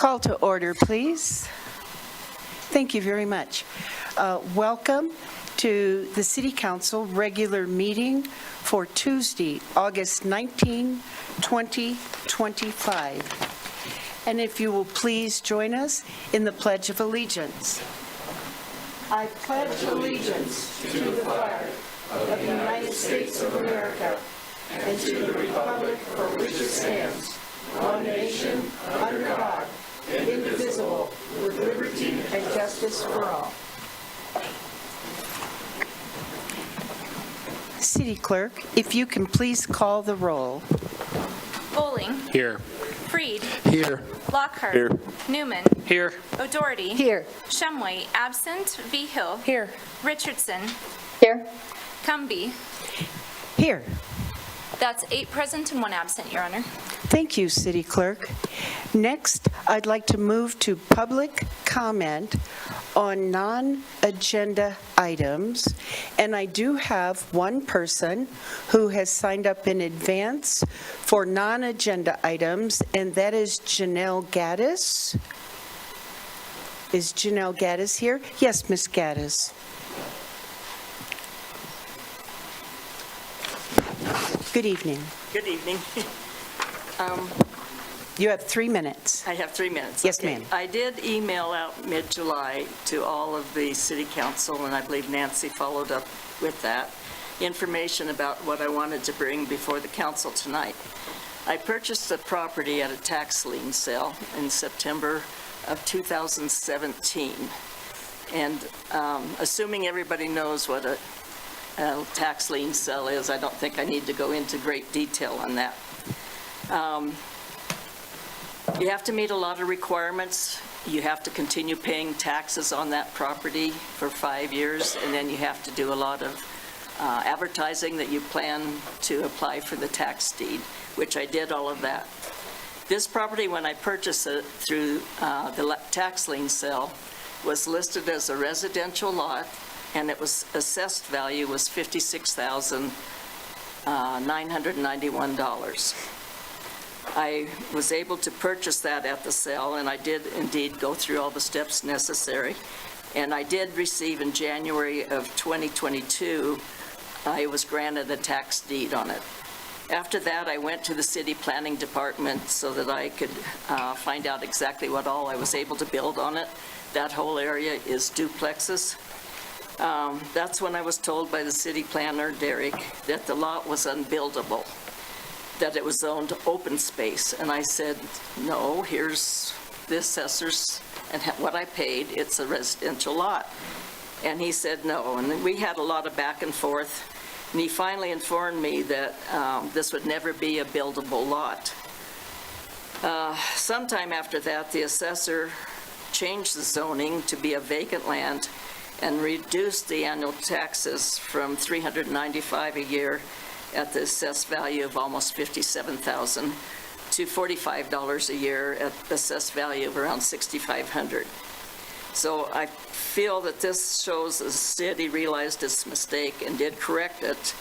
Call to order, please. Thank you very much. Welcome to the City Council regular meeting for Tuesday, August 19, 2025. And if you will please join us in the Pledge of Allegiance. I pledge allegiance to the flag of the United States of America and to the republic for which it stands, one nation, under God, indivisible, with liberty and justice for all. City Clerk, if you can please call the roll. Bowling. Here. Freed. Here. Lockhart. Here. Newman. Here. O'Doherty. Here. Shumway, absent. V-Hill. Here. Richardson. Here. Cumby. Here. That's 8 present and 1 absent, Your Honor. Thank you, City Clerk. Next, I'd like to move to public comment on non-agenda items. And I do have one person who has signed up in advance for non-agenda items, and that is Janelle Gaddis. Is Janelle Gaddis here? Yes, Ms. Gaddis. Good evening. Good evening. You have 3 minutes. I have 3 minutes. Yes, Okay. ma'am. I did email out mid-July to all of the city council, and I believe Nancy followed up with that, information about what I wanted to bring before the council tonight. I purchased the property at a tax lien sale in September of 2017. And assuming everybody knows what a tax lien sale is, I don't think I need to go into great detail on that. You have to meet a lot of requirements. You have to continue paying taxes on that property for 5 years, and then you have to do a lot of advertising that you plan to apply for the tax deed, which I did all of that. This property, when I purchased it through the tax lien sale, was listed as a residential lot, and it was assessed value was $56,991. I was able to purchase that at the sale, and I did indeed go through all the steps necessary. And I did receive in January of 2022, I was granted a tax deed on it. After that, I went to the city planning department so that I could find out exactly what all I was able to build on it. That whole area is duplexes. That's when I was told by the city planner, Derek, that the lot was unbuildable, that it was zoned open space. And I said, no, here's the assessors and what I paid. It's a residential lot. And he said no. And we had a lot of back and forth. And he finally informed me that this would never be a buildable lot. Sometime after that, the assessor changed the zoning to be a vacant land and reduced the annual taxes from $395 a year at the assessed value of almost $57,000 to $45 a year at the assessed value of around $6,500. So I feel that this shows the city realized its mistake and did correct it.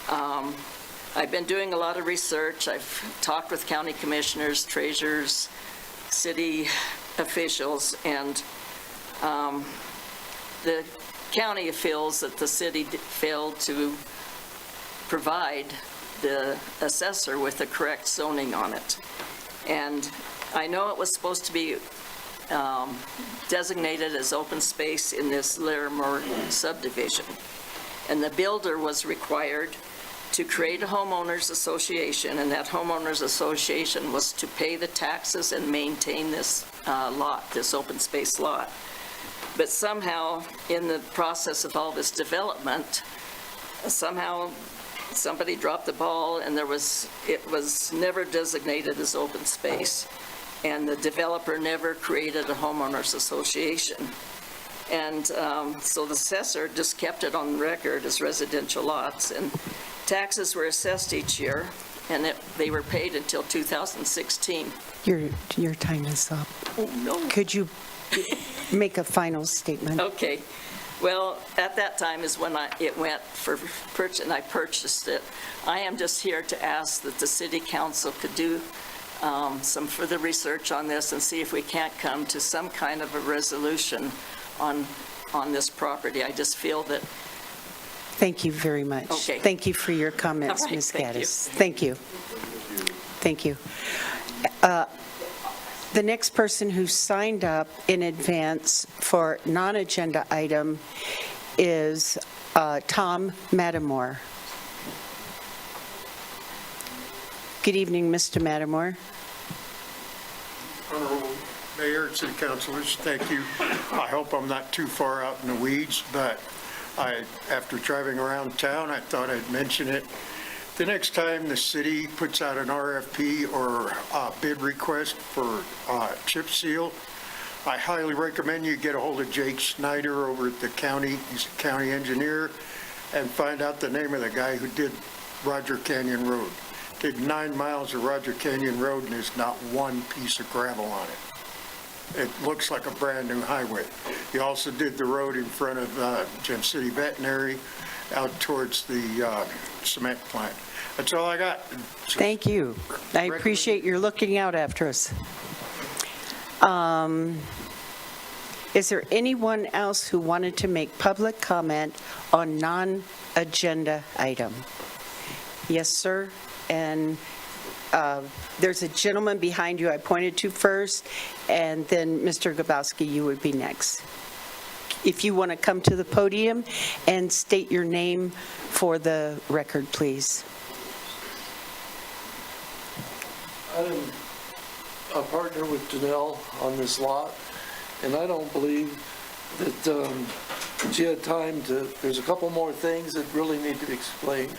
I've been doing a lot of research. I've talked with county commissioners, treasurers, city officials, and the county feels that the city failed to provide the assessor with the correct zoning on it. And I know it was supposed to be designated as open space in this Laramie subdivision. And the builder was required to create a homeowners association, and that homeowners association was to pay the taxes and maintain this lot, this open space lot. But somehow, in the process of all this development, somehow somebody dropped the ball, and it was never designated as open space. And the developer never created a homeowners association. And so the assessor just kept it on record as residential lots. And taxes were assessed each year, and they were paid until 2016. Your time is up. Oh, no. Could you make a final statement? Okay. Well, at that time is when it went for purchase, and I purchased it. I am just here to ask that the city council could do some further research on this and see if we can't come to some kind of a resolution on this property. I just feel that, Thank you very much. Okay. Thank you for your comments, All right, Ms. thank you. Gaddis. Thank you. Thank you. The next person who signed up in advance for non-agenda item is Tom Mattamore. Good evening, Mr. Mattamore. Honorable Mayor, City Councilors, thank you. I hope I'm not too far out in the weeds, but after driving around town, I thought I'd mention it. The next time the city puts out an RFP or a bid request for chip seal, I highly recommend you get a hold of Jake Snyder over at the county. He's a county engineer, and find out the name of the guy who did Roger Canyon Road. Did 9 miles of Roger Canyon Road, and there's not one piece of gravel on it. It looks like a brand-new highway. He also did the road in front of Gem City Veterinary out towards the cement plant. That's all I got. Thank you. I appreciate your looking out after us. Is there anyone else who wanted to make public comment on non-agenda item? Yes, sir. And there's a gentleman behind you I pointed to first, and then Mr. Grabowski, you would be next. If you want to come to the podium and state your name for the record, please. I'm a partner with Janelle on this lot, and I don't believe that she had time to, there's a couple more things that really need to be explained.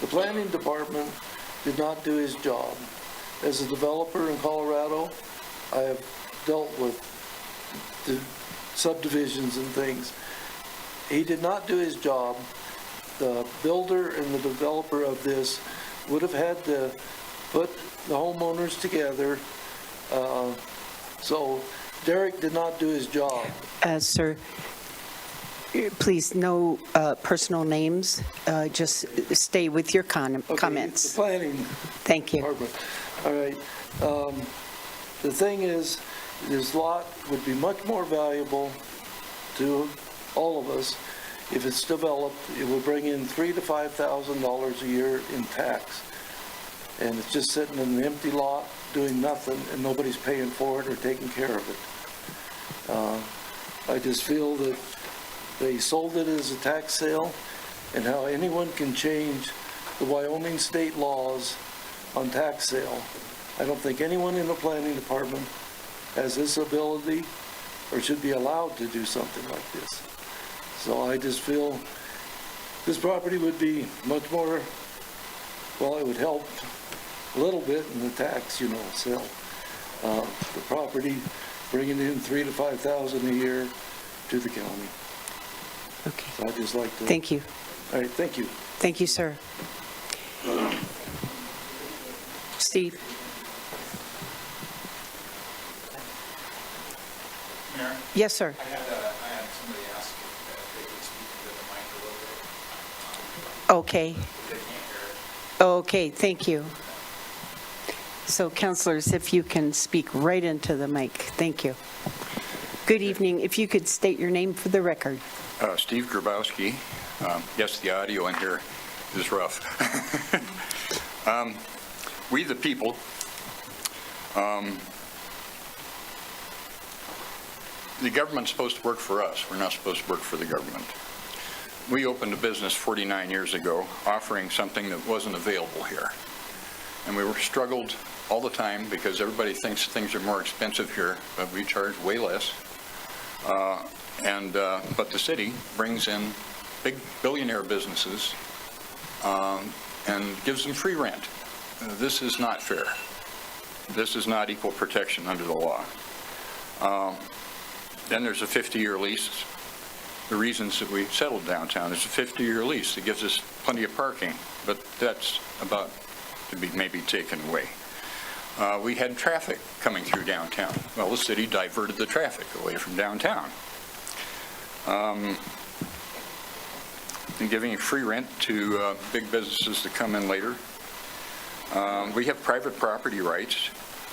The planning department did not do his job. As a developer in Colorado, I have dealt with the subdivisions and things. He did not do his job. The builder and the developer of this would have had to put the homeowners together. So Derek did not do his job. Sir, please, no personal names. Just stay with your Okay, comments. the planning Thank you. department. All right. The thing is, this lot would be much more valuable to all of us if it's developed. It would bring in $3,000 to $5,000 a year in tax. And it's just sitting in an empty lot, doing nothing, and nobody's paying for it or taking care of it. I just feel that they sold it as a tax sale, and how anyone can change the Wyoming state laws on tax sale. I don't think anyone in the planning department has this ability or should be allowed to do something like this. So I just feel this property would be much more, well, it would help a little bit in the tax, sale. The property bringing in $3,000 to $5,000 a year to the county. Okay. So I'd just like to. Thank you. All right, thank you. Thank you, sir. Steve? Mayor, Yes, sir. I had somebody ask if they could speak to the mic a little bit. Okay. They can't hear it. Okay, thank you. So, councilors, if you can speak right into the mic, thank you. Good evening. If you could state your name for the record. Steve Grabowski. Yes, the audio in here is rough. We the people, the government's supposed to work for us. We're not supposed to work for the government. We opened a business 49 years ago offering something that wasn't available here. And we were struggled all the time because everybody thinks things are more expensive here, but we charge way less. But the city brings in big billionaire businesses and gives them free rent. This is not fair. This is not equal protection under the law. Then there's a 50-year lease. The reasons that we settled downtown is a 50-year lease that gives us plenty of parking, but that's about to be maybe taken away. We had traffic coming through downtown. Well, the city diverted the traffic away from downtown. And giving free rent to big businesses to come in later. We have private property rights,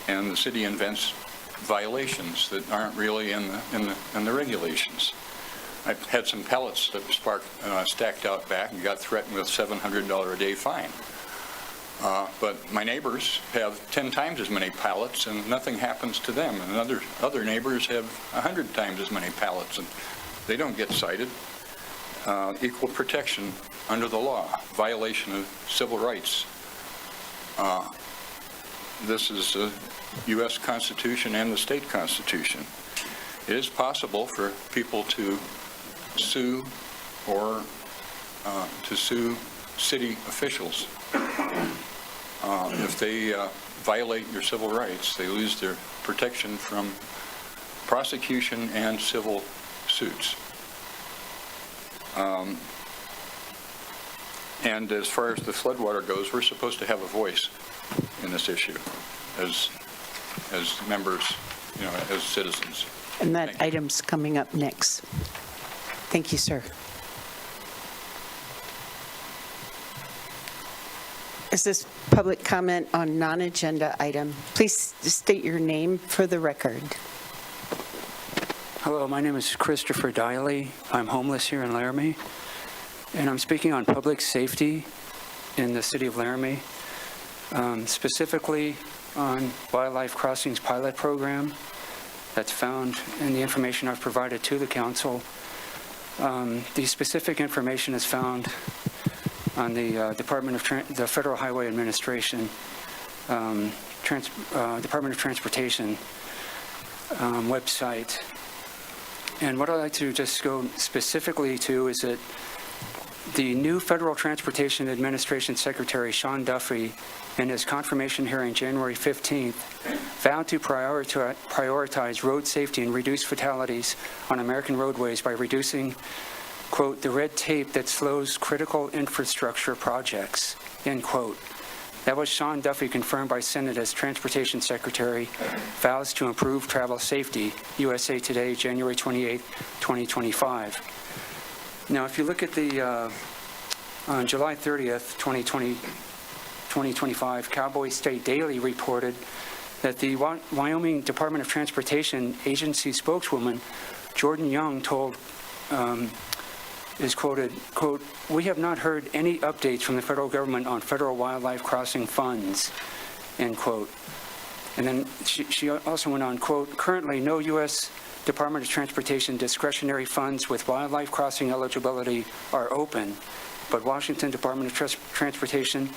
and the city invents violations that aren't really in the regulations. I've had some pallets that stacked out back and got threatened with $700 a day fine. But my neighbors have 10 times as many pallets, and nothing happens to them. And other neighbors have 100 times as many pallets, and they don't get cited. Equal protection under the law, violation of civil rights. This is the U.S. Constitution and the state Constitution. It is possible for people to sue or to sue city officials. If they violate your civil rights, they lose their protection from prosecution and civil suits. And as far as the floodwater goes, we're supposed to have a voice in this issue as members, as citizens. And that Thank you. item's coming up next. Thank you, sir. Is this public comment on non-agenda item? Please state your name for the record. Hello, my name is Christopher Diley. I'm homeless here in Laramie, and I'm speaking on public safety in the city of Laramie, specifically on Wildlife Crossings pilot program that's found in the information I've provided to the council. The specific information is found on the the Federal Highway Administration, Department of Transportation website. And what I'd like to just go specifically to is that the new Federal Transportation Administration Secretary, Sean Duffy, in his confirmation hearing January 15th, vowed to prioritize road safety and reduce fatalities on American roadways by reducing, quote, the red tape that slows critical infrastructure projects, end quote. That was Sean Duffy, confirmed by Senate as Transportation Secretary, vows to improve travel safety, USA Today, January 28, 2025. Now, if you look at the, on July 30th, 2025, Cowboy State Daily reported that the Wyoming Department of Transportation agency spokeswoman, Jordan Young, is quoted, quote, "We have not heard any updates from the federal government on federal wildlife crossing funds," end quote. And then she also went on, quote, "Currently, no U.S. Department of Transportation discretionary funds with wildlife crossing eligibility are open, but Washington Department of Transportation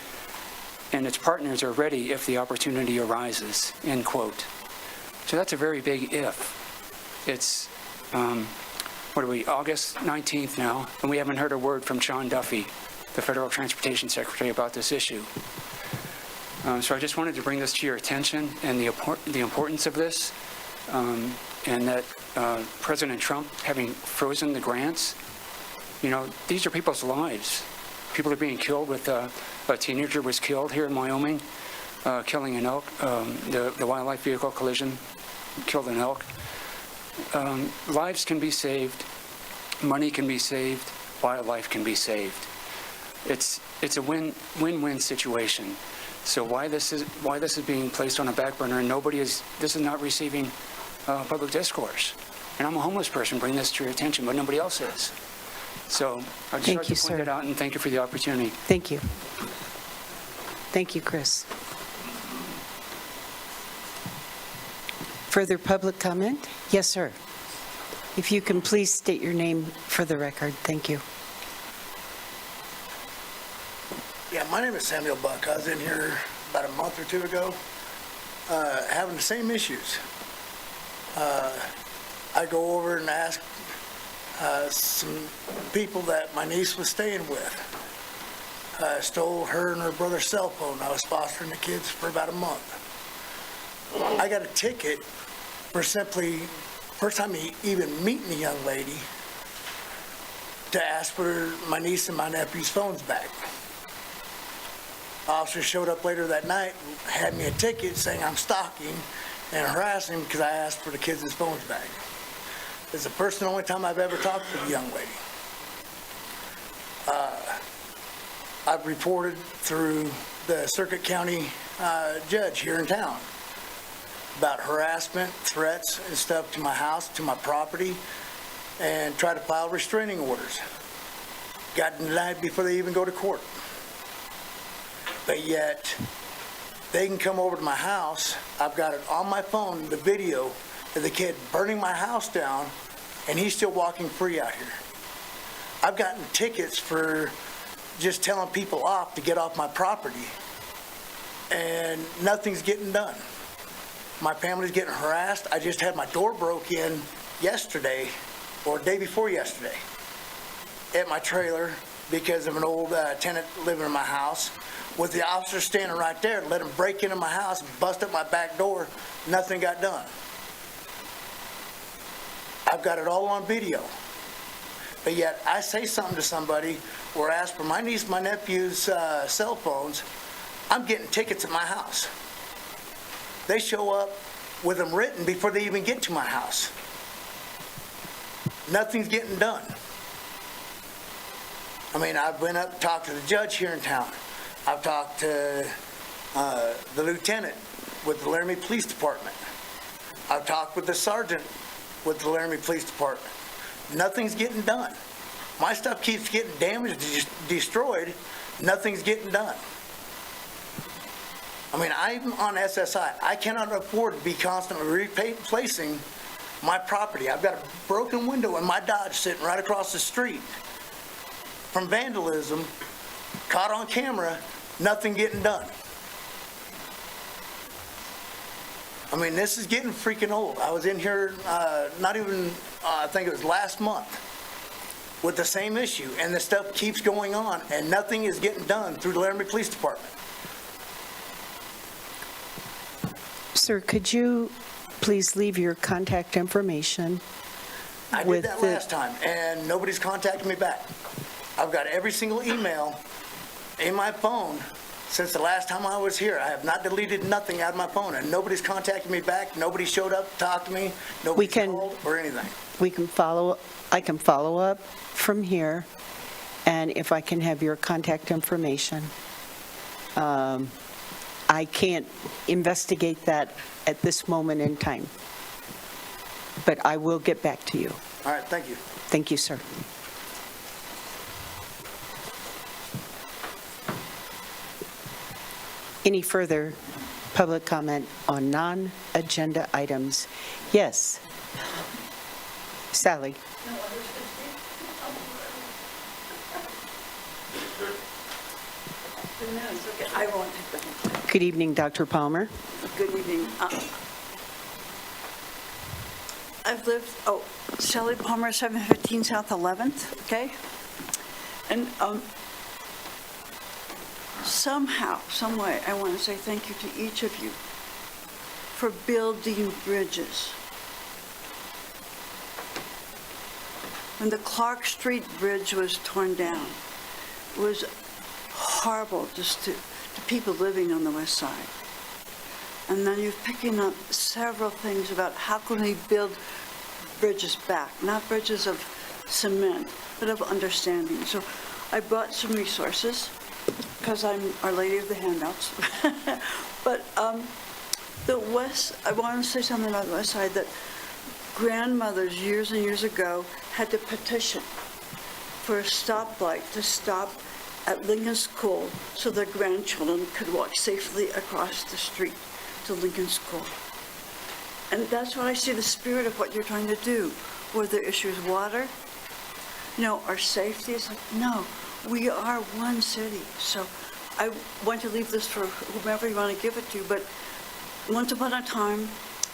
and its partners are ready if the opportunity arises," end quote. So that's a very big if. It's, what are we, August 19th now, and we haven't heard a word from Sean Duffy, the Federal Transportation Secretary, about this issue. So I just wanted to bring this to your attention and the importance of this, and that President Trump having frozen the grants, these are people's lives. People are being killed. A teenager was killed here in Wyoming, killing an elk. The wildlife vehicle collision killed an elk. Lives can be saved, money can be saved, wildlife can be saved. It's a win-win situation. So why this is being placed on a back burner and this is not receiving public discourse. And I'm a homeless person, bring this to your attention, but nobody else is. So I just like to point that out, and thank you for the opportunity. Thank you. Thank you, Chris. Further public comment? Yes, sir. If you can please state your name for the record. Thank you. Yeah, my name is Samuel Buck. I was in here about a month or two ago having the same issues. I go over and ask some people that my niece was staying with. Stole her and her brother's cell phone. I was fostering the kids for about a month. I got a ticket for simply, first time even meeting the young lady, to ask for my niece and my nephew's phones back. Officer showed up later that night and had me a ticket saying I'm stalking and harassing because I asked for the kids' phones back. It's the only time I've ever talked to the young lady. I've reported through the Circuit County judge here in town about harassment, threats, and stuff to my house, to my property, and try to file restraining orders. Got denied before they even go to court. But yet, they can come over to my house. I've got it on my phone, the video of the kid burning my house down, and he's still walking free out here. I've gotten tickets for just telling people off to get off my property, and nothing's getting done. My family's getting harassed. I just had my door broke in yesterday, or day before yesterday, at my trailer because of an old tenant living in my house. With the officer standing right there, let him break into my house, bust up my back door, nothing got done. I've got it all on video. But yet, I say something to somebody or ask for my niece, my nephew's cell phones, I'm getting tickets at my house. They show up with them written before they even get to my house. Nothing's getting done. I mean, I've went up and talked to the judge here in town. I've talked to the lieutenant with the Laramie Police Department. I've talked with the sergeant with the Laramie Police Department. Nothing's getting done. My stuff keeps getting damaged, destroyed. Nothing's getting done. I mean, I'm on SSI. I cannot afford to be constantly replacing my property. I've got a broken window in my Dodge sitting right across the street from vandalism, caught on camera, nothing getting done. I mean, this is getting freaking old. I was in here, not even, I think it was last month, with the same issue, and the stuff keeps going on, and nothing is getting done through the Laramie Police Department. Sir, could you please leave your contact information? I did that last time, and nobody's contacted me back. I've got every single email in my phone since the last time I was here. I have not deleted nothing out of my phone, and nobody's contacted me back. Nobody showed up to talk to me. Nobody called or anything. I can follow up from here, and if I can have your contact information. I can't investigate that at this moment in time, but I will get back to you. All right, thank you. Thank you, sir. Any further public comment on non-agenda items? Yes. Sally? I won't take that. Good evening, Dr. Palmer. Good evening. I've lived, Shelley Palmer, 715 South 11th, okay? And somehow, some way, I want to say thank you to each of you for building bridges. When the Clark Street Bridge was torn down, it was horrible just to people living on the west side. And then you're picking up several things about how can we build bridges back, not bridges of cement, but of understanding. So I brought some resources because I'm Our Lady of the Handouts. But the west, I want to say something about the west side, that grandmothers years and years ago had to petition for a stoplight to stop at Lincoln School so their grandchildren could walk safely across the street to Lincoln School. And that's what I see the spirit of what you're trying to do. Where the issue is water, our safety is like, no, we are one city. So I want to leave this for whomever you want to give it to, but once upon a time,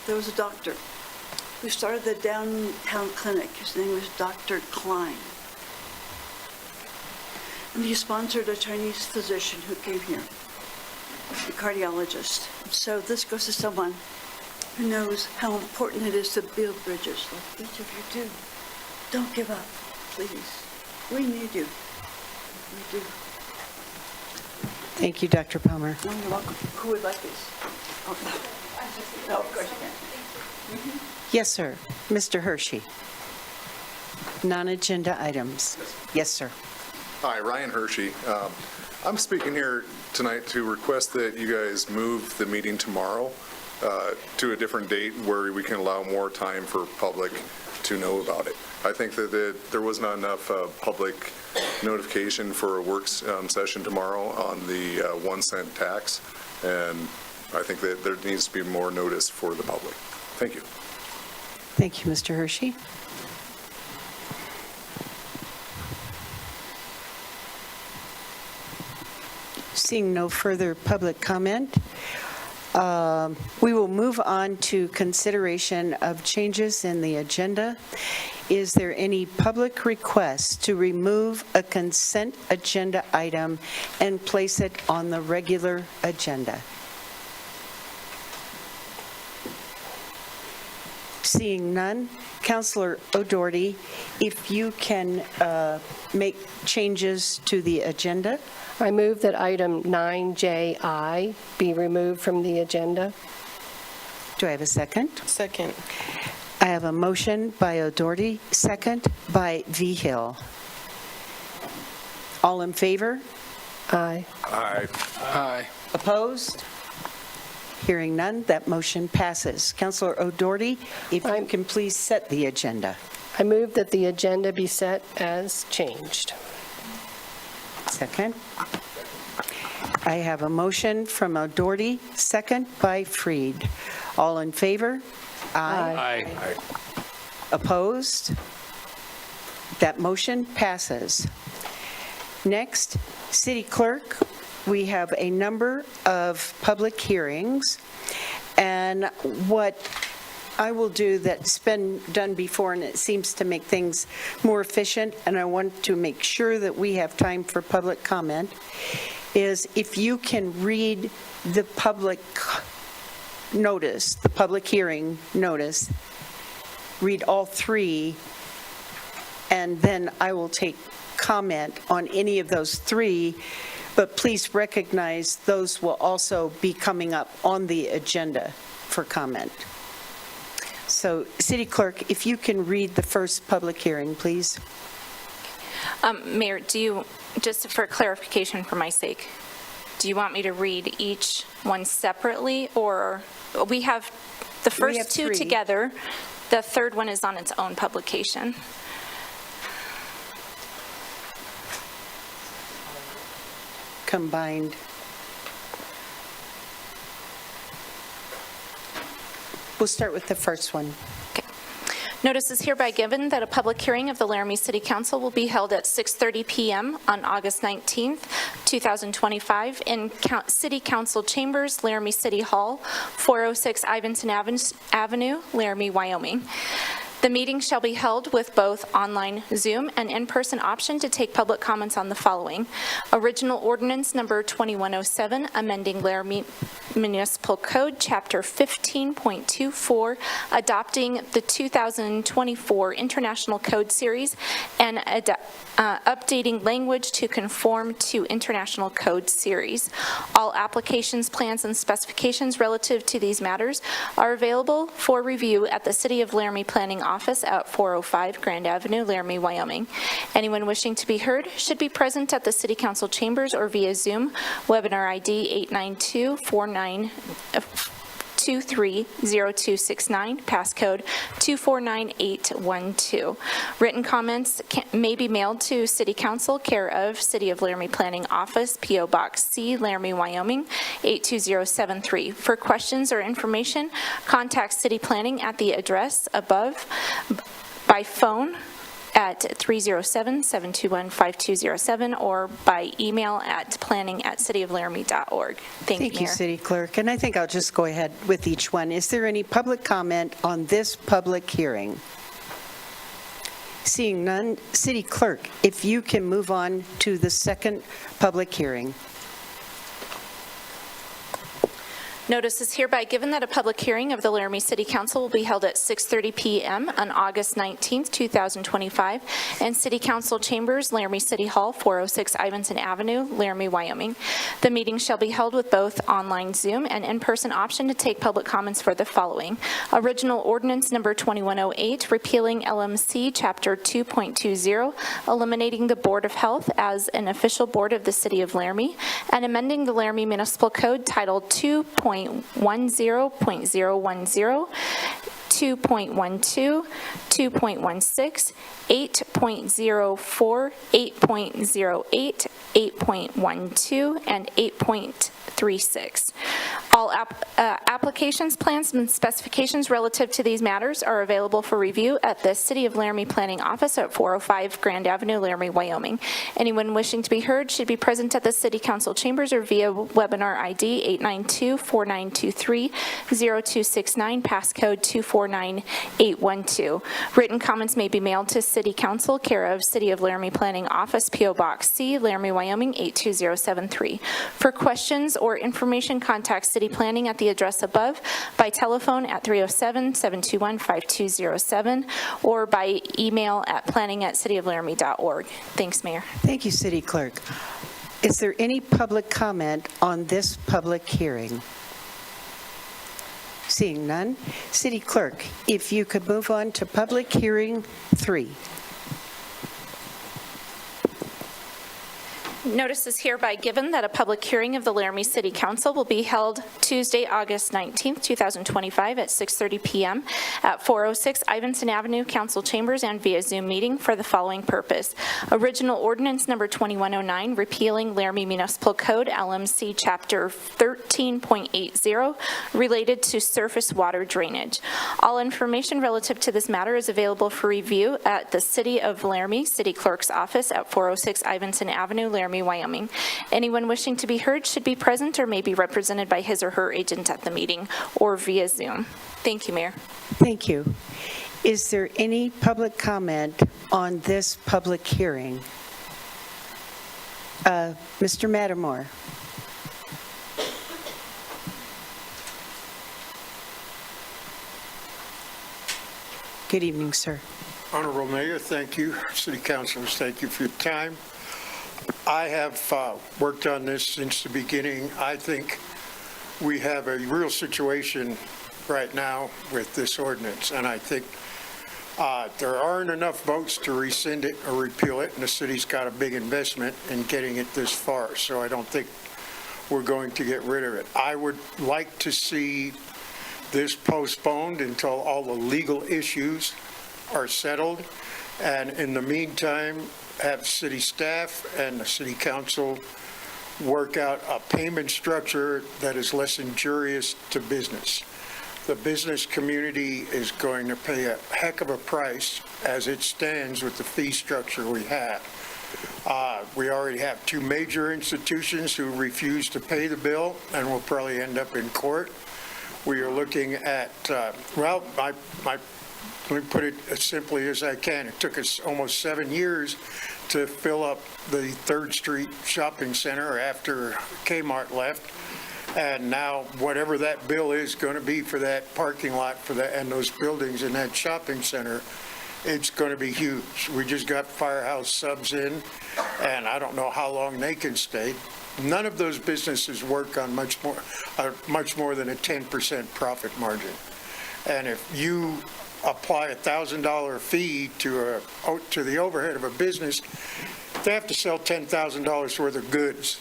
there was a doctor who started the downtown clinic. His name was Dr. Klein. And he sponsored a Chinese physician who came here, a cardiologist. So this goes to someone who knows how important it is to build bridges, like each of you do. Don't give up, please. We need you. We do. Thank you, Dr. Palmer. Oh, you're welcome. Who would like these? Oh, no, of course you can. Yes, sir. Mr. Hershey. Non-agenda items. Yes, sir. Hi, Ryan Hershey. I'm speaking here tonight to request that you guys move the meeting tomorrow to a different date where we can allow more time for public to know about it. I think that there was not enough public notification for a work session tomorrow on the 1 cent tax, and I think that there needs to be more notice for the public. Thank you. Thank you, Mr. Hershey. Seeing no further public comment, we will move on to consideration of changes in the agenda. Is there any public request to remove a consent agenda item and place it on the regular agenda? Seeing none, Councilor O'Doherty, if you can make changes to the agenda. I move that item 9JI be removed from the agenda. Do I have a second? Second. I have a motion by O'Doherty, second by Vigil. All in favor? Aye. Aye. Opposed? Hearing none, that motion passes. Councilor O'Doherty, if you can please set the agenda. I move that the agenda be set as changed. Second. I have a motion from O'Doherty, second by Freed. All in favor? Aye. Opposed? That motion passes. Next, City Clerk, we have a number of public hearings, and what I will do that's been done before, and it seems to make things more efficient, and I want to make sure that we have time for public comment, is if you can read the public notice, the public hearing notice, read all three, and then I will take comment on any of those three, but please recognize those will also be coming up on the agenda for comment. So, City Clerk, if you can read the first public hearing, please. Mayor, do you, just for clarification for my sake, do you want me to read each one separately, or we have the We have first two three. together, the third one is on its own publication? Combined. We'll start with the first one. Notice is hereby given that a public hearing of the Laramie City Council will be held at 6:30 p.m. on August 19th, 2025 in City Council Chambers, Laramie City Hall, 406 Ivanson Avenue, Laramie, Wyoming. The meeting shall be held with both online Zoom and in-person option to take public comments on the following: Original Ordinance Number 2107, amending Laramie Municipal Code, Chapter 15.24, adopting the 2024 International Code Series, and updating language to conform to International Code Series. All applications, plans, and specifications relative to these matters are available for review at the City of Laramie Planning Office at 405 Grand Avenue, Laramie, Wyoming. Anyone wishing to be heard should be present at the City Council chambers or via Zoom. Webinar ID 892-230269, passcode 249812. Written comments may be mailed to City Council, care of City of Laramie Planning Office, P.O. Box C, Laramie, Wyoming, 82073. For questions or information, contact City Planning at the address above by phone at 307-721-5207 or by email at planning@cityoflaramie.org. Thank you, Thank you, Mayor. City Clerk. And I think I'll just go ahead with each one. Is there any public comment on this public hearing? Seeing none, City Clerk, if you can move on to the second public hearing. Notice is hereby given that a public hearing of the Laramie City Council will be held at 6:30 p.m. on August 19th, 2025, in City Council Chambers, Laramie City Hall, 406 Ivinson Avenue, Laramie, Wyoming. The meeting shall be held with both online Zoom and in-person option to take public comments for the following: Original Ordinance Number 2108, repealing LMC Chapter 2.20, eliminating the Board of Health as an official board of the City of Laramie, and amending the Laramie Municipal Code Title 2.10.010, 2.12, 2.16, 8.04, 8.08, 8.12, and 8.36. All applications, plans, and specifications relative to these matters are available for review at the City of Laramie Planning Office at 405 Grand Avenue, Laramie, Wyoming. Anyone wishing to be heard should be present at the City Council chambers or via webinar ID 892-4923-0269, passcode 249812. Written comments may be mailed to City Council, care of City of Laramie Planning Office, P.O. Box C, Laramie, Wyoming 82073. For questions or information, contact City Planning at the address above, by telephone at 307-721-5207, or by email at planning@cityoflaramie.org. Thanks, Mayor. Thank you, City Clerk. Is there any public comment on this public hearing? Seeing none, City Clerk, if you could move on to public hearing 3. Notice is hereby given that a public hearing of the Laramie City Council will be held Tuesday, August 19th, 2025 at 6:30 p.m. at 406 Ivinson Avenue, Council Chambers, and via Zoom meeting for the following purpose: Original Ordinance Number 2109, repealing Laramie Municipal Code, LMC Chapter 13.80, related to surface water drainage. All information relative to this matter is available for review at the City of Laramie City Clerk's Office at 406 Ivinson Avenue, Laramie, Wyoming. Anyone wishing to be heard should be present or may be represented by his or her agent at the meeting or via Zoom. Thank you, Mayor. Thank you. Is there any public comment on this public hearing? Mr. Mattermore. Good evening, sir. Honorable Mayor, thank you. City Councilors, thank you for your time. I have worked on this since the beginning. I think we have a real situation right now with this ordinance, and I think there aren't enough votes to rescind it or repeal it, and the city's got a big investment in getting it this far, so I don't think we're going to get rid of it. I would like to see this postponed until all the legal issues are settled, and in the meantime, have city staff and the city council work out a payment structure that is less injurious to business. The business community is going to pay a heck of a price as it stands with the fee structure we have. We already have 2 major institutions who refuse to pay the bill and will probably end up in court. We are looking at, let me put it as simply as I can. It took us almost 7 years to fill up the 3rd Street Shopping Center after Kmart left. And now whatever that bill is going to be for that parking lot for that and those buildings in that shopping center, it's going to be huge. We just got Firehouse Subs in, and I don't know how long they can stay. None of those businesses work on much more than a 10% profit margin. And if you apply a $1,000 fee to the overhead of a business, they have to sell $10,000 worth of goods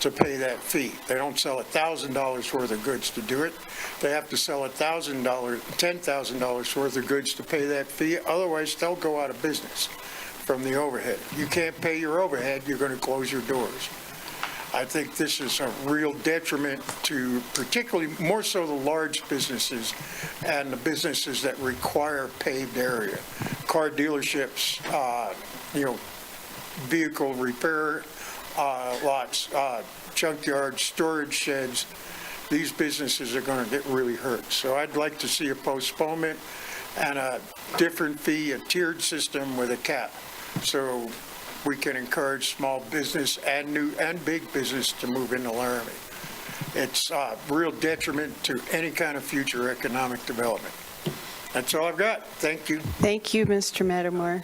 to pay that fee. They don't sell $1,000 worth of goods to do it. They have to sell $10,000 worth of goods to pay that fee. Otherwise, they'll go out of business from the overhead. If you can't pay your overhead, you're going to close your doors. I think this is a real detriment to particularly more so the large businesses and the businesses that require paved area. Car dealerships, vehicle repair lots, junkyards, storage sheds. These businesses are going to get really hurt. So I'd like to see a postponement and a different fee, a tiered system with a cap. So we can encourage small business and new and big business to move into Laramie. It's a real detriment to any kind of future economic development. That's all I've got. Thank you. Thank you, Mr. Mattermore.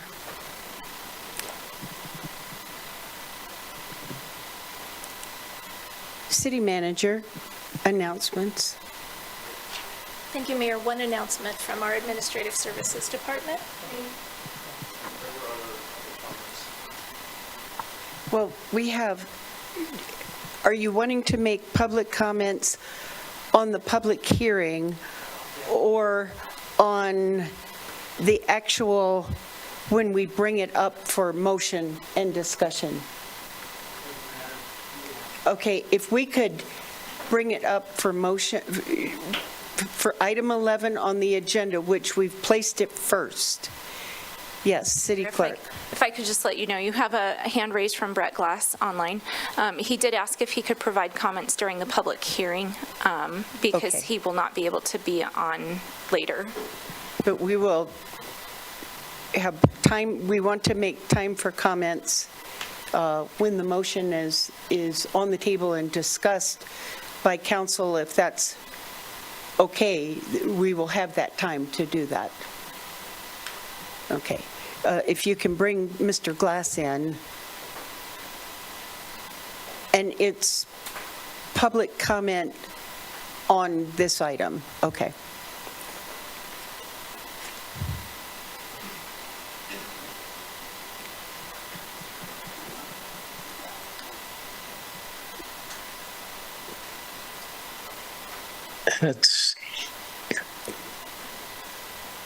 City Manager, announcements. Thank you, Mayor. One announcement from our Administrative Services Department. Well, we have, are you wanting to make public comments on the public hearing or on the actual, when we bring it up for motion and discussion? Okay, if we could bring it up for motion, for item 11 on the agenda, which we've placed it first. Yes, City Clerk. If I could just let you know, you have a hand raised from Brett Glass online. He did ask if he could provide comments during the public hearing because Okay. he will not be able to be on later. But we will have time, we want to make time for comments when the motion is on the table and discussed by council. If that's okay, we will have that time to do that. Okay. If you can bring Mr. Glass in. And it's public comment on this item. Okay.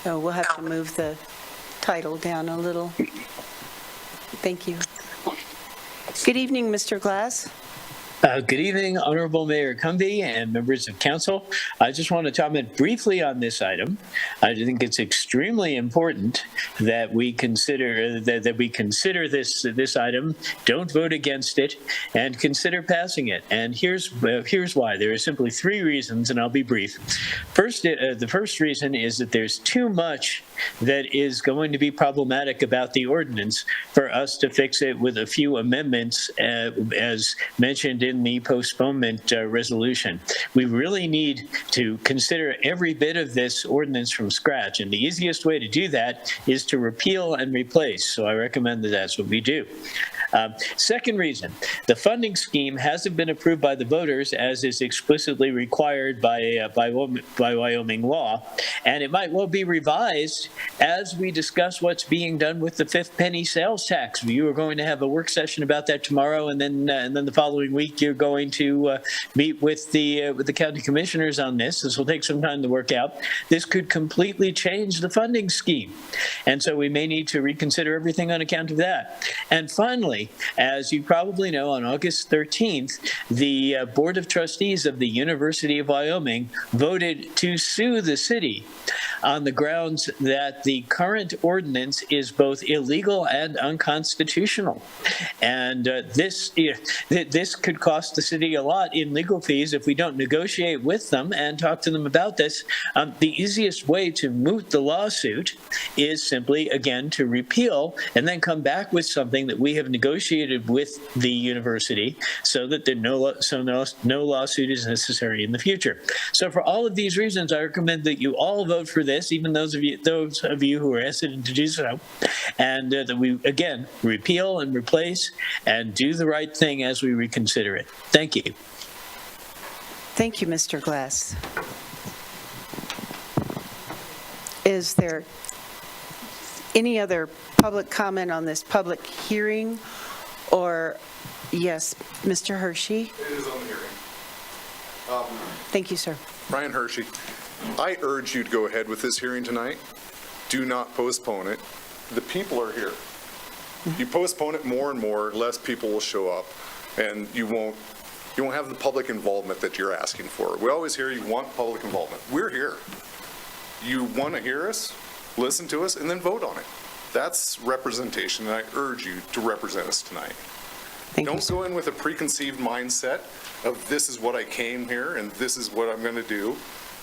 Oh, we'll have to move the title down a little. Thank you. Good evening, Mr. Glass. Good evening, Honorable Mayor Cumby and members of council. I just want to comment briefly on this item. I think it's extremely important that we consider this item, don't vote against it, and consider passing it. And here's why. There are simply three reasons, and I'll be brief. First, the first reason is that there's too much that is going to be problematic about the ordinance for us to fix it with a few amendments, as mentioned in the postponement resolution. We really need to consider every bit of this ordinance from scratch, and the easiest way to do that is to repeal and replace. So I recommend that that's what we do. Second reason, the funding scheme hasn't been approved by the voters as is explicitly required by Wyoming law, and it might well be revised as we discuss what's being done with the fifth penny sales tax. You are going to have a work session about that tomorrow, and then the following week you're going to meet with the county commissioners on this. This will take some time to work out. This could completely change the funding scheme, and so we may need to reconsider everything on account of that. And finally, as you probably know, on August 13th, the Board of Trustees of the University of Wyoming voted to sue the city on the grounds that the current ordinance is both illegal and unconstitutional. And this could cost the city a lot in legal fees if we don't negotiate with them and talk to them about this. The easiest way to moot the lawsuit is simply, again, to repeal and then come back with something that we have negotiated with the university so that no lawsuit is necessary in the future. So for all of these reasons, I recommend that you all vote for this, even those of you who are hesitant to do so, and that we, again, repeal and replace and do the right thing as we reconsider it. Thank you. Thank you, Mr. Glass. Is there any other public comment on this public hearing? Or, yes, Mr. Hershey? It is on the hearing. Thank you, sir. Brian Hershey, I urge you to go ahead with this hearing tonight. Do not postpone it. The people are here. You postpone it more and more, less people will show up, and you won't have the public involvement that you're asking for. We always hear you want public involvement. We're here. You want to hear us, listen to us, and then vote on it. That's representation, and I urge you to represent us tonight. Don't go in with a preconceived mindset of this is what I came here and this is what I'm going to do.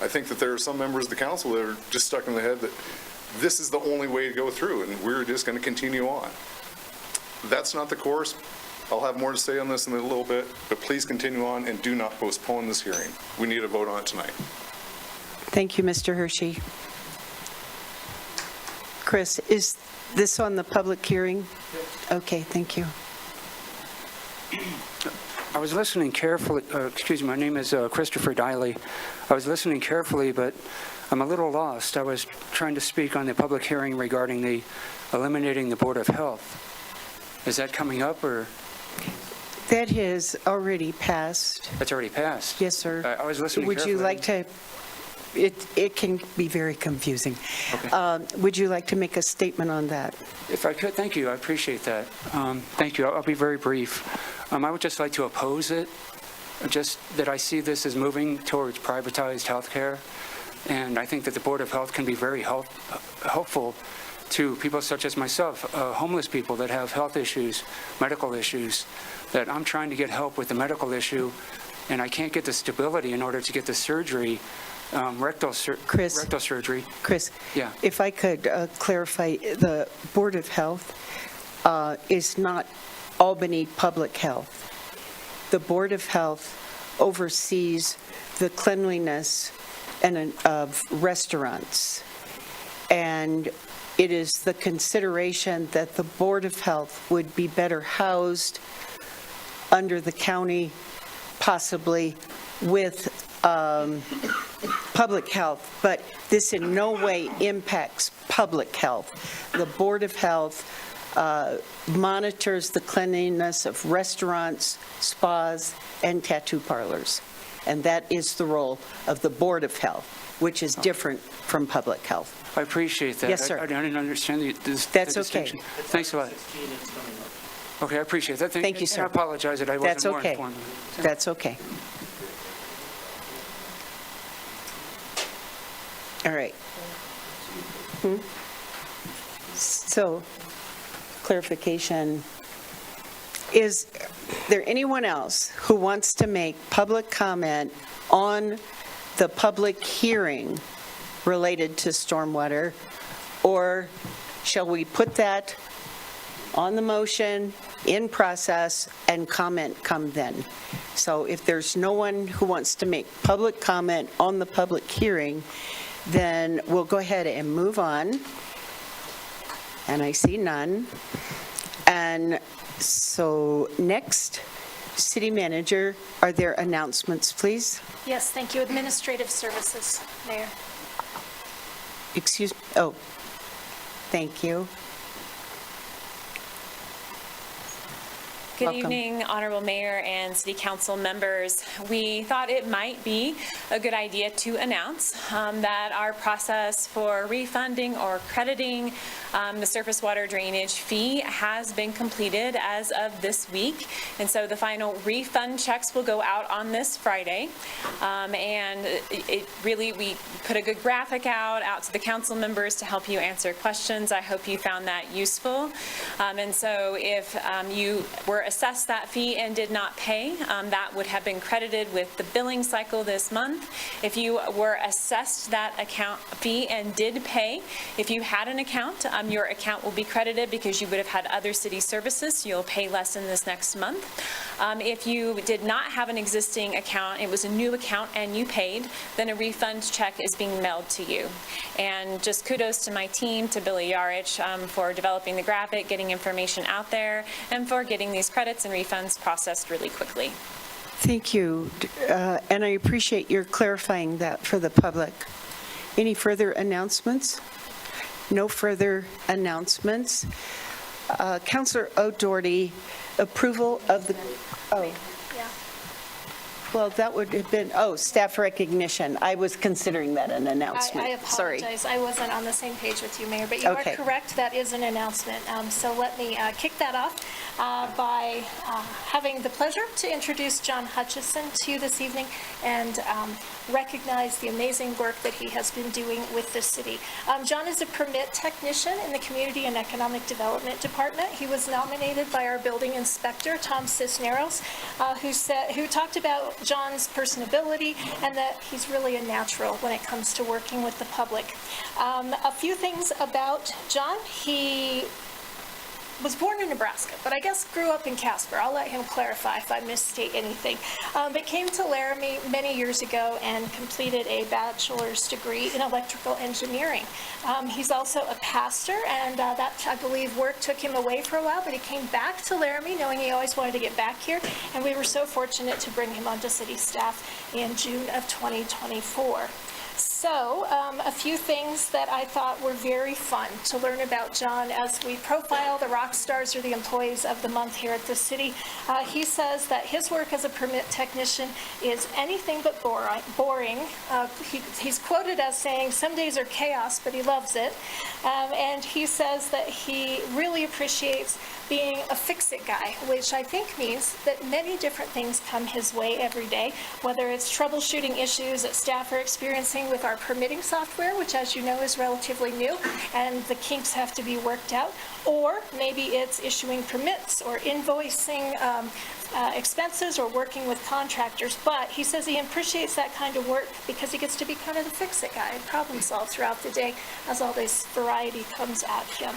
I think that there are some members of the council that are just stuck in the head that this is the only way to go through and we're just going to continue on. That's not the course. I'll have more to say on this in a little bit, but please continue on and do not postpone this hearing. We need a vote on it tonight. Thank you, Mr. Hershey. Chris, is this on the public hearing? Okay, thank you. I was listening carefully, my name is Christopher Diley. I was listening carefully, but I'm a little lost. I was trying to speak on the public hearing regarding the eliminating the Board of Health. Is that coming up, or? That has already passed. That's already passed? Yes, sir. I was listening Would carefully. you like to, it can be very confusing. Okay. Would you like to make a statement on that? If I could, thank you, I appreciate that. Thank you, I'll be very brief. I would just like to oppose it, just that I see this as moving towards privatized healthcare, and I think that the Board of Health can be very helpful to people such as myself, homeless people that have health issues, medical issues, that I'm trying to get help with the medical issue, and I can't get the stability in order to get the surgery, rectal surgery. Chris, Yeah. if I could clarify, the Board of Health is not Albany Public Health. The Board of Health oversees the cleanliness of restaurants, and it is the consideration that the Board of Health would be better housed under the county, possibly with public health, but this in no way impacts public health. The Board of Health monitors the cleanliness of restaurants, spas, and tattoo parlors, and that is the role of the Board of Health, which is different from public health. I appreciate that. Yes, sir. I didn't understand the That's distinction. okay. Thanks a lot. Okay, I appreciate that. Thank you, And sir. I apologize that I That's wasn't more okay. informed. That's okay. All right. So, clarification. Is there anyone else who wants to make public comment on the public hearing related to stormwater? Or shall we put that on the motion, in process, and comment come then? So if there's no one who wants to make public comment on the public hearing, then we'll go ahead and move on. And I see none. And so next, City Manager, are there announcements, please? Yes, thank you. Administrative Services, Mayor. Excuse, oh, thank you. Good Welcome. evening, Honorable Mayor and City Council members. We thought it might be a good idea to announce that our process for refunding or crediting the surface water drainage fee has been completed as of this week. And so the final refund checks will go out on this Friday. And it really, we put a good graphic out to the council members to help you answer questions. I hope you found that useful. And so if you were assessed that fee and did not pay, that would have been credited with the billing cycle this month. If you were assessed that account fee and did pay, if you had an account, your account will be credited because you would have had other city services, so you'll pay less in this next month. If you did not have an existing account, it was a new account and you paid, then a refund check is being mailed to you. And just kudos to my team, to Billy Yarich, for developing the graphic, getting information out there, and for getting these credits and refunds processed really quickly. Thank you, and I appreciate your clarifying that for the public. Any further announcements? No further announcements. Councilor O'Doherty, approval of the, Yeah. well, that would have been, staff recognition. I was considering that an announcement. I Sorry. apologize. I wasn't on the same page with you, Mayor, but you Okay. are correct. That is an announcement. So let me kick that off by having the pleasure to introduce John Hutchison to you this evening and recognize the amazing work that he has been doing with the city. John is a permit technician in the Community and Economic Development Department. He was nominated by our building inspector, Tom Cisneros, who talked about John's personability and that he's really a natural when it comes to working with the public. A few things about John. He was born in Nebraska, but I guess grew up in Casper. I'll let him clarify if I misstate anything. But came to Laramie many years ago and completed a bachelor's degree in electrical engineering. He's also a pastor, and that, I believe, work took him away for a while, but he came back to Laramie knowing he always wanted to get back here, and we were so fortunate to bring him onto city staff in June of 2024. So, a few things that I thought were very fun to learn about John as we profile the rock stars or the employees of the month here at the city. He says that his work as a permit technician is anything but boring. He's quoted as saying, "Some days are chaos, but he loves it." And he says that he really appreciates being a fix-it guy, which I think means that many different things come his way every day, whether it's troubleshooting issues that staff are experiencing with our permitting software, which, as you know, is relatively new, and the kinks have to be worked out, or maybe it's issuing permits or invoicing expenses or working with contractors. But he says he appreciates that kind of work because he gets to be kind of the fix-it guy and problem solve throughout the day as all this variety comes at him.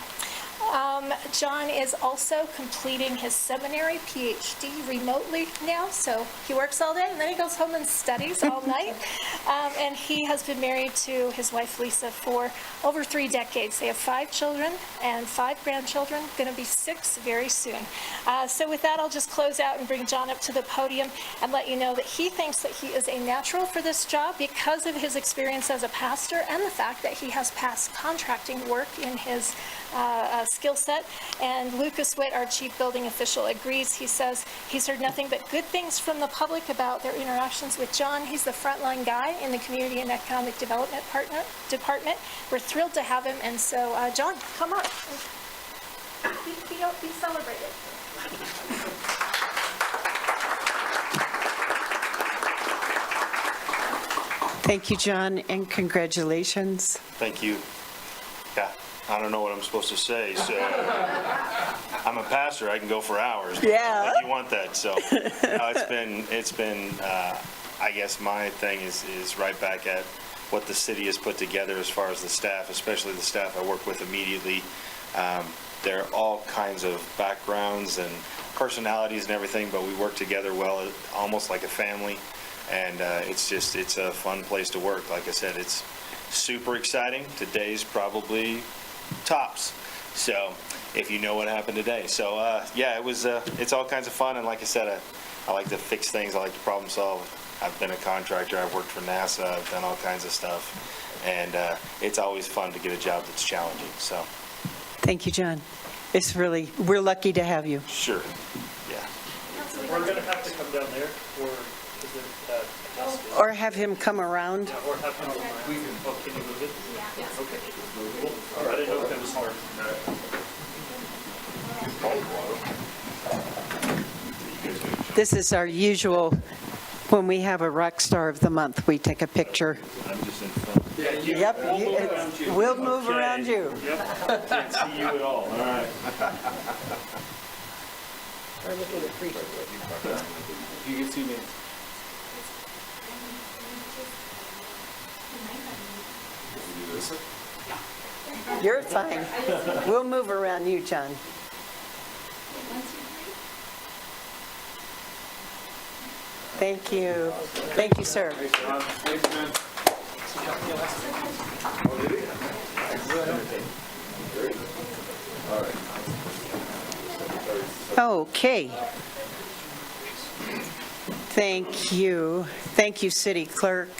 John is also completing his seminary PhD remotely now, so he works all day and then he goes home and studies all night. And he has been married to his wife Lisa for over 3 decades. They have 5 children and 5 grandchildren, going to be 6 very soon. So with that, I'll just close out and bring John up to the podium and let you know that he thinks that he is a natural for this job because of his experience as a pastor and the fact that he has past contracting work in his skill set. And Lucas Witt, our chief building official, agrees. He says he's heard nothing but good things from the public about their interactions with John. He's the frontline guy in the Community and Economic Development Department. We're thrilled to have him. And so, John, come on. Be celebrated. Thank you, John, and congratulations. Thank you. Yeah, I don't know what I'm supposed to say, so I'm a pastor, I can go for hours. Yeah. Like you want that, so it's been I guess my thing is right back at what the city has put together as far as the staff, especially the staff I work with immediately. They're all kinds of backgrounds and personalities and everything, but we work together well, almost like a family. And it's a fun place to work. Like I said, it's super exciting. Today's probably tops. So if you know what happened today. So yeah, it's all kinds of fun. And like I said, I like to fix things. I like to problem solve. I've been a contractor. I've worked for NASA. I've done all kinds of stuff. And it's always fun to get a job that's challenging. So. Thank you, John. We're lucky to have you. Sure. Yeah. We're going to have to come down there, or is it Or have him come around. Yeah, or have him, can you move it? Yeah. Okay. Cool. I didn't know if that was hard. This is our usual, when we have a rock star of the month, we take a picture. I'm just in front. Yep, we'll move around you. Yep. Can't see you at all. All right. You get 2 minutes. You're fine. We'll move around you, John. Thank you. Thank you, sir. Okay. Thank you. Thank you, City Clerk.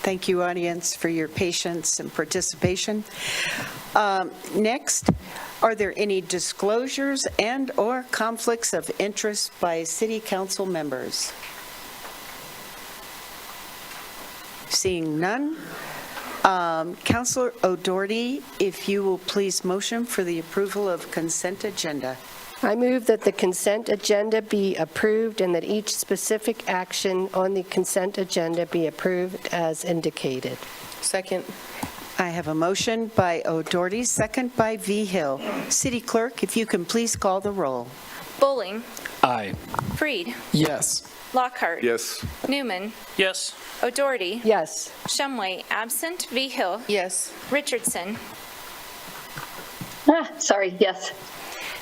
Thank you, audience, for your patience and participation. Next, are there any disclosures and/or conflicts of interest by city council members? Seeing none. Councilor O'Doherty, if you will please motion for the approval of consent agenda. I move that the consent agenda be approved and that each specific action on the consent agenda be approved as indicated. Second. I have a motion by O'Doherty, second by Hill. City Clerk, if you can please call the roll. Bowling. Aye. Freed. Yes. Lockhart. Yes. Newman. Yes. O'Doherty. Yes. Shumway absent. Hill. Yes. Richardson. Sorry, yes.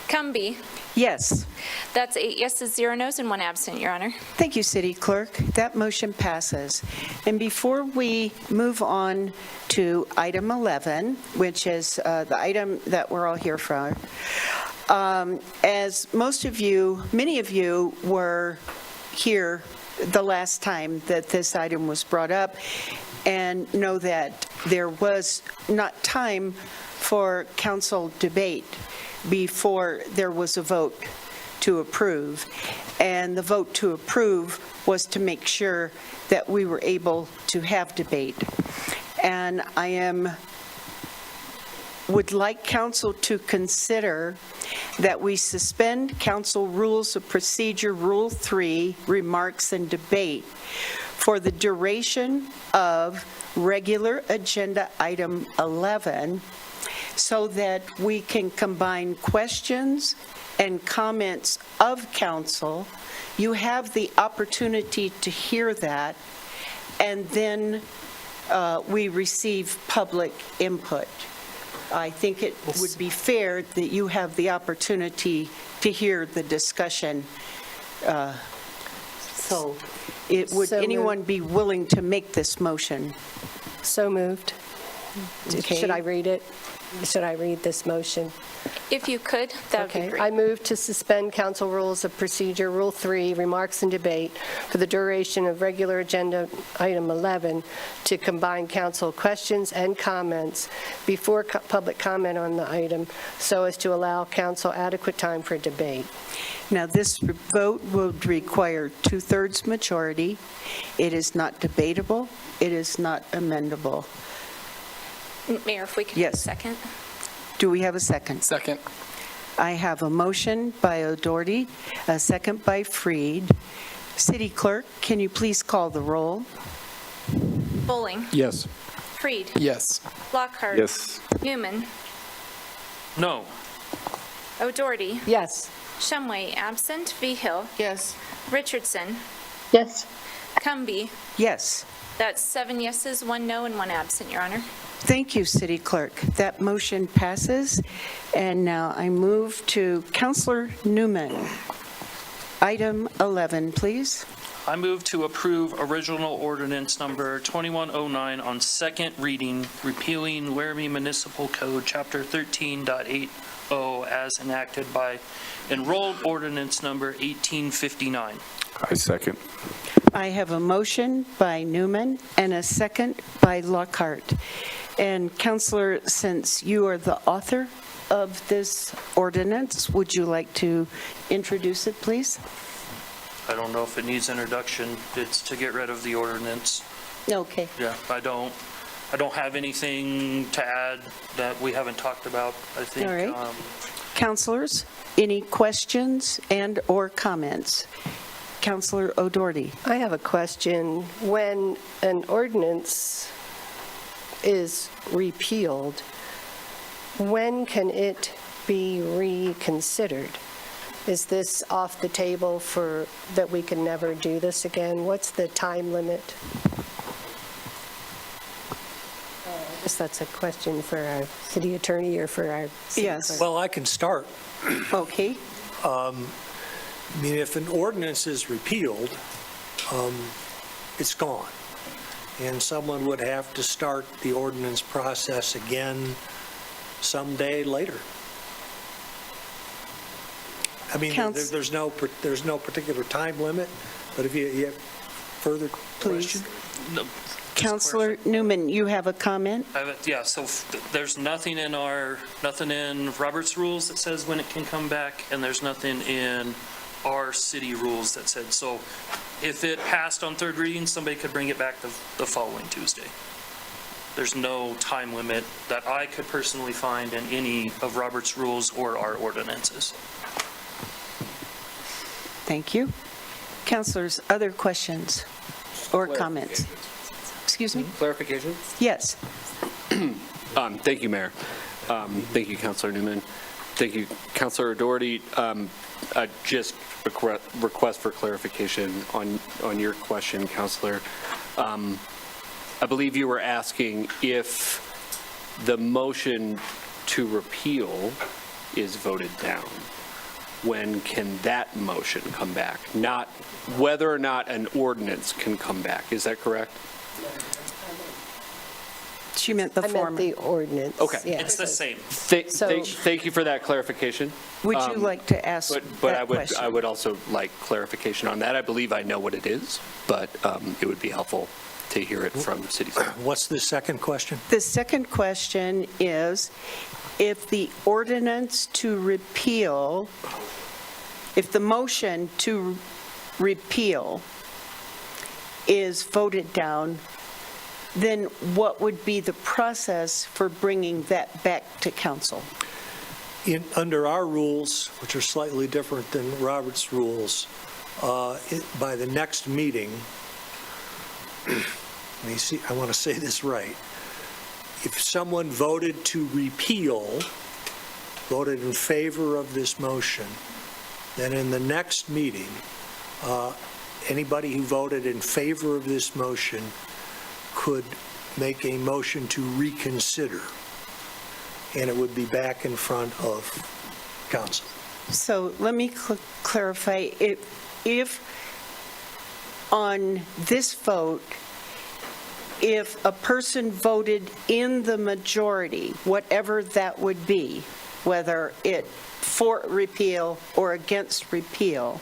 Cumby. Yes. That's 8 yeses, 0 nos, and 1 absent, Your Honor. Thank you, City Clerk. That motion passes. And before we move on to item 11, which is the item that we're all here for, as most of you, many of you were here the last time that this item was brought up, and know that there was not time for council debate before there was a vote to approve. And the vote to approve was to make sure that we were able to have debate. And would like council to consider that we suspend council rules of procedure, Rule 3, remarks and debate for the duration of regular agenda item 11, so that we can combine questions and comments of council. You have the opportunity to hear that, and then we receive public input. I think it would be fair that you have the opportunity to hear the discussion. So would anyone be willing to make this motion? So moved. Okay. Should I read it? Should I read this motion? If you could, that would be Okay. great. I move to suspend council rules of procedure, Rule 3, remarks and debate for the duration of regular agenda item 11 to combine council questions and comments before public comment on the item, so as to allow council adequate time for debate. Now, this vote would require 2/3 majority. It is not debatable. It is not amendable. Mayor, if we could have a Yes. second. Do we have a second? Second. I have a motion by O'Doherty, a second by Freed. City Clerk, can you please call the roll? Bowling. Yes. Freed. Yes. Lockhart. Yes. Newman. No. O'Doherty. Yes. Shumway, absent. Hill. Yes. Richardson. Yes. Cumby. Yes. That's 7 yeses, 1 no, and 1 absent, Your Honor. Thank you, City Clerk. That motion passes. And now I move to Councilor Newman. Item 11, please. I move to approve original ordinance number 2109 on second reading, repealing Laramie Municipal Code, Chapter 13.80 as enacted by enrolled ordinance number 1859. I second. I have a motion by Newman and a second by Lockhart. And Councilor, since you are the author of this ordinance, would you like to introduce it, please? I don't know if it needs introduction. It's to get rid of the ordinance. Okay. Yeah, I don't have anything to add that we haven't talked about. I think. All right. Councilors, any questions and/or comments? Councilor O'Doherty. I have a question. When an ordinance is repealed, when can it be reconsidered? Is this off the table for, that we can never do this again? What's the time limit? I guess that's a question for our city attorney or for our city Yes. clerk. Well, I can start. Okay. I mean, if an ordinance is repealed, it's gone. And someone would have to start the ordinance process again someday later. I mean, there's no particular time limit, but if you have further question? No, Councilor Newman, you have a comment? Yeah, so there's nothing in Robert's rules that says when it can come back, and there's nothing in our city rules that said, so if it passed on third reading, somebody could bring it back the following Tuesday. There's no time limit that I could personally find in any of Robert's rules or our ordinances. Thank you. Councilors, other questions or comments? Excuse me? Clarification? Yes. Thank you, Mayor. Thank you, Councilor Newman. Thank you, Councilor Doherty. Just a request for clarification on your question, Councilor. I believe you were asking if the motion to repeal is voted down, when can that motion come back? Not whether or not an ordinance can come back. Is that correct? She meant the I former. meant the ordinance. Okay. yeah. It's the same. Thank you for that clarification. Would you like to ask But that question? I would also like clarification on that. I believe I know what it is, but it would be helpful to hear it from city staff. What's the second question? The second question is, if the ordinance to repeal, if the motion to repeal is voted down, then what would be the process for bringing that back to council? Under our rules, which are slightly different than Robert's rules, by the next meeting, let me see, I want to say this right. If someone voted to repeal, voted in favor of this motion, then in the next meeting, anybody who voted in favor of this motion could make a motion to reconsider, and it would be back in front of council. So let me clarify, if on this vote, if a person voted in the majority, whatever that would be, whether it for repeal or against repeal,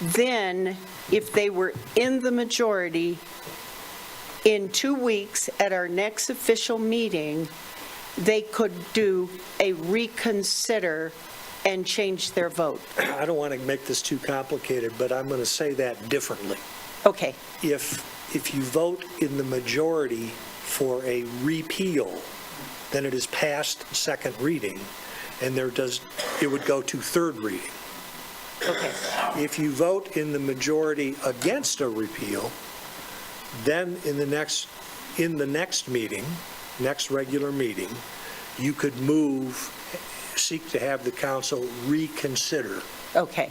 then if they were in the majority, in 2 weeks at our next official meeting, they could do a reconsider and change their vote. I don't want to make this too complicated, but I'm going to say that differently. Okay. If you vote in the majority for a repeal, then it is past second reading, and it would go to third reading. Okay. If you vote in the majority against a repeal, then in the next meeting, next regular meeting, you could seek to have the council reconsider. Okay.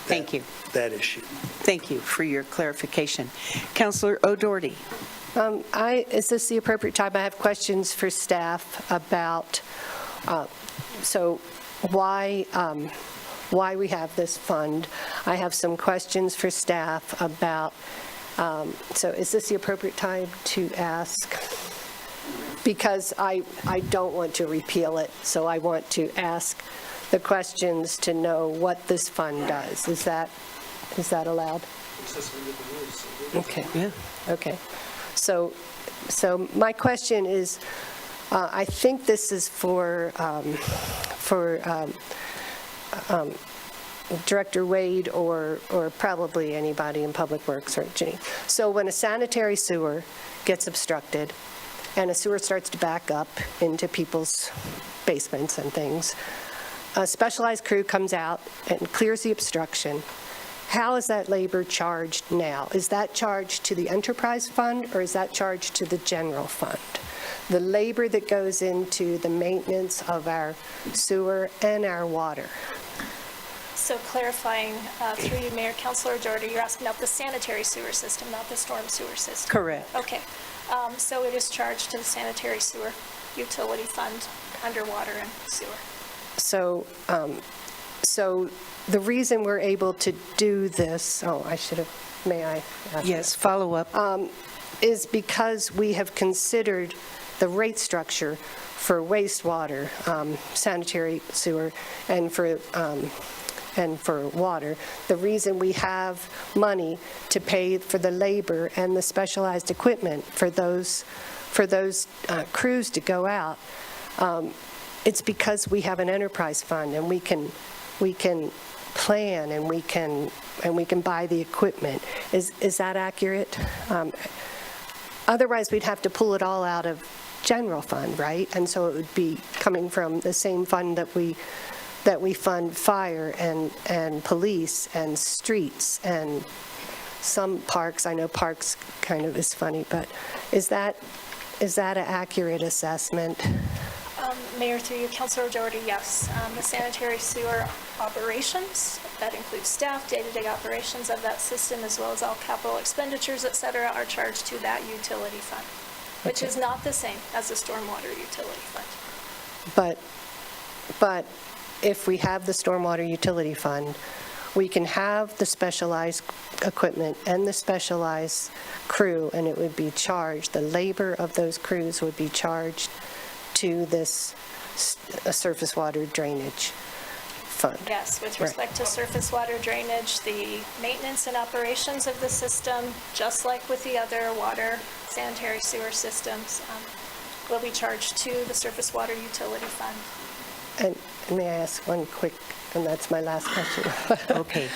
Thank you. That issue. Thank you for your clarification. Councilor O'Doherty. Is this the appropriate time? I have questions for staff about, so why we have this fund. I have some questions for staff about, so is this the appropriate time to ask? Because I don't want to repeal it, so I want to ask the questions to know what this fund does. Is that allowed? Okay. Yeah. Okay. So my question is, I think this is for Director Wade or probably anybody in Public Works or Ginny. So when a sanitary sewer gets obstructed and a sewer starts to back up into people's basements and things, a specialized crew comes out and clears the obstruction. How is that labor charged now? Is that charged to the enterprise fund or is that charged to the general fund? The labor that goes into the maintenance of our sewer and our water. So clarifying through you, Mayor, Councilor O'Doherty, you're asking about the sanitary sewer system, not the storm sewer system? Correct. Okay. So it is charged to the sanitary sewer utility fund, underwater and sewer. So the reason we're able to do this, may I? Yes, follow up. Is because we have considered the rate structure for wastewater, sanitary sewer, and for water. The reason we have money to pay for the labor and the specialized equipment for those crews to go out, it's because we have an enterprise fund and we can plan and we can buy the equipment. Is that accurate? Otherwise, we'd have to pull it all out of general fund, right? And so it would be coming from the same fund that we fund fire and police and streets and some parks. I know parks kind of is funny, but is that an accurate assessment? Mayor, through you, Councilor O'Doherty, yes. The sanitary sewer operations, that includes staff, day-to-day operations of that system, as well as all capital expenditures, et cetera, are charged to that utility fund. which is not the same as the stormwater utility fund. But if we have the stormwater utility fund, we can have the specialized equipment and the specialized crew, and it would be charged, the labor of those crews would be charged to this surface water drainage fund. Yes, with Right. respect to surface water drainage, the maintenance and operations of the system, just like with the other water, sanitary sewer systems, will be charged to the surface water utility fund. And may I ask one quick, and that's my last question. Okay.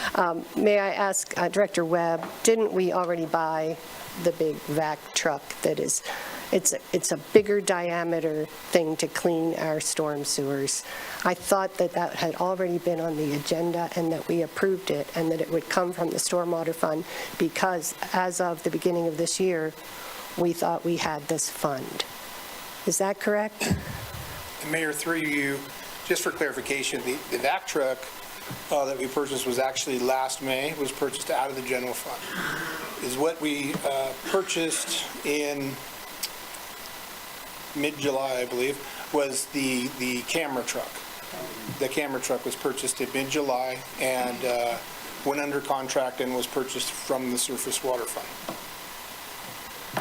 May I ask Director Webb, didn't we already buy the big vac truck that is, it's a bigger diameter thing to clean our storm sewers? I thought that that had already been on the agenda and that we approved it and that it would come from the stormwater fund because as of the beginning of this year, we thought we had this fund. Is that correct? Mayor, through you, just for clarification, the vac truck that we purchased was actually last May, was purchased out of the general fund. Is what we purchased in mid-July, I believe, was the camera truck. The camera truck was purchased in mid-July and went under contract and was purchased from the surface water fund.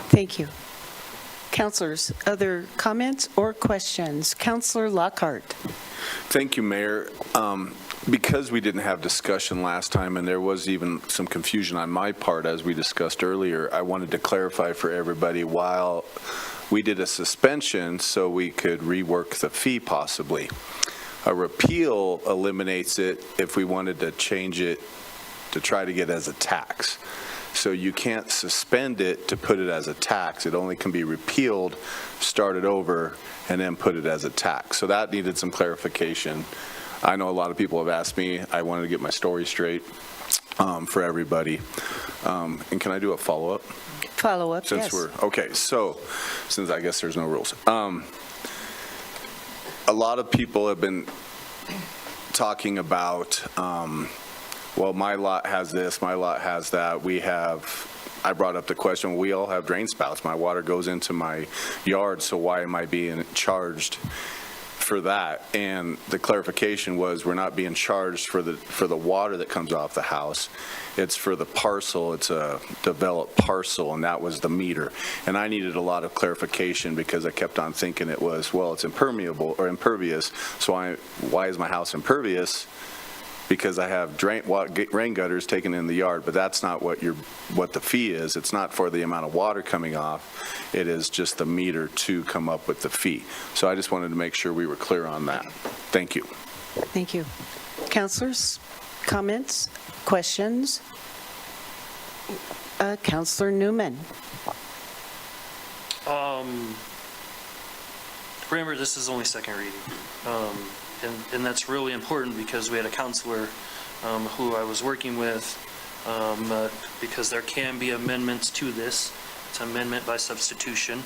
Thank you. Councilors, other comments or questions? Councilor Lockhart. Thank you, Mayor. Because we didn't have discussion last time and there was even some confusion on my part as we discussed earlier, I wanted to clarify for everybody while we did a suspension so we could rework the fee possibly. A repeal eliminates it if we wanted to change it to try to get it as a tax. So you can't suspend it to put it as a tax. It only can be repealed, started over, and then put it as a tax. So that needed some clarification. I know a lot of people have asked me. I wanted to get my story straight for everybody. And can I do a follow-up? Follow-up, yes. Okay, so since I guess there's no rules. A lot of people have been talking about well, my lot has this, my lot has that. I brought up the question, we all have drain spouts. My water goes into my yard, so why am I being charged for that? And the clarification was we're not being charged for the water that comes off the house. It's for the parcel. It's a developed parcel, and that was the meter. And I needed a lot of clarification because I kept on thinking it was, well, it's impermeable or impervious, so why is my house impervious? Because I have rain gutters taken in the yard, but that's not what the fee is. It's not for the amount of water coming off. It is just the meter to come up with the fee. So I just wanted to make sure we were clear on that. Thank you. Thank you. Councilors, comments, questions? Councilor Newman. Remember, this is only second reading. And that's really important because we had a counselor who I was working with because there can be amendments to this. It's amendment by substitution.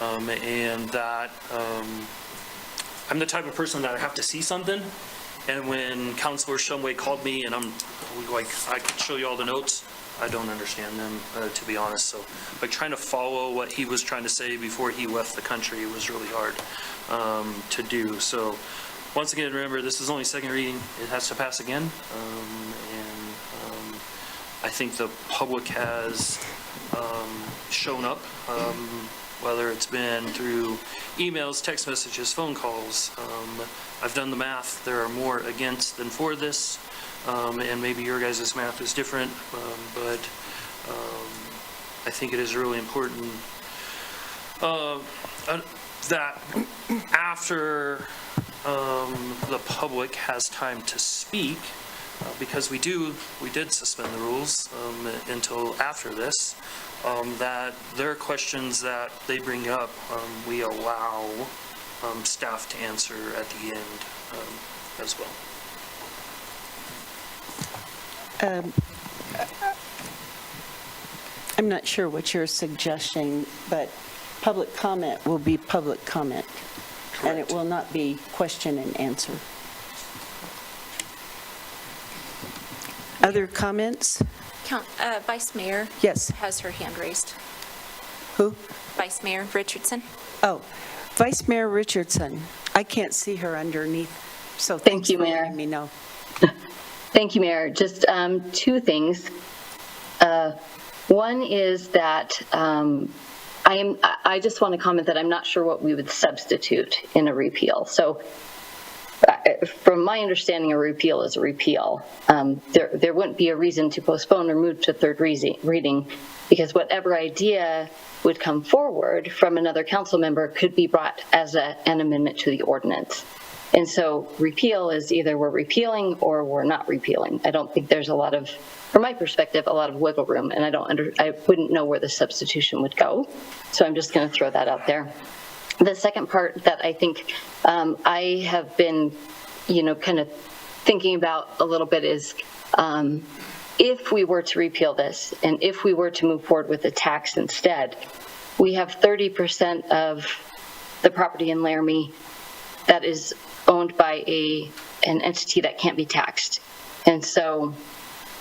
And that I'm the type of person that I have to see something. And when Counselor Shumway called me and I'm like, I could show you all the notes, I don't understand them, to be honest. So like trying to follow what he was trying to say before he left the country was really hard to do. So once again, remember, this is only second reading. It has to pass again. I think the public has shown up, whether it's been through emails, text messages, phone calls. I've done the math. There are more against than for this. And maybe your guys' math is different, but I think it is really important that after the public has time to speak, because we did suspend the rules until after this, that there are questions that they bring up, we allow staff to answer at the end as well. I'm not sure what you're suggesting, but public comment will be public comment. Correct. And it will not be question and answer. Other comments? Vice Mayor? Yes. Has her hand raised. Who? Vice Mayor Richardson. Oh, Vice Mayor Richardson, I can't see her underneath, so Thank thanks you, for Mayor. letting me know. Thank you, Mayor. Just two things. One is that I just want to comment that I'm not sure what we would substitute in a repeal. So from my understanding, a repeal is a repeal. There wouldn't be a reason to postpone or move to third reading, because whatever idea would come forward from another council member could be brought as an amendment to the ordinance. And so repeal is either we're repealing or we're not repealing. I don't think there's a lot of, from my perspective, a lot of wiggle room, and I wouldn't know where the substitution would go. So I'm just going to throw that out there. The second part that I think I have been, kind of thinking about a little bit is if we were to repeal this and if we were to move forward with a tax instead, we have 30% of the property in Laramie that is owned by an entity that can't be taxed. And so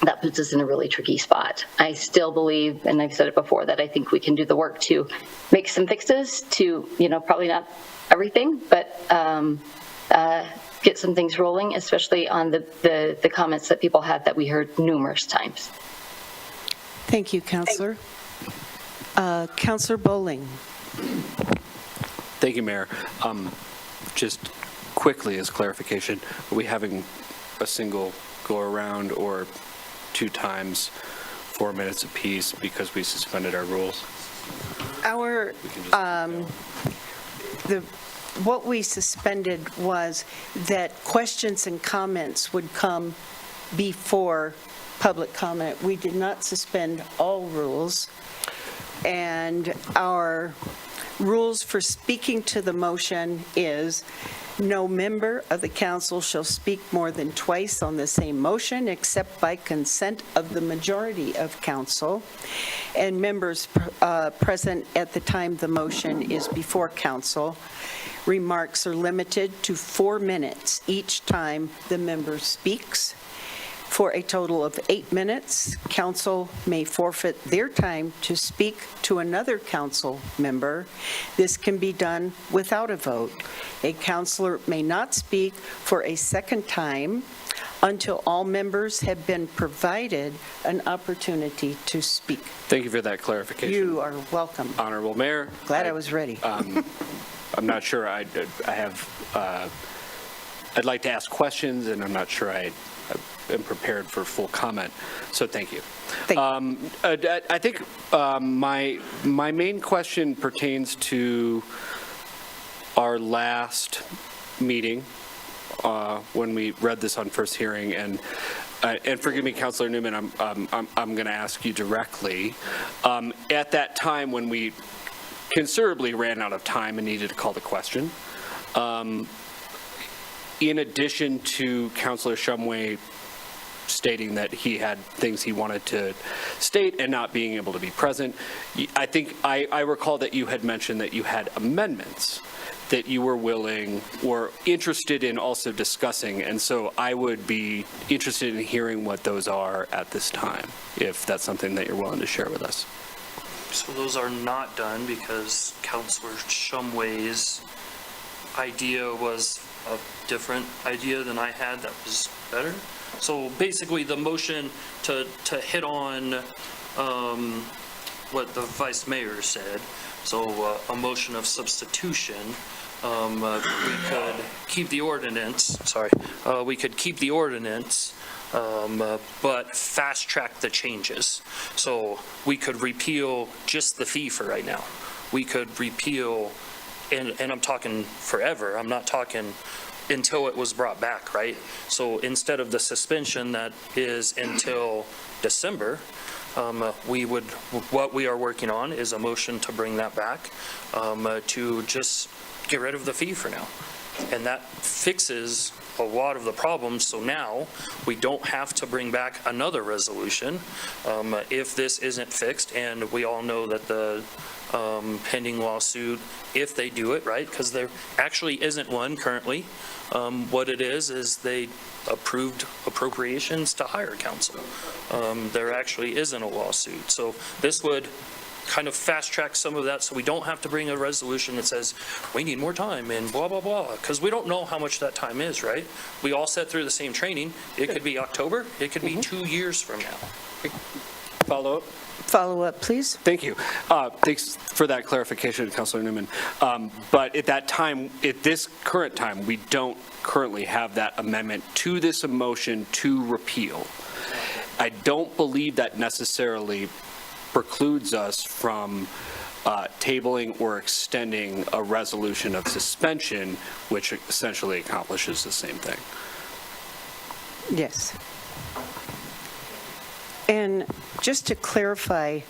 that puts us in a really tricky spot. I still believe, and I've said it before, that I think we can do the work to make some fixes to, probably not everything, but get some things rolling, especially on the comments that people had that we heard numerous times. Thank you, Councilor. Councilor Bowling. Thank you, Mayor. Just quickly as clarification, are we having a single go around or 2 times 4 minutes apiece because we suspended our rules? What we suspended was that questions and comments would come before public comment. We did not suspend all rules, and our rules for speaking to the motion is no member of the council shall speak more than twice on the same motion except by consent of the majority of council, and members present at the time the motion is before council. Remarks are limited to 4 minutes each time the member speaks. For a total of 8 minutes, council may forfeit their time to speak to another council member. This can be done without a vote. A councilor may not speak for a second time until all members have been provided an opportunity to speak. Thank you for that clarification. You are welcome. Honorable Mayor. Glad I was ready. I'm not sure I'd like to ask questions, and I'm not sure I am prepared for full comment, so thank you. I think my main question pertains to our last meeting when we read this on first hearing, and forgive me, Councilor Newman, I'm going to ask you directly. At that time, when we considerably ran out of time and needed to call the question, in addition to Councilor Shumway stating that he had things he wanted to state and not being able to be present, I think I recall that you had mentioned that you had amendments that you were willing or interested in also discussing, and so I would be interested in hearing what those are at this time, if that's something that you're willing to share with us. So those are not done because Councilor Shumway's idea was a different idea than I had that was better. So basically the motion to hit on what the Vice Mayor said, so a motion of substitution, we could keep the ordinance, we could keep the ordinance, but fast track the changes. So we could repeal just the fee for right now. We could repeal, and I'm talking forever, I'm not talking until it was brought back, right? So instead of the suspension that is until December, what we are working on is a motion to bring that back, to just get rid of the fee for now. And that fixes a lot of the problems, so now we don't have to bring back another resolution if this isn't fixed, and we all know that the pending lawsuit, if they do it, right, because there actually isn't one currently. What it is they approved appropriations to hire counsel. There actually isn't a lawsuit. So this would kind of fast track some of that so we don't have to bring a resolution that says, we need more time and blah, blah, blah, because we don't know how much that time is, right? We all sat through the same training. It could be October, it could be 2 years from now. Follow up? Follow up, please. Thank you. Thanks for that clarification, Councilor Newman. But at that time, at this current time, we don't currently have that amendment to this motion to repeal. I don't believe that necessarily precludes us from tabling or extending a resolution of suspension, which essentially accomplishes the same thing. Yes. And just to clarify,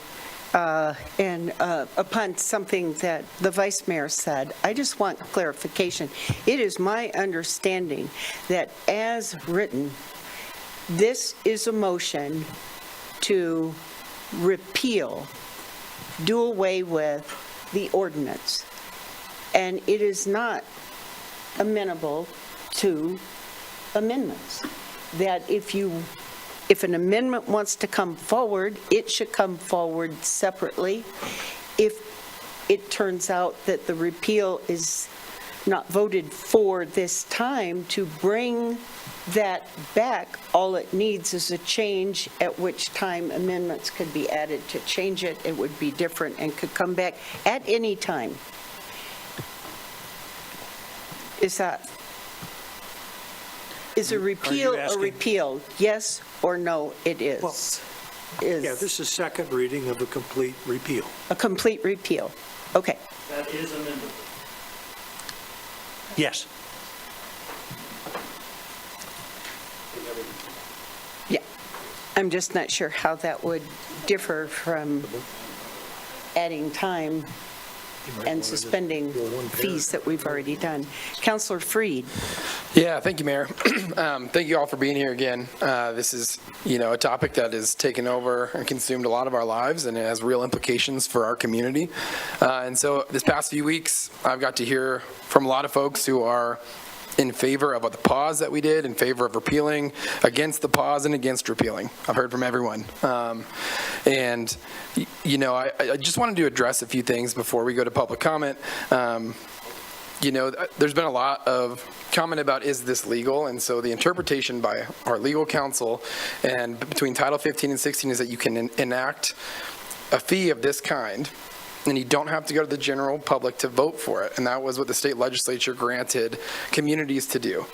upon something that the Vice Mayor said, I just want clarification. It is my understanding that as written, this is a motion to repeal, do away with the ordinance. And it is not amenable to amendments. That if an amendment wants to come forward, it should come forward separately. If it turns out that the repeal is not voted for this time, to bring that back, all it needs is a change, at which time amendments could be added to change it. It would be different and could come back at any time. Is a repeal a repeal? Yes or no, it is? Well, yeah, this is second reading of a complete repeal. A complete repeal. Okay. That is amendable. Yes. Yeah. I'm just not sure how that would differ from adding time and suspending fees that we've already done. Councilor Freed. Yeah, thank you, Mayor. Thank you all for being here again. This is, a topic that has taken over and consumed a lot of our lives, and it has real implications for our community. And so this past few weeks, I've got to hear from a lot of folks who are in favor of the pause that we did, in favor of repealing, against the pause, and against repealing. I've heard from everyone. I just wanted to address a few things before we go to public comment. There's been a lot of comment about, is this legal? And so the interpretation by our legal counsel and between Title 15 and 16 is that you can enact a fee of this kind, and you don't have to go to the general public to vote for it. And that was what the state legislature granted communities to do.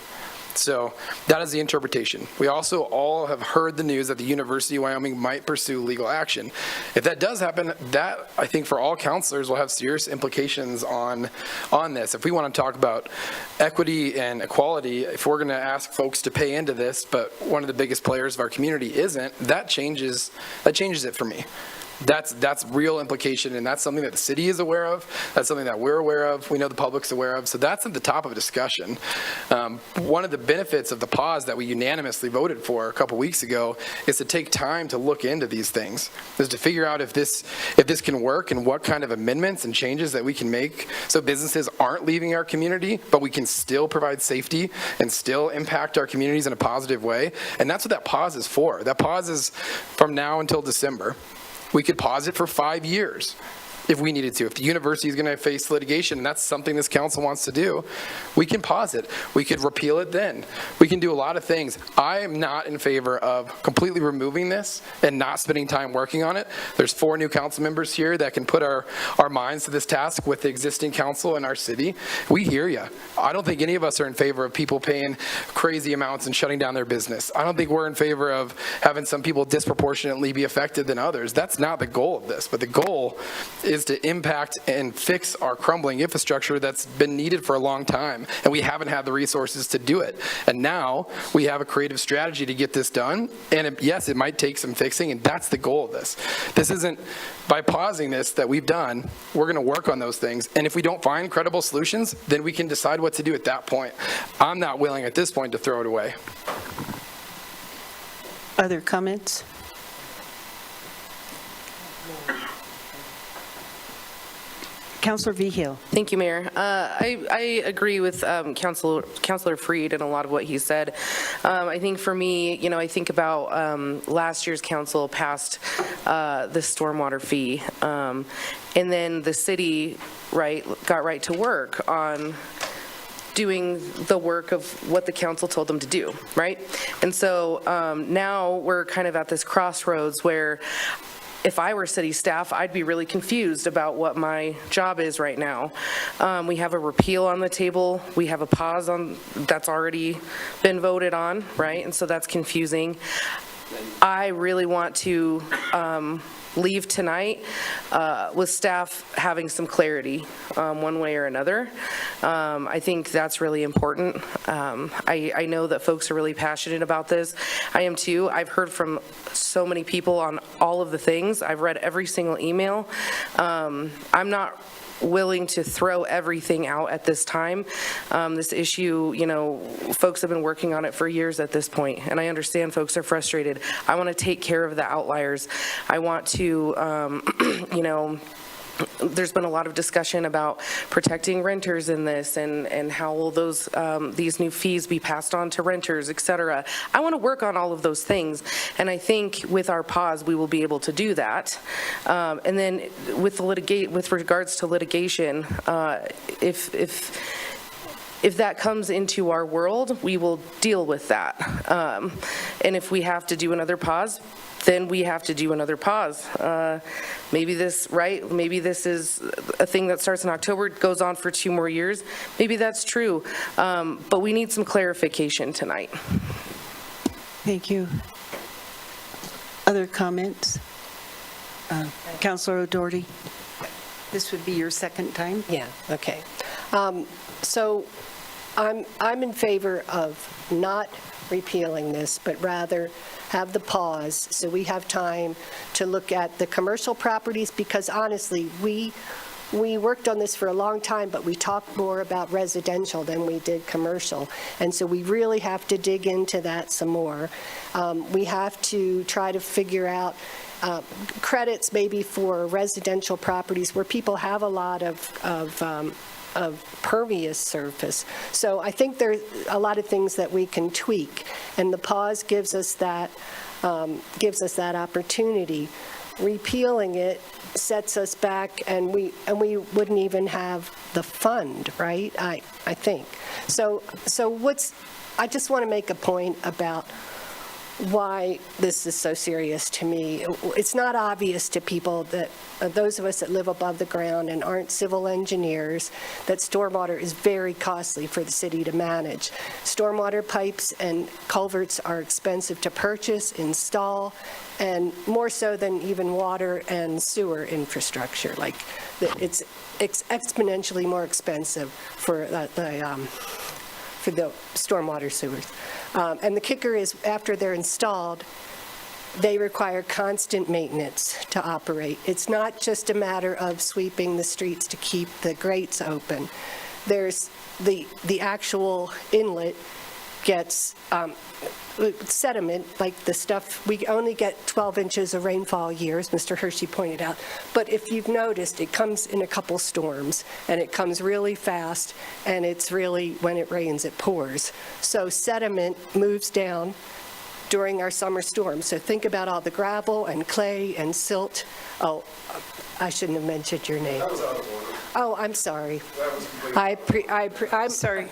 So that is the interpretation. We also all have heard the news that the University of Wyoming might pursue legal action. If that does happen, that, I think, for all counselors will have serious implications on this. If we want to talk about equity and equality, if we're going to ask folks to pay into this, but one of the biggest players of our community isn't, that changes it for me. That's real implication, and that's something that the city is aware of. That's something that we're aware of. We know the public's aware of. So that's at the top of a discussion. One of the benefits of the pause that we unanimously voted for a couple weeks ago is to take time to look into these things, is to figure out if this can work and what kind of amendments and changes that we can make so businesses aren't leaving our community, but we can still provide safety and still impact our communities in a positive way. And that's what that pause is for. That pause is from now until December. We could pause it for 5 years if we needed to. If the university is going to face litigation, and that's something this council wants to do, we can pause it. We could repeal it then. We can do a lot of things. I am not in favor of completely removing this and not spending time working on it. There's 4 new council members here that can put our minds to this task with the existing council in our city. We hear you. I don't think any of us are in favor of people paying crazy amounts and shutting down their business. I don't think we're in favor of having some people disproportionately be affected than others. That's not the goal of this, but the goal is to impact and fix our crumbling infrastructure that's been needed for a long time, and we haven't had the resources to do it. And now we have a creative strategy to get this done, and yes, it might take some fixing, and that's the goal of this. This isn't, by pausing this that we've done, we're going to work on those things, and if we don't find credible solutions, then we can decide what to do at that point. I'm not willing at this point to throw it away. Other comments? Counselor Vigil. Thank you, Mayor. I agree with Counselor Freed and a lot of what he said. I think for me, I think about last year's council passed the stormwater fee, and then the city, got right to work on doing the work of what the council told them to do, right? And so now we're kind of at this crossroads where if I were city staff, I'd be really confused about what my job is right now. We have a repeal on the table. We have a pause on that's already been voted on, right? And so that's confusing. I really want to leave tonight with staff having some clarity one way or another. I think that's really important. I know that folks are really passionate about this. I am too. I've heard from so many people on all of the things. I've read every single email. I'm not willing to throw everything out at this time. This issue, folks have been working on it for years at this point, and I understand folks are frustrated. I want to take care of the outliers. I want to, there's been a lot of discussion about protecting renters in this and how will these new fees be passed on to renters, et cetera. I want to work on all of those things, and I think with our pause, we will be able to do that. And then with regards to litigation, if that comes into our world, we will deal with that. And if we have to do another pause, then we have to do another pause. Maybe this is a thing that starts in October, goes on for 2 more years. Maybe that's true, but we need some clarification tonight. Thank you. Other comments? Counselor O'Doherty, this would be your second time? Yeah, okay. So I'm in favor of not repealing this, but rather have the pause so we have time to look at the commercial properties, because honestly, we worked on this for a long time, but we talked more about residential than we did commercial. And so we really have to dig into that some more. We have to try to figure out credits maybe for residential properties where people have a lot of pervious surface. So I think there's a lot of things that we can tweak, and the pause gives us that opportunity. Repealing it sets us back, and we wouldn't even have the fund, right? I think. So I just want to make a point about why this is so serious to me. It's not obvious to people that those of us that live above the ground and aren't civil engineers that stormwater is very costly for the city to manage. Stormwater pipes and culverts are expensive to purchase, install, and more so than even water and sewer infrastructure. Like it's exponentially more expensive for the stormwater sewers. And the kicker is, after they're installed, they require constant maintenance to operate. It's not just a matter of sweeping the streets to keep the grates open. There's the actual inlet gets sediment, like the stuff, we only get 12 inches of rainfall a year, as Mr. Hershey pointed out. But if you've noticed, it comes in a couple storms, and it comes really fast, and it's really, when it rains, it pours. So sediment moves down during our summer storms. So think about all the gravel and clay and silt. Oh, I shouldn't have mentioned your name. That was out of order. Oh, I'm sorry. That was completely. I'm sorry.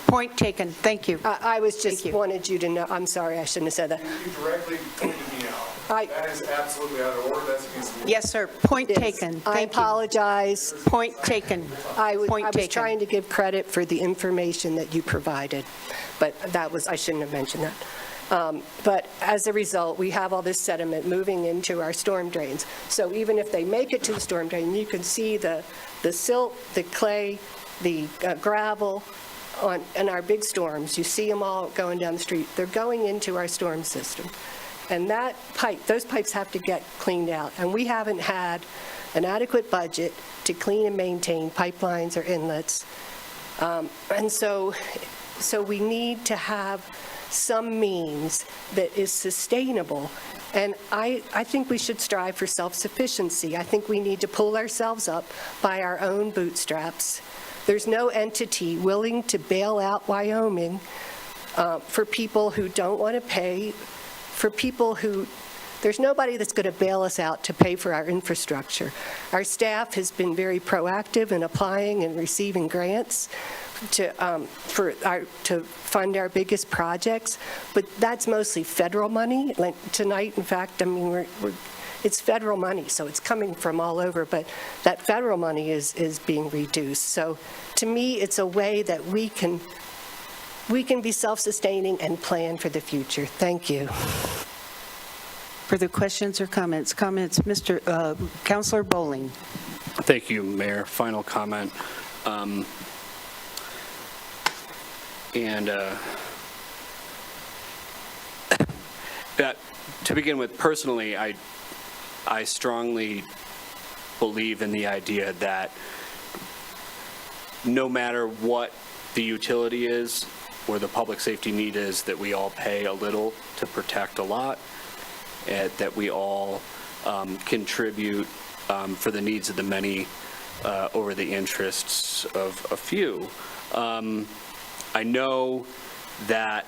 Point taken. Thank you. I was just wanted you to know. I'm sorry. I shouldn't have said that. You directly pointed me out. That is absolutely out of order. That's against the rules. Yes, sir. Point taken. I apologize. Point taken. I was taken. trying to give credit for the information that you provided, but I shouldn't have mentioned that. But as a result, we have all this sediment moving into our storm drains. So even if they make it to the storm drain, you can see the silt, the clay, the gravel in our big storms. You see them all going down the street. They're going into our storm system. And those pipes have to get cleaned out. And we haven't had an adequate budget to clean and maintain pipelines or inlets. And so So we need to have some means that is sustainable. And I think we should strive for self-sufficiency. I think we need to pull ourselves up by our own bootstraps. There's no entity willing to bail out Wyoming for people who don't want to pay, for people who, there's nobody that's going to bail us out to pay for our infrastructure. Our staff has been very proactive in applying and receiving grants to fund our biggest projects, but that's mostly federal money. Like tonight, in fact, I mean, it's federal money, so it's coming from all over, but that federal money is being reduced. So to me, it's a way that we can be self-sustaining and plan for the future. Thank you. Further questions or comments? Comments, Councilor Bowling. Thank you, Mayor. Final comment. To begin with, personally, I strongly believe in the idea that no matter what the utility is or the public safety need is, that we all pay a little to protect a lot, and that we all contribute for the needs of the many over the interests of a few. I know that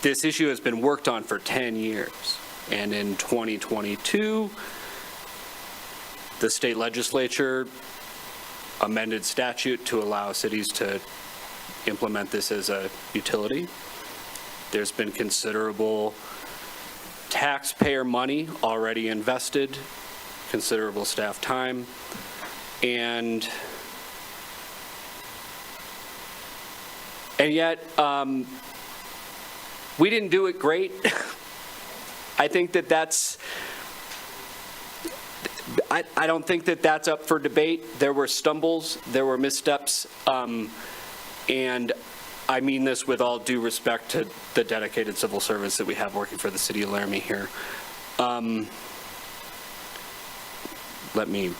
this issue has been worked on for 10 years, and in 2022, the state legislature amended statute to allow cities to implement this as a utility. There's been considerable taxpayer money already invested, considerable staff time, and yet, we didn't do it great. I think that's, I don't think that that's up for debate. There were stumbles, there were missteps, and I mean this with all due respect to the dedicated civil servants that we have working for the city of Laramie here. Let me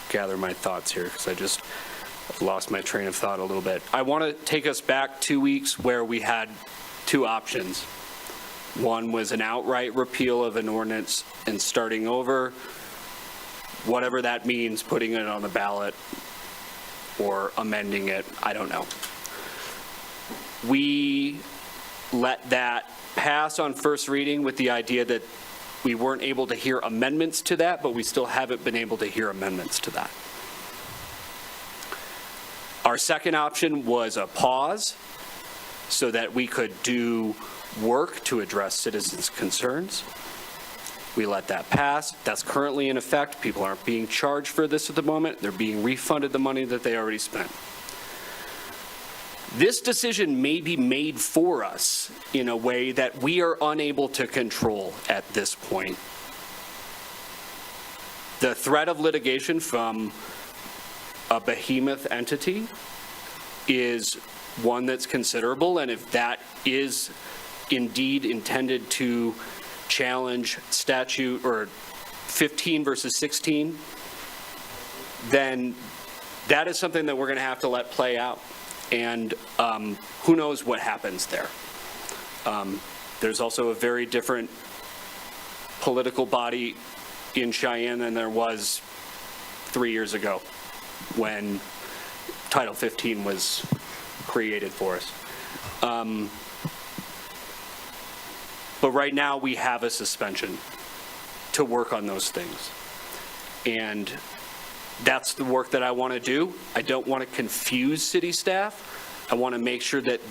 gather my thoughts here, because I've lost my train of thought a little bit. I want to take us back 2 weeks where we had two options. One was an outright repeal of an ordinance and starting over, whatever that means, putting it on the ballot or amending it, I don't know. We let that pass on first reading with the idea that we weren't able to hear amendments to that, but we still haven't been able to hear amendments to that. Our second option was a pause so that we could do work to address citizens' concerns. We let that pass. That's currently in effect. People aren't being charged for this at the moment. They're being refunded the money that they already spent. This decision may be made for us in a way that we are unable to control at this point. The threat of litigation from a behemoth entity is one that's considerable, and if that is indeed intended to challenge statute or 15 versus 16, then that is something that we're going to have to let play out. And who knows what happens there. There's also a very different political body in Cheyenne than there was 3 years ago when Title 15 was created for us. But right now we have a suspension to work on those things. And that's the work that I want to do. I don't want to confuse city staff. I want to make sure that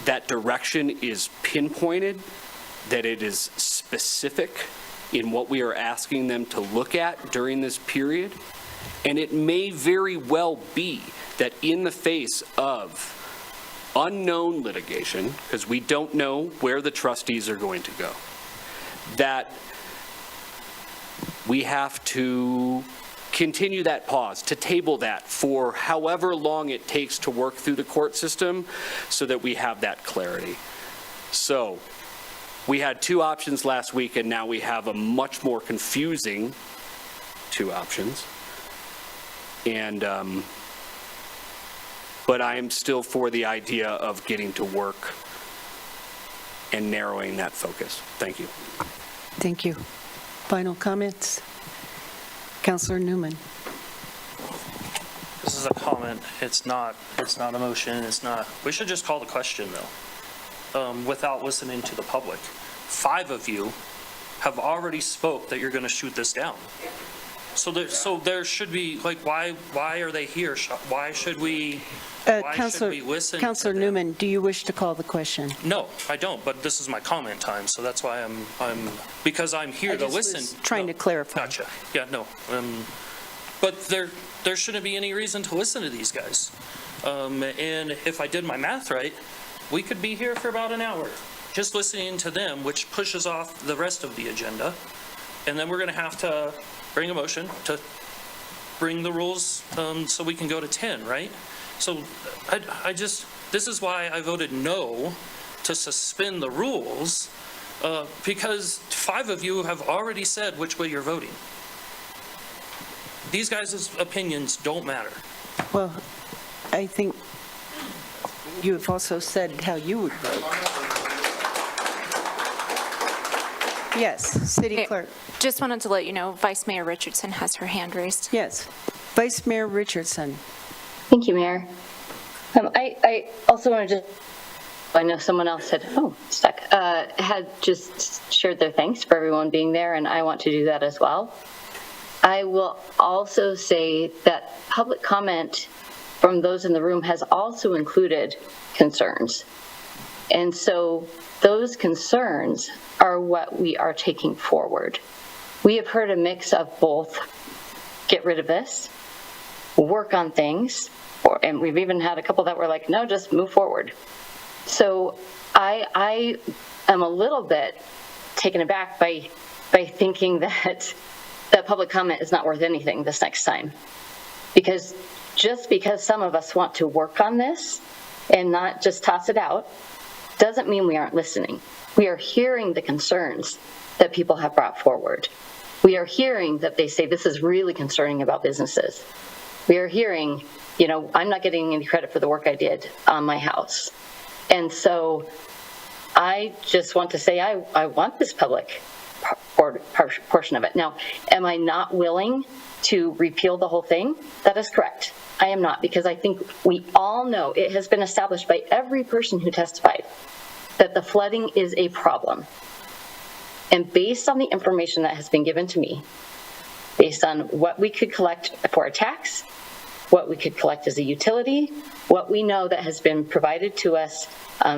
that direction is pinpointed, that it is specific in what we are asking them to look at during this period. And it may very well be that in the face of unknown litigation, because we don't know where the trustees are going to go, that we have to continue that pause, to table that for however long it takes to work through the court system so that we have that clarity. So we had two options last week, and now we have a much more confusing two options. And but I am still for the idea of getting to work and narrowing that focus. Thank you. Thank you. Final comments? Councilor Newman. This is a comment. It's not a motion. It's not. We should just call the question, though, without listening to the public. 5 of you have already spoke that you're going to shoot this down. So there should be, like, why are they here? Why should we listen? Councilor Newman, do you wish to call the question? No, I don't, but this is my comment time, so that's why because I'm here to listen. Trying to clarify. Gotcha. Yeah, no. But there shouldn't be any reason to listen to these guys. And if I did my math right, we could be here for about an hour just listening to them, which pushes off the rest of the agenda. And then we're going to have to bring a motion to bring the rules so we can go to 10, right? So this is why I voted no to suspend the rules, because 5 of you have already said which way you're voting. These guys' opinions don't matter. Well, I think you have also said how you would vote. Yes, City Clerk. Just wanted to let you know, Vice Mayor Richardson has her hand raised. Yes, Vice Mayor Richardson. Thank you, Mayor. I also want to I know someone else had, had just shared their thanks for everyone being there, and I want to do that as well. I will also say that public comment from those in the room has also included concerns. And so those concerns are what we are taking forward. We have heard a mix of both get rid of this, work on things, and we've even had a couple that were like, no, just move forward. So I am a little bit taken aback by thinking that public comment is not worth anything this next time. Because just because some of us want to work on this and not just toss it out, doesn't mean we aren't listening. We are hearing the concerns that people have brought forward. We are hearing that they say this is really concerning about businesses. We are hearing, I'm not getting any credit for the work I did on my house. And so I just want to say I want this public portion of it. Now, am I not willing to repeal the whole thing? That is correct. I am not, because I think we all know, it has been established by every person who testified, that the flooding is a problem. And based on the information that has been given to me, based on what we could collect for a tax, what we could collect as a utility, what we know that has been provided to us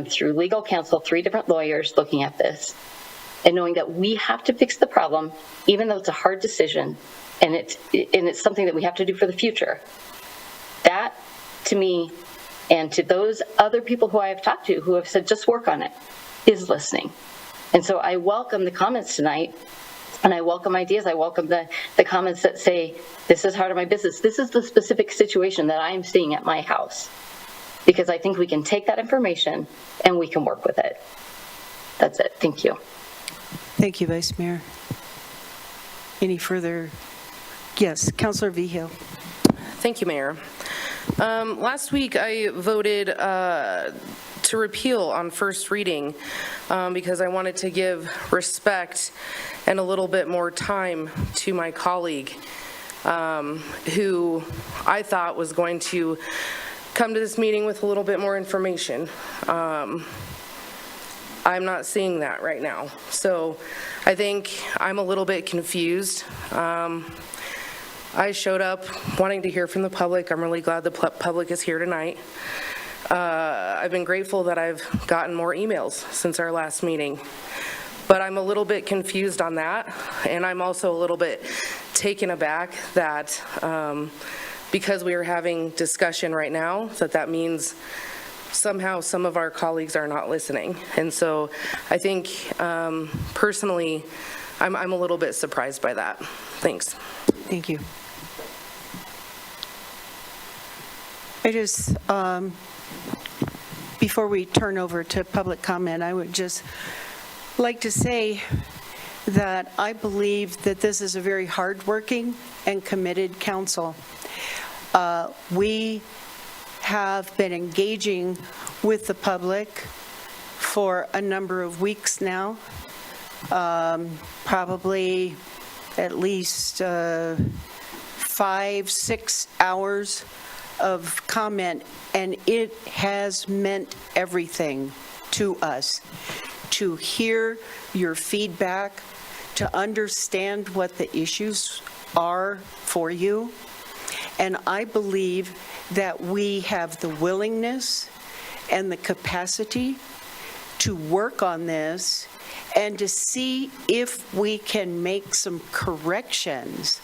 through legal counsel, 3 different lawyers looking at this, and knowing that we have to fix the problem, even though it's a hard decision, and it's something that we have to do for the future. That, to me, and to those other people who I have talked to who have said, just work on it, is listening. And so I welcome the comments tonight, and I welcome ideas. I welcome the comments that say, this is part of my business. This is the specific situation that I'm seeing at my house. Because I think we can take that information and we can work with it. That's it. Thank you. Thank you, Vice Mayor. Any further? Yes, Councilor Vigil. Thank you, Mayor. Last week I voted to repeal on first reading because I wanted to give respect and a little bit more time to my colleague who I thought was going to come to this meeting with a little bit more information. I'm not seeing that right now. So I think I'm a little bit confused. I showed up wanting to hear from the public. I'm really glad the public is here tonight. I've been grateful that I've gotten more emails since our last meeting, but I'm a little bit confused on that, and I'm also a little bit taken aback that because we are having discussion right now, that means somehow some of our colleagues are not listening. And so I think personally, I'm a little bit surprised by that. Thanks. Thank you. I just, before we turn over to public comment, I would just like to say that I believe that this is a very hardworking and committed council. We have been engaging with the public for a number of weeks now, probably at least 5-6 hours of comment, and it has meant everything to us to hear your feedback, to understand what the issues are for you. And I believe that we have the willingness and the capacity to work on this and to see if we can make some corrections,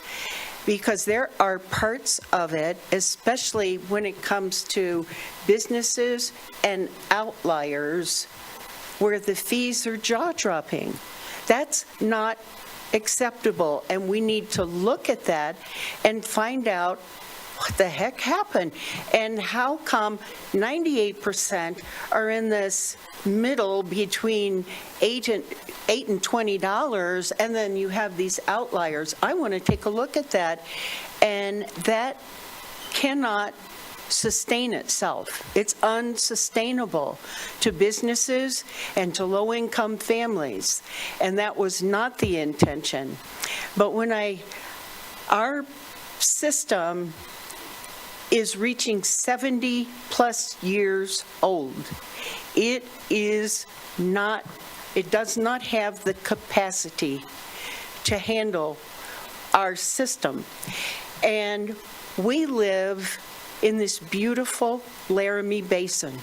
because there are parts of it, especially when it comes to businesses and outliers, where the fees are jaw-dropping. That's not acceptable, and we need to look at that and find out what the heck happened, and how come 98% are in this middle between $8 and $20, and then you have these outliers. I want to take a look at that, and that cannot sustain itself. It's unsustainable to businesses and to low-income families, and that was not the intention. But when our system is reaching 70-plus years old, it does not have the capacity to handle our system. And we live in this beautiful Laramie Basin.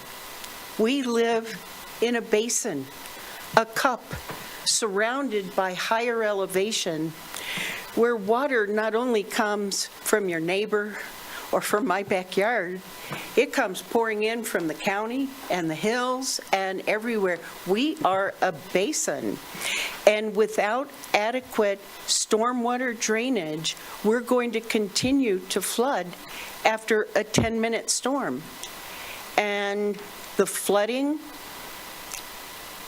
We live in a basin, a cup, surrounded by higher elevation, where water not only comes from your neighbor or from my backyard, it comes pouring in from the county and the hills and everywhere. We are a basin. And without adequate stormwater drainage, we're going to continue to flood after a 10-minute storm. And the flooding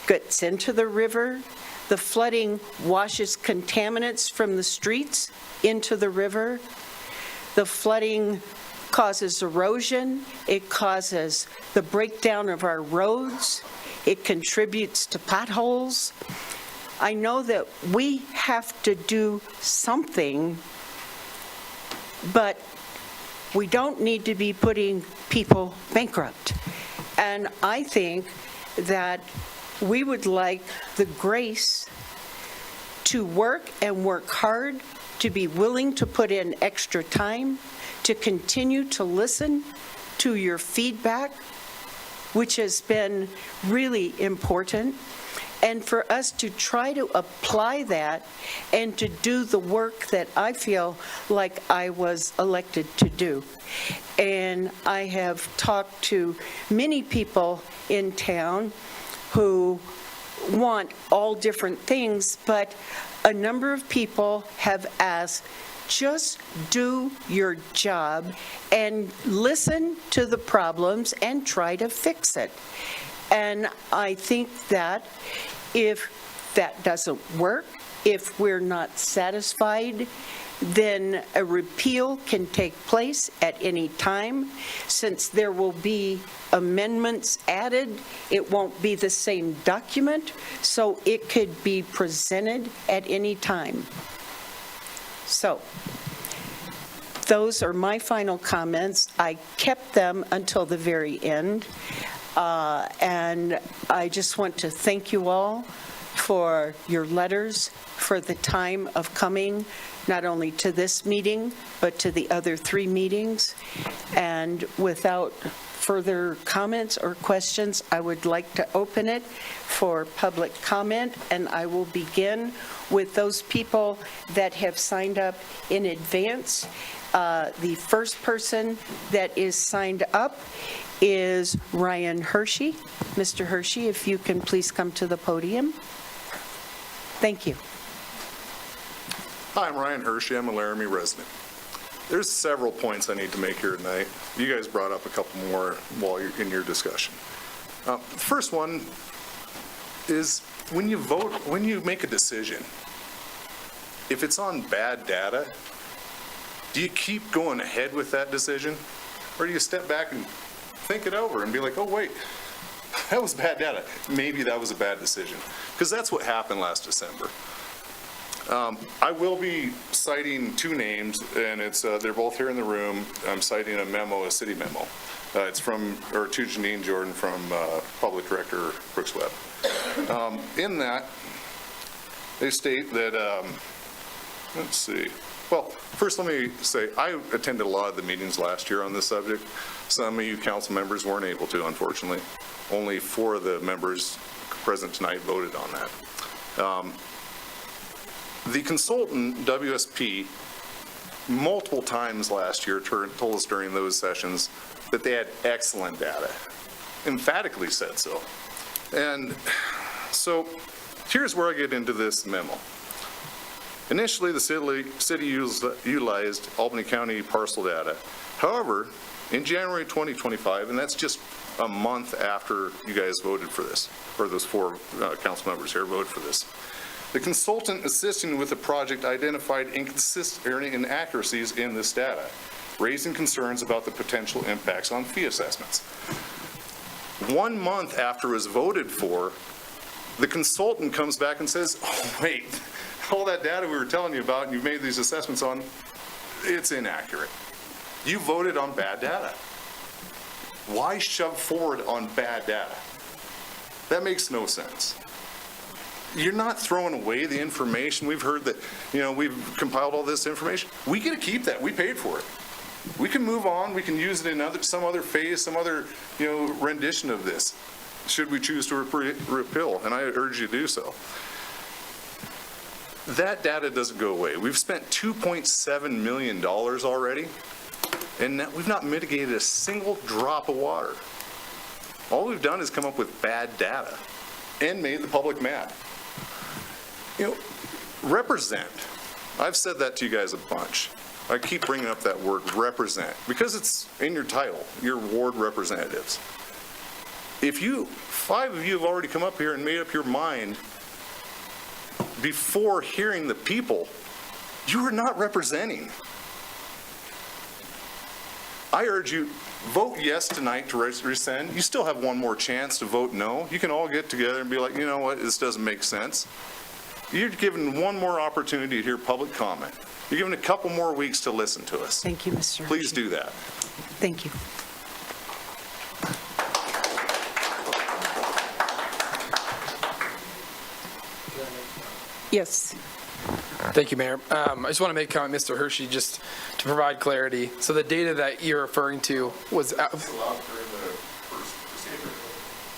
gets into the river. The flooding washes contaminants from the streets into the river. The flooding causes erosion. It causes the breakdown of our roads. It contributes to potholes. I know that we have to do something, but we don't need to be putting people bankrupt. And I think that we would like the grace to work and work hard, to be willing to put in extra time, to continue to listen to your feedback, which has been really important, and for us to try to apply that and to do the work that I feel like I was elected to do. And I have talked to many people in town who want all different things, but a number of people have asked, just do your job and listen to the problems and try to fix it. And I think that if that doesn't work, if we're not satisfied, then a repeal can take place at any time. Since there will be amendments added, it won't be the same document, so it could be presented at any time. So, those are my final comments. I kept them until the very end, and I just want to thank you all for your letters, for the time of coming, not only to this meeting, but to the other 3 meetings. And without further comments or questions, I would like to open it for public comment, and I will begin with those people that have signed up in advance. The first person that is signed up is Ryan Hershey. Mr. Hershey, if you can please come to the podium. Thank you. Hi, I'm Ryan Hershey. I'm a Laramie resident. There's several points I need to make here tonight. You guys brought up a couple more while you're in your discussion. The first one is when you vote, when you make a decision, if it's on bad data, do you keep going ahead with that decision? Or do you step back and think it over and be like, oh, wait, that was bad data. Maybe that was a bad decision. Because that's what happened last December. I will be citing two names, and they're both here in the room. I'm citing a memo, a city memo. It's to Janine Jordan from Public Director Brooks Webb. In that, they state that, let's see. Well, first let me say, I attended a lot of the meetings last year on this subject. Some of you council members weren't able to, unfortunately. Only 4 of the members present tonight voted on that. The consultant, WSP, multiple times last year told us during those sessions that they had excellent data, emphatically said so. And so here's where I get into this memo. Initially, the city utilized Albany County parcel data. However, in January 2025, and that's just a month after you guys voted for this, or those 4 council members here voted for this, the consultant assisting with the project identified inaccuracies in this data, raising concerns about the potential impacts on fee assessments. 1 month after it was voted for, the consultant comes back and says, oh, wait, all that data we were telling you about and you've made these assessments on, it's inaccurate. You voted on bad data. Why shove forward on bad data? That makes no sense. You're not throwing away the information. We've heard that, we've compiled all this information. We get to keep that. We paid for it. We can move on. We can use it in some other phase, some other, rendition of this, should we choose to repeal, and I urge you to do so. That data doesn't go away. We've spent $2.7 million already, and we've not mitigated a single drop of water. All we've done is come up with bad data and made the public mad. Represent. I've said that to you guys a bunch. I keep bringing up that word represent because it's in your title, your ward representatives. If 5 of you have already come up here and made up your mind before hearing the people, you are not representing. I urge you, vote yes tonight to rescind. You still have one more chance to vote no. You can all get together and be like, you know what, this doesn't make sense. You're given one more opportunity to hear public comment. You're given a couple more weeks to listen to us. Thank you, Mr. Please do that. Thank you. Yes. Thank you, Mayor. I just want to make a comment, Mr. Hershey, just to provide clarity. So the data that you're referring to was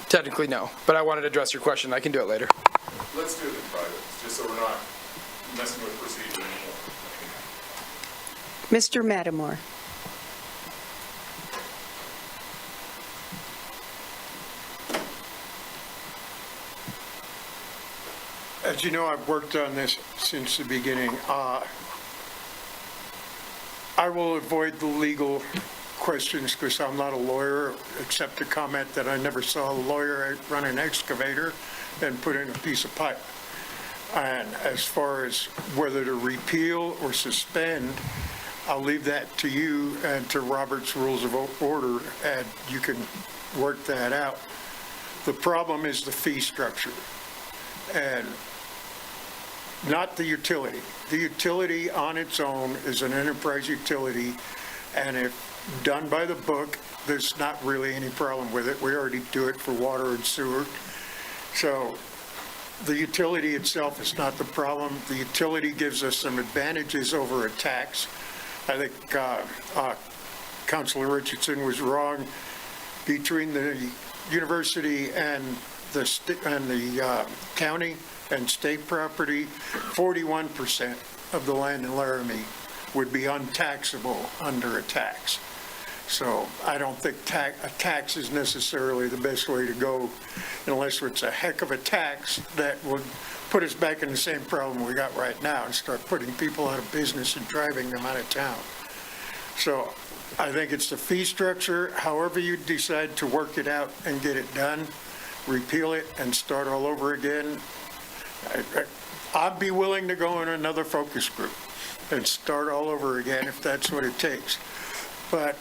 technically no, but I wanted to address your question. I can do it later. Let's do it in private, just so we're not messing with procedure anymore. Mr. Mattimore. As you know, I've worked on this since the beginning. I will avoid the legal questions because I'm not a lawyer, except to comment that I never saw a lawyer run an excavator and put in a piece of pipe. And as far as whether to repeal or suspend, I'll leave that to you and to Robert's Rules of Order, and you can work that out. The problem is the fee structure, and not the utility. The utility on its own is an enterprise utility, and if done by the book, there's not really any problem with it. We already do it for water and sewer. So the utility itself is not the problem. The utility gives us some advantages over a tax. I think Councilor Richardson was wrong. Between the university and the county and state property, 41% of the land in Laramie would be untaxable under a tax. So I don't think a tax is necessarily the best way to go unless it's a heck of a tax that would put us back in the same problem we got right now and start putting people out of business and driving them out of town. So I think it's the fee structure. However you decide to work it out and get it done, repeal it and start all over again. I'd be willing to go in another focus group and start all over again if that's what it takes. But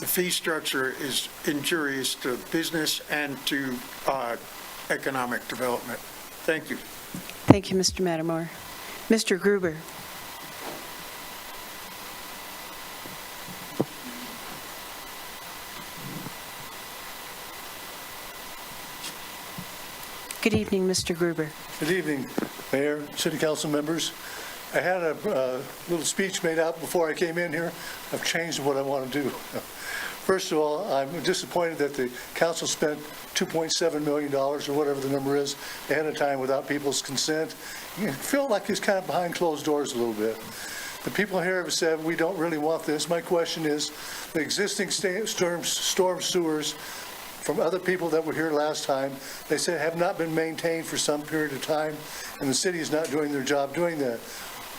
the fee structure is injurious to business and to economic development. Thank you. Thank you, Mr. Matamor. Mr. Gruber. Good evening, Mr. Gruber. Good evening, Mayor, City Council members. I had a little speech made out before I came in here. I've changed what I want to do. First of all, I'm disappointed that the council spent $2.7 million, or whatever the number is, ahead of time without people's consent. I feel like it's kind of behind closed doors a little bit. The people here have said, we don't really want this. My question is, the existing storm sewers from other people that were here last time, they said have not been maintained for some period of time, and the city is not doing their job doing that.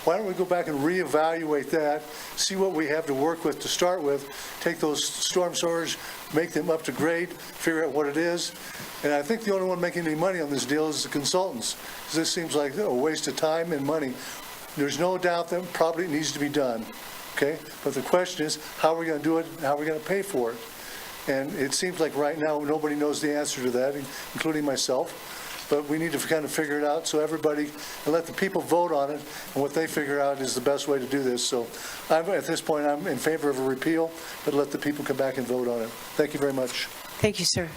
Why don't we go back and reevaluate that, see what we have to work with to start with, take those storm sewers, make them up to grade, figure out what it is. And I think the only one making any money on this deal is the consultants, because this seems like a waste of time and money. There's no doubt that probably needs to be done, okay? But the question is, how are we going to do it, and how are we going to pay for it? And it seems like right now, nobody knows the answer to that, including myself. But we need to kind of figure it out so everybody, and let the people vote on it, and what they figure out is the best way to do this. So at this point, I'm in favor of a repeal, but let the people come back and vote on it. Thank you very much. Thank you, sir.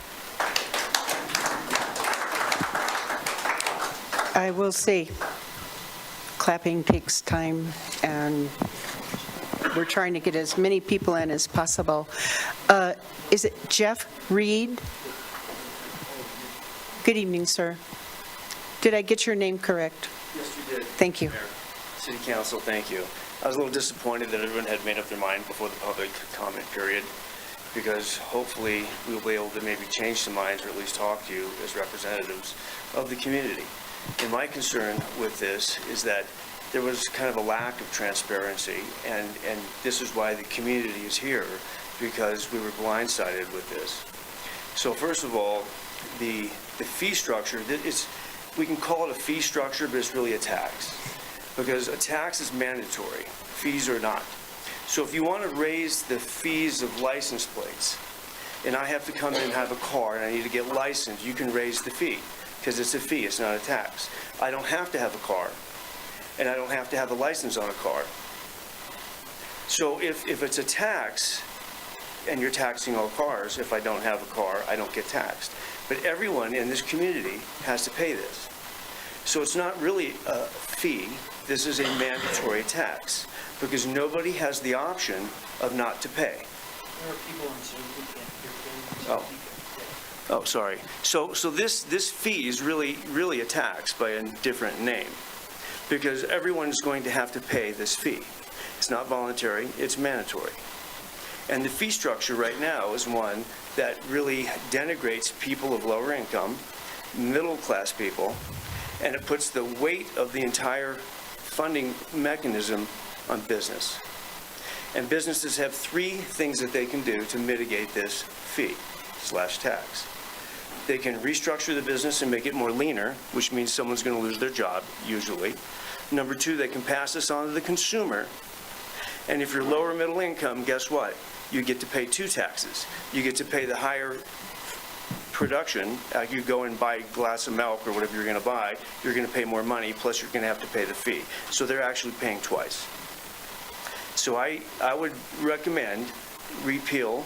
I will say, clapping takes time, and we're trying to get as many people in as possible. Is it Jeff Reed? Good evening, sir. Did I get your name correct? Yes, you did. Thank you. Mayor, City Council, thank you. I was a little disappointed that everyone had made up their mind before the public comment period, because hopefully we'll be able to maybe change some minds, or at least talk to you as representatives of the community. And my concern with this is that there was kind of a lack of transparency, and this is why the community is here, because we were blindsided with this. So first of all, the fee structure, we can call it a fee structure, but it's really a tax, because a tax is mandatory, fees are not. So if you want to raise the fees of license plates, and I have to come in and have a car and I need to get licensed, you can raise the fee, because it's a fee, it's not a tax. I don't have to have a car, and I don't have to have a license on a car. So if it's a tax, and you're taxing all cars, if I don't have a car, I don't get taxed. But everyone in this community has to pay this. So it's not really a fee, this is a mandatory tax, because nobody has the option of not to pay. There are people on Zoom who can't hear. Oh, sorry. So this fee is really a tax by a different name, because everyone's going to have to pay this fee. It's not voluntary, it's mandatory. And the fee structure right now is one that really denigrates people of lower income, middle-class people, and it puts the weight of the entire funding mechanism on business. And businesses have three things that they can do to mitigate this fee/tax. They can restructure the business and make it more leaner, which means someone's going to lose their job, usually. Number two, they can pass this on to the consumer. And if you're lower middle income, guess what? You get to pay two taxes. You get to pay the higher production. You go and buy a glass of milk or whatever you're going to buy, you're going to pay more money, plus you're going to have to pay the fee. So they're actually paying twice. So I would recommend repeal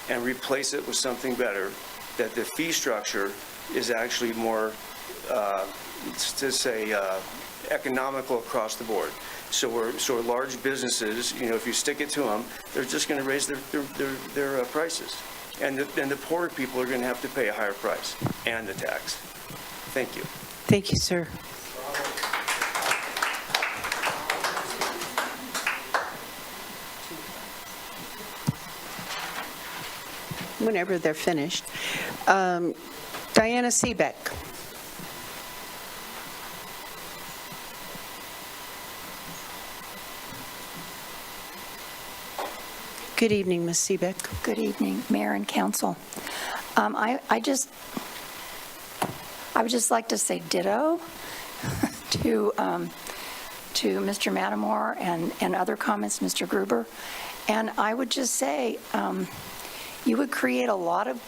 and replace it with something better, that the fee structure is actually more, economical across the board. So large businesses, if you stick it to them, they're just going to raise their prices. And the poorer people are going to have to pay a higher price and the tax. Thank you. Thank you, sir. Whenever they're finished. Diana Seebeck. Good evening, Ms. Seebeck. Good evening, Mayor and Council. I would just like to say ditto to Mr. Matamor and other comments, Mr. Gruber. And I would just say, you would create a lot of,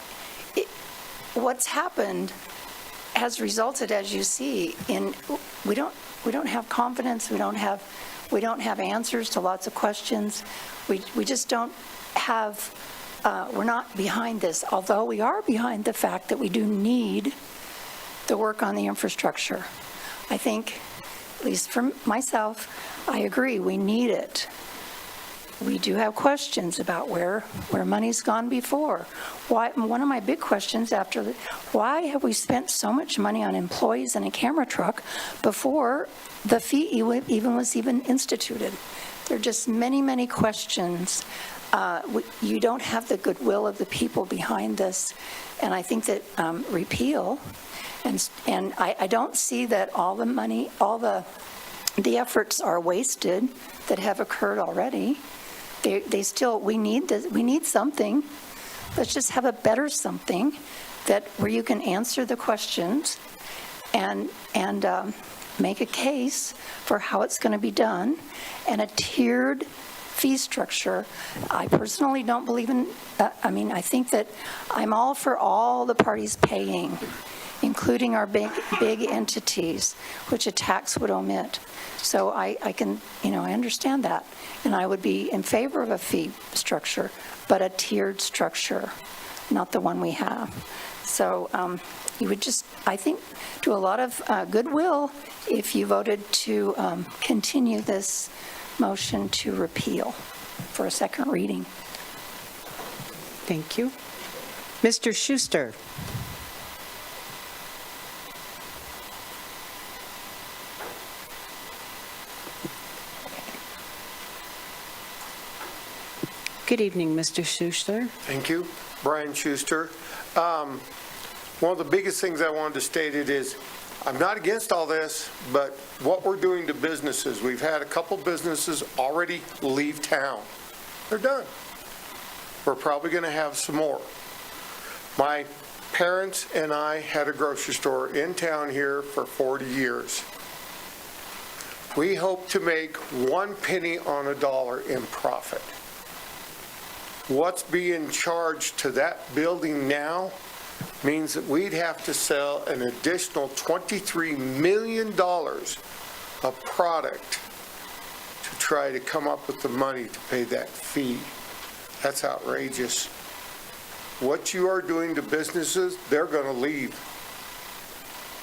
what's happened has resulted, as you see, in, we don't have confidence, we don't have answers to lots of questions. We just don't have, we're not behind this, although we are behind the fact that we do need the work on the infrastructure. I think, at least for myself, I agree, we need it. We do have questions about where money's gone before. One of my big questions why have we spent so much money on employees and a camera truck before the fee even was instituted? There are just many, many questions. You don't have the goodwill of the people behind this, and I think that repeal, and I don't see that all the money, all the efforts are wasted that have occurred already. They still, we need something. Let's just have a better something where you can answer the questions and make a case for how it's going to be done, and a tiered fee structure. I personally don't believe in, I think that I'm all for all the parties paying, including our big entities, which a tax would omit. So I can, I understand that. And I would be in favor of a fee structure, but a tiered structure, not the one we have. So you would just, I think, do a lot of goodwill if you voted to continue this motion to repeal for a second reading. Thank you. Mr. Schuster. Good evening, Mr. Schuster. Thank you. Brian Schuster. One of the biggest things I wanted to state is I'm not against all this, but what we're doing to businesses, we've had a couple businesses already leave town. They're done. We're probably going to have some more. My parents and I had a grocery store in town here for 40 years. We hope to make 1 penny on a dollar in profit. What's being charged to that building now means that we'd have to sell an additional $23 million of product to try to come up with the money to pay that fee. That's outrageous. What you are doing to businesses, they're going to leave.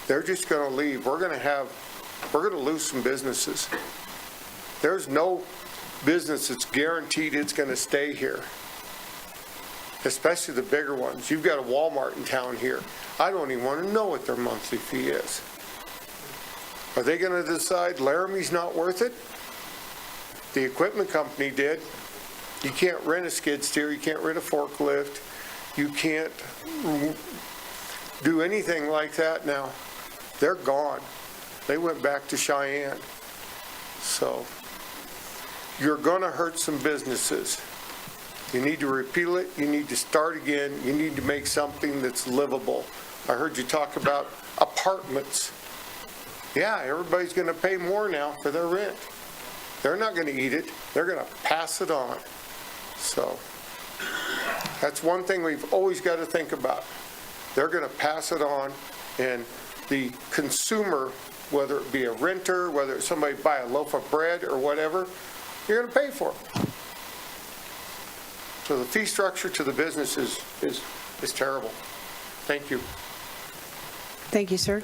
They're just going to leave. We're going to lose some businesses. There's no business that's guaranteed it's going to stay here, especially the bigger ones. You've got a Walmart in town here. I don't even want to know what their monthly fee is. Are they going to decide Laramie's not worth it? The equipment company did. You can't rent a skid steer. You can't rent a forklift. You can't do anything like that now. They're gone. They went back to Cheyenne. So you're going to hurt some businesses. You need to repeal it. You need to start again. You need to make something that's livable. I heard you talk about apartments. Yeah, everybody's going to pay more now for their rent. They're not going to eat it. They're going to pass it on. So that's one thing we've always got to think about. They're going to pass it on, and the consumer, whether it be a renter, whether it's somebody buy a loaf of bread or whatever, you're going to pay for it. So the fee structure to the business is terrible. Thank you. Thank you, sir.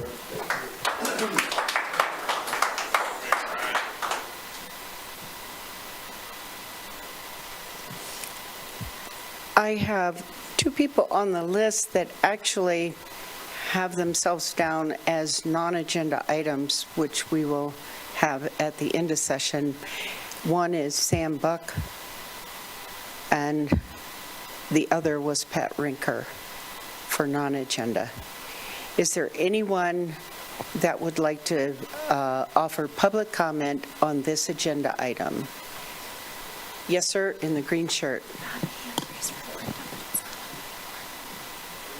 I have two people on the list that actually have themselves down as non-agenda items, which we will have at the end of session. One is Sam Buck, and the other was Pat Rinker for non-agenda. Is there anyone that would like to offer public comment on this agenda item? Yes, sir, in the green shirt.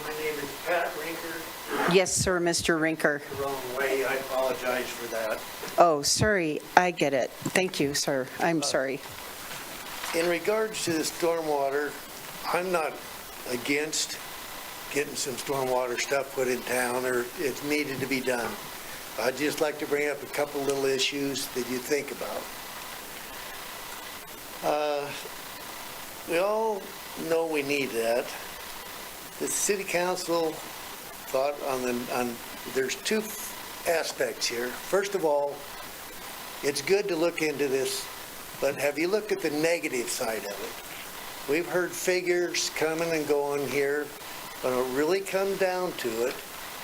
My name is Pat Rinker. Yes, sir, Mr. Rinker. The wrong way. I apologize for that. Oh, sorry, I get it. Thank you, sir. I'm sorry. In regards to the stormwater, I'm not against getting some stormwater stuff put in town, or it's needed to be done. I'd just like to bring up a couple little issues that you think about. We all know we need that. The city council thought there's two aspects here. First of all, it's good to look into this, but have you looked at the negative side of it? We've heard figures coming and going here. When it really comes down to it,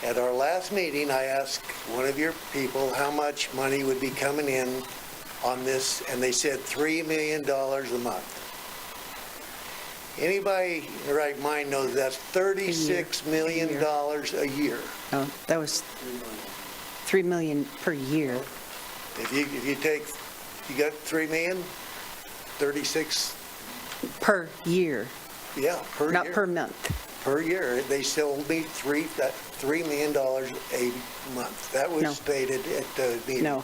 at our last meeting, I asked one of your people how much money would be coming in on this, and they said $3 million a month. Anybody in the right mind knows that's $36 million a year. Oh, that was $3 million per year. If you got $3 million, 36. Per year. Yeah, per year. Not per month. Per year. They sold me $3 million a month. That was stated at the meeting. No,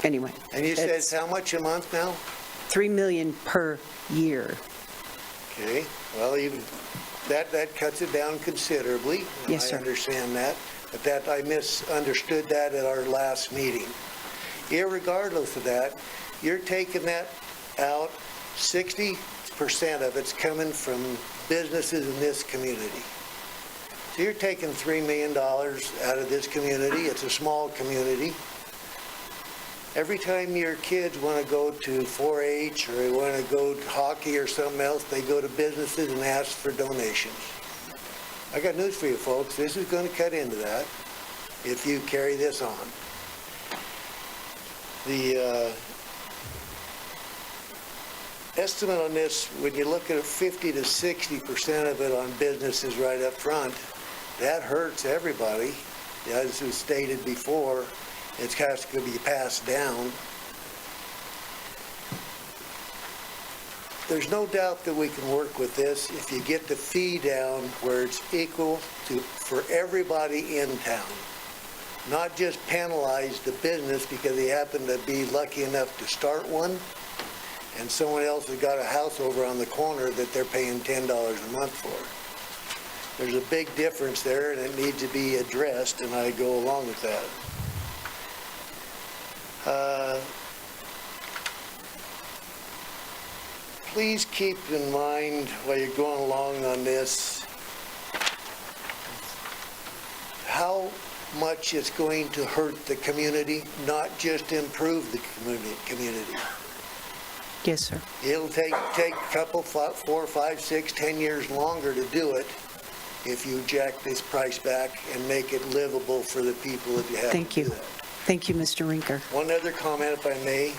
anyway. And you said it's how much a month now? $3 million per year. Okay, well, even that cuts it down considerably. Yes, sir. I understand that, but I misunderstood that at our last meeting. Irregardless of that, you're taking that out, 60% of it's coming from businesses in this community. So you're taking $3 million out of this community. It's a small community. Every time your kids want to go to 4-H or they want to go to hockey or something else, they go to businesses and ask for donations. I got news for you folks. This is going to cut into that if you carry this on. The estimate on this, when you look at 50 to 60% of it on businesses right up front, that hurts everybody. As was stated before, it has to be passed down. There's no doubt that we can work with this if you get the fee down where it's equal for everybody in town. Not just penalize the business because they happen to be lucky enough to start one, and someone else has got a house over on the corner that they're paying $10 a month for. There's a big difference there, and it needs to be addressed, and I go along with that. Please keep in mind while you're going along on this, how much it's going to hurt the community, not just improve the community. Yes, sir. It'll take a couple, 4, 5, 6, 10 years longer to do it if you jack this price back and make it livable for the people that you have Thank to you. do that. Thank you, Mr. Rinker. One other comment, if I may.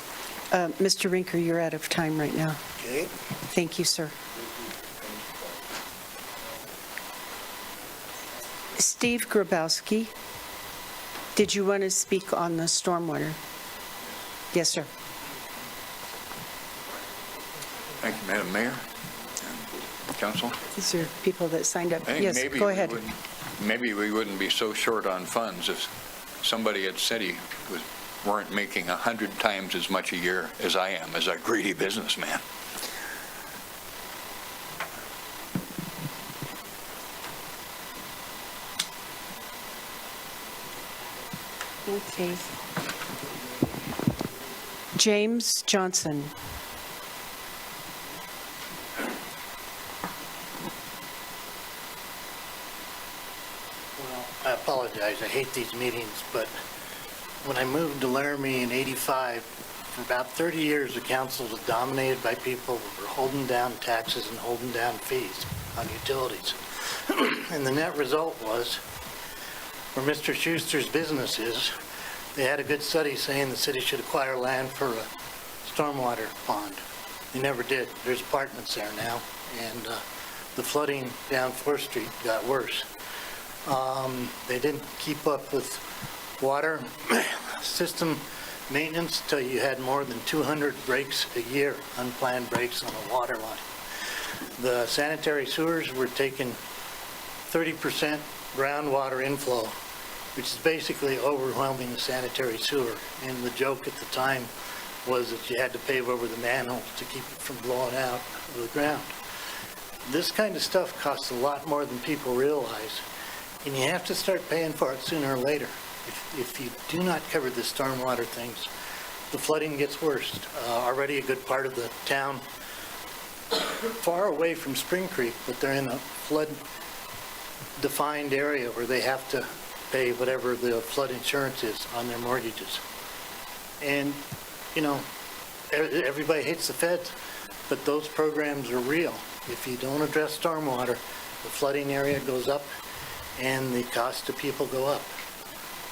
Mr. Rinker, you're out of time right now. Okay. Thank you, sir. Steve Grabowski, did you want to speak on the stormwater? Yes, sir. Thank you, Madam Mayor, Council. These are people that signed up. I think Yes, maybe go ahead. Maybe we wouldn't be so short on funds if somebody had said he weren't making 100 times as much a year as I am as a greedy businessman. Okay. James Johnson. Well, I apologize. I hate these meetings, but when I moved to Laramie in '85, for about 30 years, the council was dominated by people who were holding down taxes and holding down fees on utilities. And the net result was, where Mr. Schuster's business is, they had a good study saying the city should acquire land for a stormwater pond. They never did. There's apartments there now, and the flooding down 4th Street got worse. They didn't keep up with water system maintenance until you had more than 200 breaks a year, unplanned breaks on a water line. The sanitary sewers were taking 30% groundwater inflow, which is basically overwhelming the sanitary sewer. And the joke at the time was that you had to pave over the manholes to keep it from blowing out of the ground. This kind of stuff costs a lot more than people realize, and you have to start paying for it sooner or later. If you do not cover the stormwater things, the flooding gets worse. Already a good part of the town, far away from Spring Creek, but they're in a flood-defined area where they have to pay whatever the flood insurance is on their mortgages. And, you know, everybody hates the feds, but those programs are real. If you don't address stormwater, the flooding area goes up and the cost to people go up.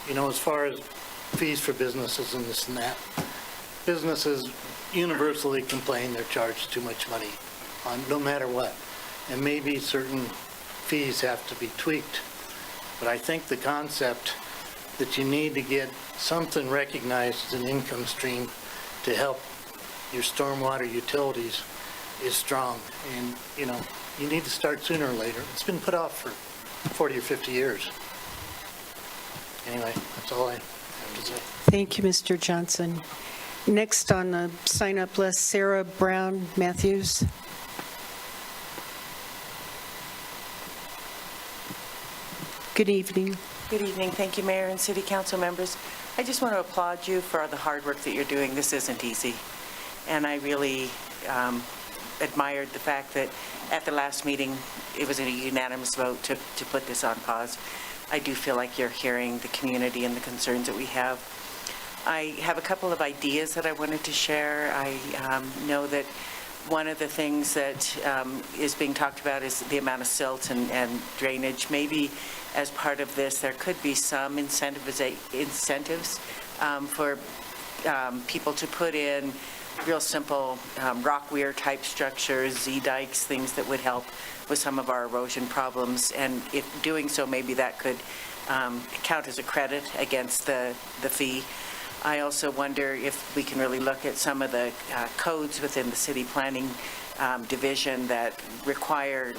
You know, as far as fees for businesses and this and that, businesses universally complain they're charged too much money on no matter what. And maybe certain fees have to be tweaked. But I think the concept that you need to get something recognized as an income stream to help your stormwater utilities is strong. And, you know, you need to start sooner or later. It's been put off for 40 or 50 years. Anyway, that's all I have to say. Thank you, Mr. Johnson. Next on the sign-up list, Sarah Brown Matthews. Good evening. Good evening. Thank you, Mayor and City Council members. I just want to applaud you for the hard work that you're doing. This isn't easy. And I really admired the fact that at the last meeting, it was a unanimous vote to put this on pause. I do feel like you're hearing the community and the concerns that we have. I have a couple of ideas that I wanted to share. I know that one of the things that is being talked about is the amount of silt and drainage. Maybe as part of this, there could be some incentives for people to put in real simple rock weir type structures, Z-dikes, things that would help with some of our erosion problems. And if doing so, maybe that could count as a credit against the fee. I also wonder if we can really look at some of the codes within the city planning division that require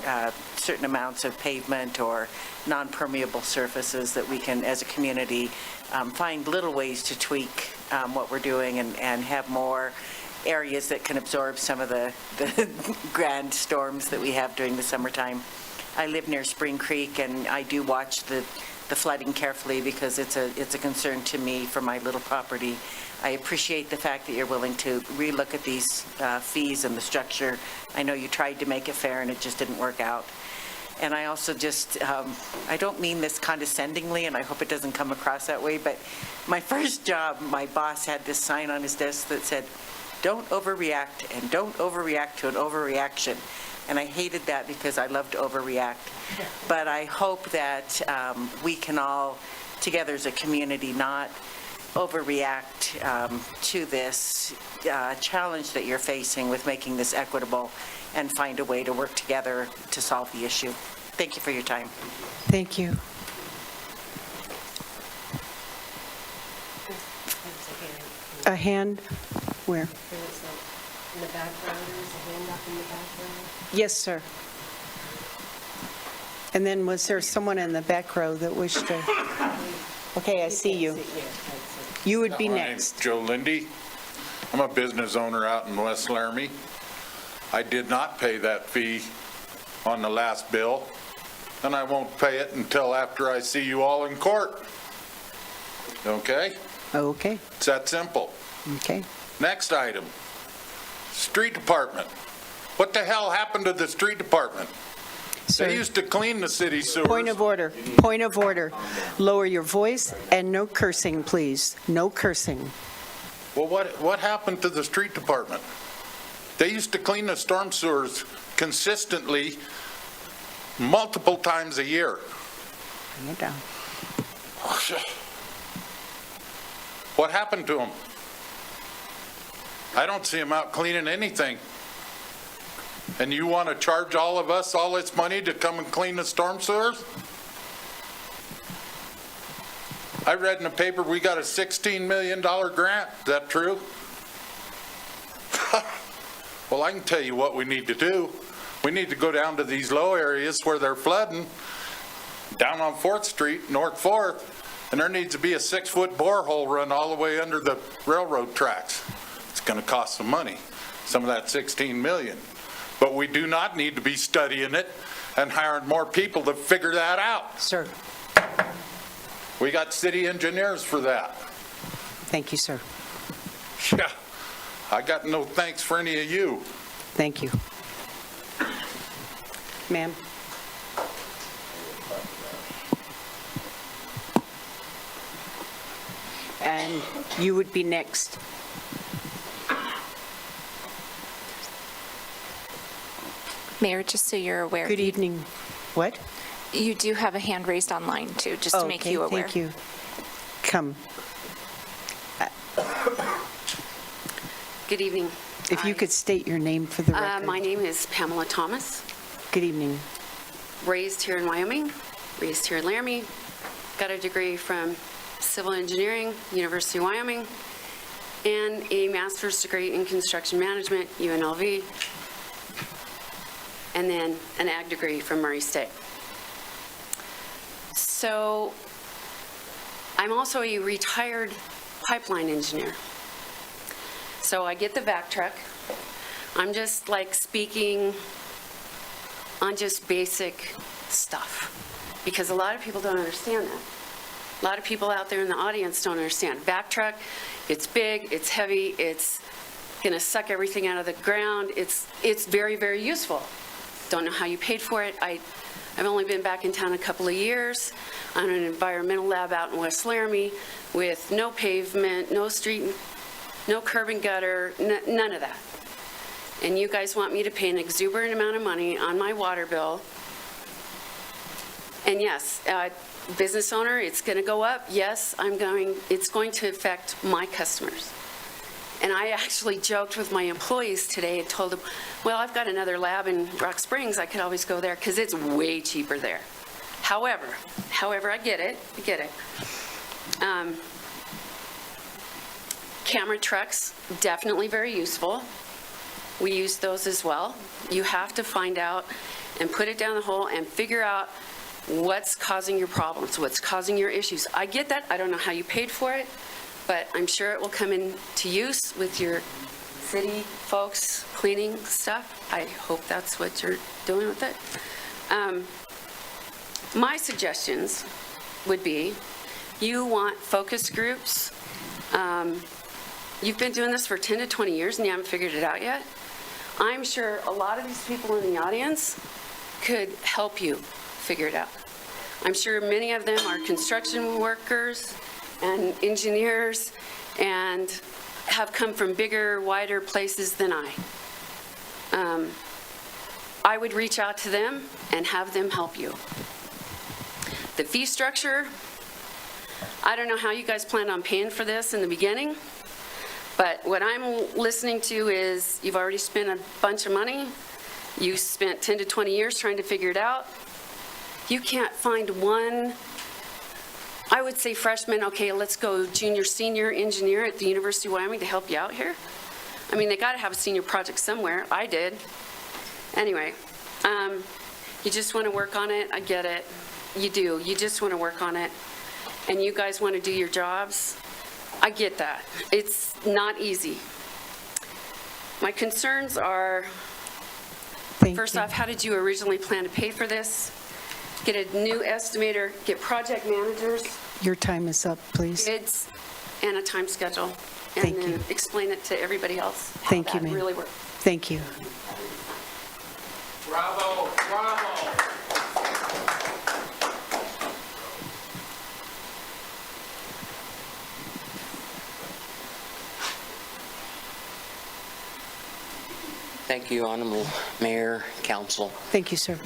certain amounts of pavement or non-permeable surfaces that we can, as a community, find little ways to tweak what we're doing and have more areas that can absorb some of the grand storms that we have during the summertime. I live near Spring Creek, and I do watch the flooding carefully because it's a concern to me for my little property. I appreciate the fact that you're willing to relook at these fees and the structure. I know you tried to make it fair and it just didn't work out. And I also just, I don't mean this condescendingly, and I hope it doesn't come across that way, but my first job, my boss had this sign on his desk that said, "Don't overreact, and don't overreact to an overreaction." And I hated that because I love to overreact. But I hope that we can all, together as a community, not overreact to this challenge that you're facing with making this equitable and find a way to work together to solve the issue. Thank you for your time. Thank you. A hand? Where? In the background, there's a hand up in the background. Yes, sir. And then was there someone in the back row that wished to? Okay, I see you. You would be My next. name's Joe Lindy. I'm a business owner out in West Laramie. I did not pay that fee on the last bill, and I won't pay it until after I see you all in court. Okay? Okay. It's that simple. Okay. Next item, street department. What the hell happened to the street department? Sir. They used to clean the city sewers. Point of order. Point of order. Lower your voice and no cursing, please. No cursing. Well, what happened to the street department? They used to clean the storm sewers consistently multiple times a year. Bring it down. What happened to them? I don't see them out cleaning anything. And you want to charge all of us all this money to come and clean the storm sewers? I read in the paper we got a $16 million grant. Is that true? Well, I can tell you what we need to do. We need to go down to these low areas where they're flooding, down on 4th Street, North 4th, and there needs to be a 6-foot borehole run all the way under the railroad tracks. It's going to cost some money, some of that 16 million. But we do not need to be studying it and hiring more people to figure that out. Sir. We got city engineers for that. Thank you, sir. Yeah, I got no thanks for any of you. Thank you. Ma'am? And you would be next. Mayor, just so you're aware. Good evening. What? You do have a hand raised online, too, just to make you aware. Thank you. Come. Good evening. If you could state your name for the record. My name is Pamela Thomas, Good evening. raised here in Wyoming, raised here in Laramie, got a degree from civil engineering, University of Wyoming, and a master's degree in construction management, UNLV, and then an ag degree from Murray State. So I'm also a retired pipeline engineer. So I get the vac truck. I'm just like speaking on just basic stuff, because a lot of people don't understand that. A lot of people out there in the audience don't understand. Vac truck, it's big, it's heavy, it's gonna suck everything out of the ground. It's very, very useful. Don't know how you paid for it. I've only been back in town a couple of years. I'm in an environmental lab out in West Laramie with no pavement, no street, no curb and gutter, none of that. And you guys want me to pay an exuberant amount of money on my water bill. And yes, business owner, it's going to go up. Yes, it's going to affect my customers. And I actually joked with my employees today and told them, well, I've got another lab in Rock Springs. I could always go there because it's way cheaper there. However, I get it. Camera trucks, definitely very useful. We use those as well. You have to find out and put it down the hole and figure out what's causing your problems, what's causing your issues. I get that. I don't know how you paid for it, but I'm sure it will come into use with your city folks cleaning stuff. I hope that's what you're doing with it. My suggestions would be, you want focus groups. You've been doing this for 10 to 20 years and you haven't figured it out yet. I'm sure a lot of these people in the audience could help you figure it out. I'm sure many of them are construction workers and engineers and have come from bigger, wider places than I. I would reach out to them and have them help you. The fee structure, I don't know how you guys plan on paying for this in the beginning, but what I'm listening to is you've already spent a bunch of money. You spent 10 to 20 years trying to figure it out. You can't find one, I would say freshman, okay, let's go junior, senior engineer at the University of Wyoming to help you out here. I mean, they got to have a senior project somewhere. I did. Anyway, you just want to work on it. I get it. You do. You just want to work on it. And you guys want to do your jobs. I get that. It's not easy. My concerns are, first off, how did you originally plan to pay for this? Get a new estimator, get project managers. Your time is up, please. Bids, and a time schedule. Thank And then explain it to everybody else. Thank you, how that ma'am. really works. Thank you. Bravo, bravo. Thank you, Honorable Mayor, Council. Thank you, sir.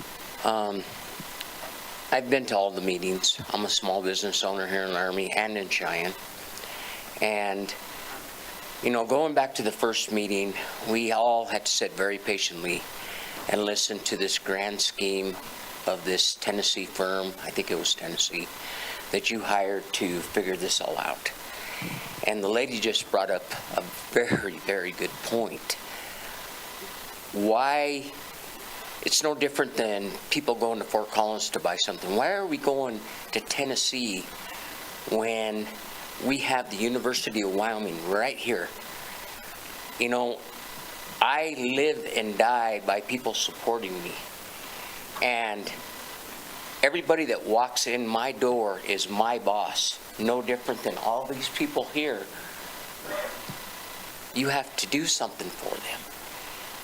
I've been to all the meetings. I'm a small business owner here in Laramie and in Cheyenne. And, you know, going back to the first meeting, we all had to sit very patiently and listen to this grand scheme of this Tennessee firm, I think it was Tennessee, that you hired to figure this all out. And the lady just brought up a very, very good point. Why, it's no different than people going to Fort Collins to buy something. Why are we going to Tennessee when we have the University of Wyoming right here? you know, I live and die by people supporting me. And everybody that walks in my door is my boss, no different than all these people here. You have to do something for them.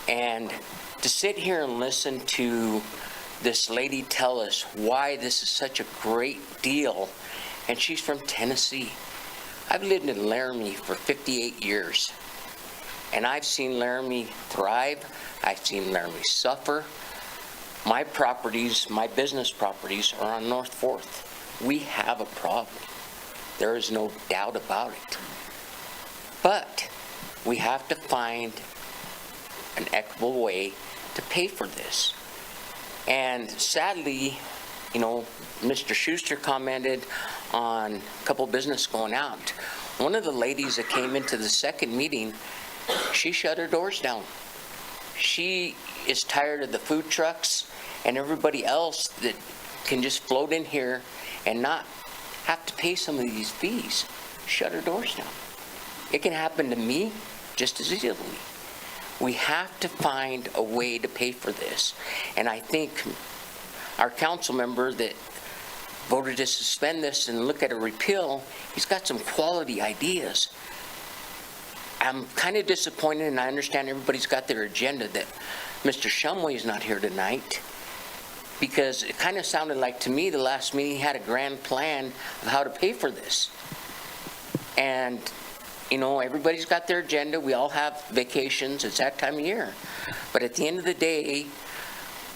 And to sit here and listen to this lady tell us why this is such a great deal, and she's from Tennessee. I've lived in Laramie for 58 years, and I've seen Laramie thrive. I've seen Laramie suffer. My properties, my business properties, are on North 4th. We have a problem. There is no doubt about it. But we have to find an equitable way to pay for this. And sadly, you know, Mr. Schuster commented on a couple business going out. One of the ladies that came into the second meeting, she shut her doors down. She is tired of the food trucks and everybody else that can just float in here and not have to pay some of these fees. Shut her doors down. It can happen to me just as easily. We have to find a way to pay for this. And I think our council member that voted to suspend this and look at a repeal, he's got some quality ideas. I'm kind of disappointed, and I understand everybody's got their agenda, that Mr. Shumway is not here tonight, because it kind of sounded like to me the last meeting he had a grand plan of how to pay for this. And you know, everybody's got their agenda. We all have vacations. It's that time of year. But at the end of the day,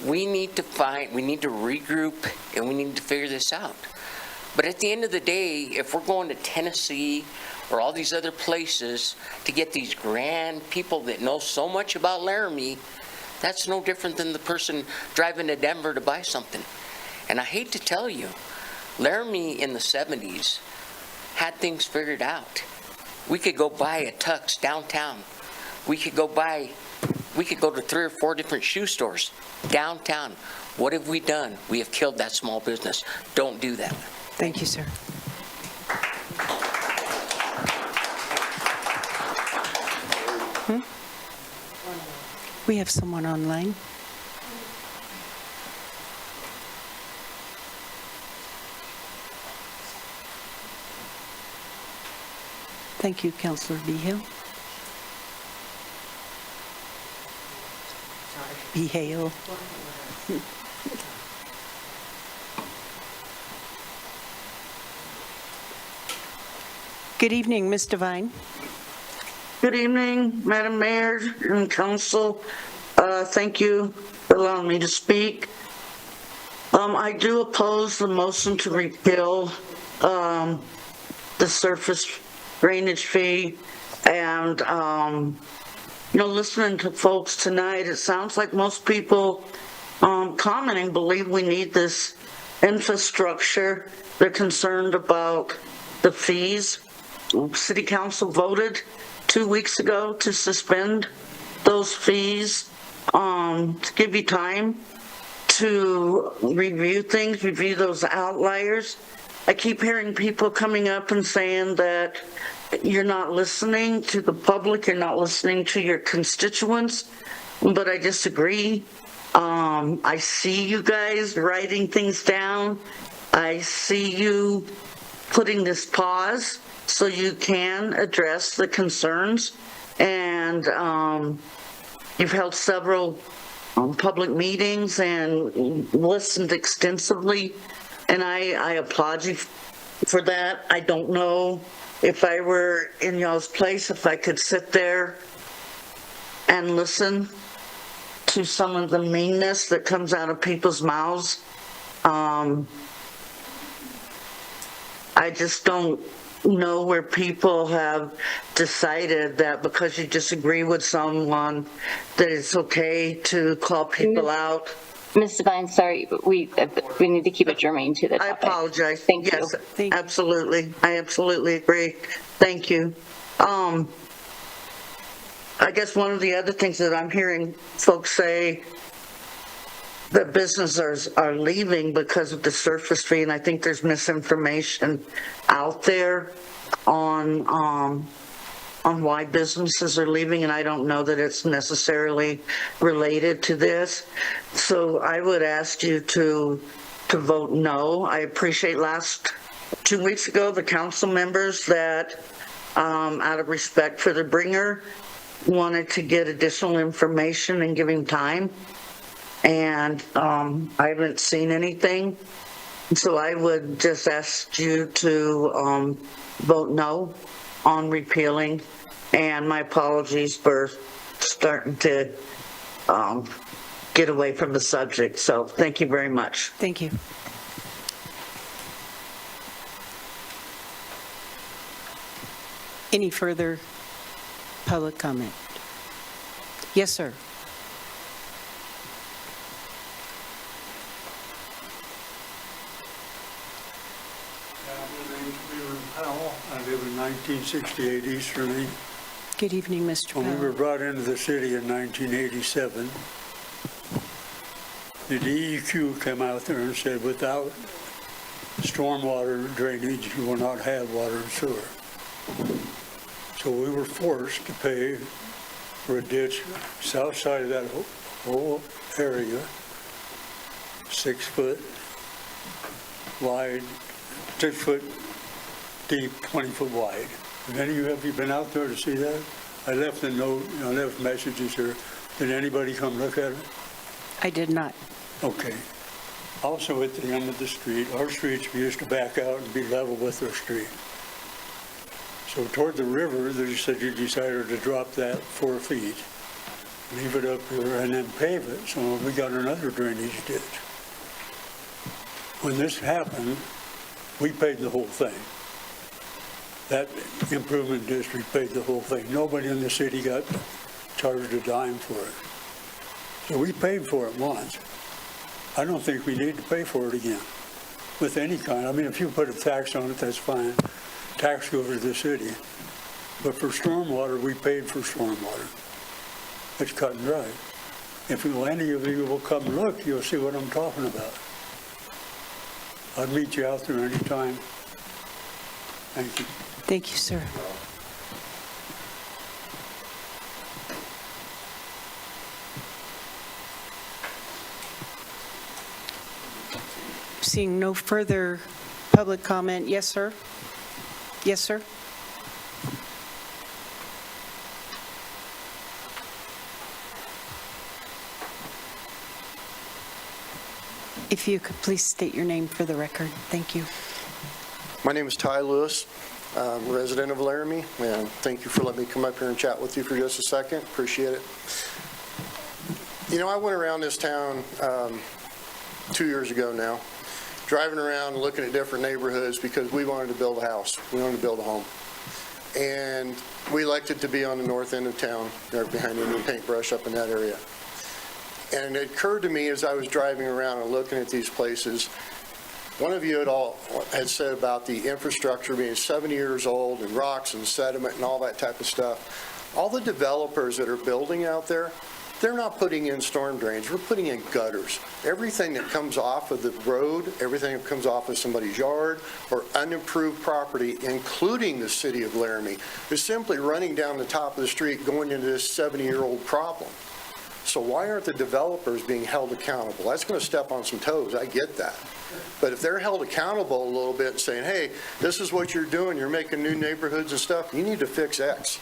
we need to regroup, and we need to figure this out. But at the end of the day, if we're going to Tennessee or all these other places to get these grand people that know so much about Laramie, that's no different than the person driving to Denver to buy something. And I hate to tell you, Laramie in the 70s had things figured out. We could go buy a Tux downtown. We could go to 3 or 4 different shoe stores downtown. What have we done? We have killed that small business. Don't do that. Thank you, sir. We have someone online. Thank you, Councillor Behill. Behill. Good evening, Ms. Devine. Good evening, Madam Mayor and Council. Thank you for allowing me to speak. I do oppose the motion to repeal the surface drainage fee, and listening to folks tonight, it sounds like most people commenting believe we need this infrastructure. They're concerned about the fees. City Council voted 2 weeks ago to suspend those fees, to give you time to review things, review those outliers. I keep hearing people coming up and saying that you're not listening to the public, you're not listening to your constituents, but I disagree. I see you guys writing things down. I see you putting this pause so you can address the concerns, and you've held several public meetings and listened extensively, and I applaud you for that. I don't know if I were in y'all's place, if I could sit there and listen to some of the meanness that comes out of people's mouths. I just don't know where people have decided that because you disagree with someone, that it's okay to call people out. Ms. Devine, sorry, but we need to keep it germane to the topic. I apologize. Thank you. Yes, absolutely. I absolutely agree. Thank you. I guess one of the other things that I'm hearing folks say, that businesses are leaving because of the surface fee, and I think there's misinformation out there on on why businesses are leaving, and I don't know that it's necessarily related to this. So I would ask you to vote no. I appreciate 2 weeks ago, the council members that, out of respect for the bringer, wanted to get additional information and give him time. And I haven't seen anything. So I would just ask you to vote no on repealing. And my apologies for starting to get away from the subject. So thank you very much. Thank you. Any further public comment? Yes, sir. I live in 1968 Easterly. Good evening, Mr. When we Powell. were brought into the city in 1987, the DEQ came out there and said, without stormwater drainage, you will not have water and sewer. So we were forced to pay for a ditch south side of that whole area, 6 foot wide, 6 foot deep, 20 foot wide. Have you been out there to see that? I left a note, I left messages here. Did anybody come look at it? I did not. Okay. Also at the end of the street, our streets, we used to back out and be level with our street. So toward the river, they said you decided to drop that 4 feet, leave it up here, and then pave it. So we got another drainage ditch. When this happened, we paid the whole thing. That improvement district paid the whole thing. Nobody in the city got charged a dime for it. So we paid for it once. I don't think we need to pay for it again with any kind. I mean, if you put a tax on it, that's fine. Tax goes to the city. But for stormwater, we paid for stormwater. It's cut and dry. If any of you will come look, you'll see what I'm talking about. I'd meet you out there anytime. Thank you. Thank you, sir. Seeing no further public comment. Yes, sir? Yes, sir? If you could please state your name for the record. Thank you. My name is Ty Lewis. I'm a resident of Laramie, and thank you for letting me come up here and chat with you for just a second. Appreciate it. You know, I went around this town 2 years ago now, driving around and looking at different neighborhoods because we wanted to build a house. We wanted to build a home. And we elected to be on the north end of town, right behind the Indian Paintbrush up in that area. And it occurred to me as I was driving around and looking at these places, one of you had said about the infrastructure being 70 years old and rocks and sediment and all that type of stuff. All the developers that are building out there, they're not putting in storm drains. We're putting in gutters. Everything that comes off of the road, everything that comes off of somebody's yard or unimproved property, including the city of Laramie, is simply running down the top of the street going into this 70-year-old problem. So why aren't the developers being held accountable? That's going to step on some toes. I get that. But if they're held accountable a little bit and saying, hey, this is what you're doing, you're making new neighborhoods and stuff, you need to fix X.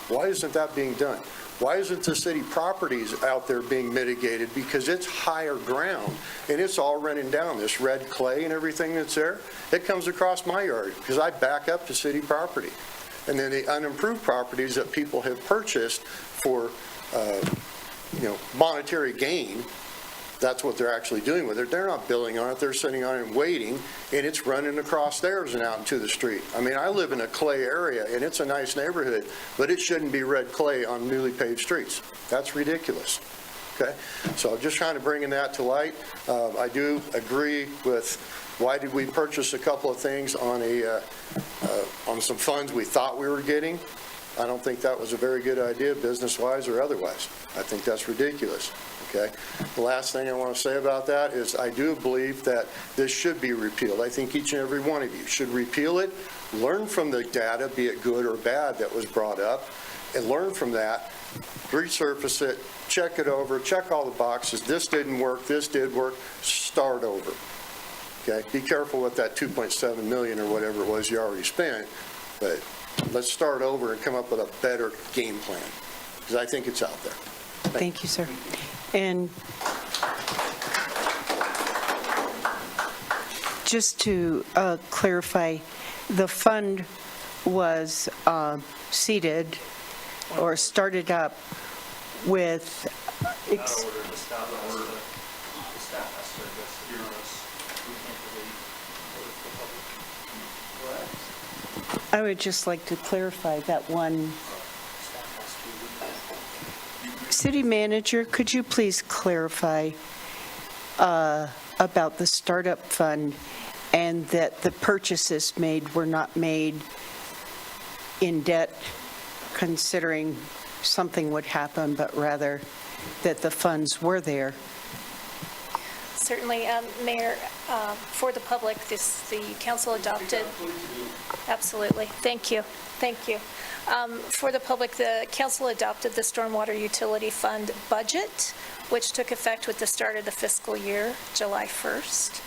Why isn't that being done? Why isn't the city properties out there being mitigated? Because it's higher ground and it's all running down. This red clay and everything that's there, it comes across my yard because I back up to city property. And then the unimproved properties that people have purchased for monetary gain, that's what they're actually doing with it. They're not building on it. They're sitting on it and waiting, and it's running across theirs and out into the street. I mean, I live in a clay area, and it's a nice neighborhood, but it shouldn't be red clay on newly paved streets. That's ridiculous. Okay? So I'm just trying to bring that to light. I do agree with why did we purchase a couple of things on some funds we thought we were getting. I don't think that was a very good idea, business-wise or otherwise. I think that's ridiculous. okay? The last thing I want to say about that is I do believe that this should be repealed. I think each and every one of you should repeal it, learn from the data, be it good or bad, that was brought up, and learn from that, resurface it, check it over, check all the boxes. This didn't work, this did work, start over. Okay, be careful with that 2.7 million or whatever it was you already spent, but let's start over and come up with a better game plan, because I think it's out there. Thank you, sir. And just to clarify, the fund was seeded or started up with I would just like to clarify that one. City Manager, could you please clarify about the startup fund and that the purchases made were not made in debt considering something would happen, but rather that the funds were there? Certainly, Mayor, for the public, the council adopted. Absolutely. Thank you. Thank you. For the public, the council adopted the Stormwater Utility Fund budget, which took effect with the start of the fiscal year, July 1st.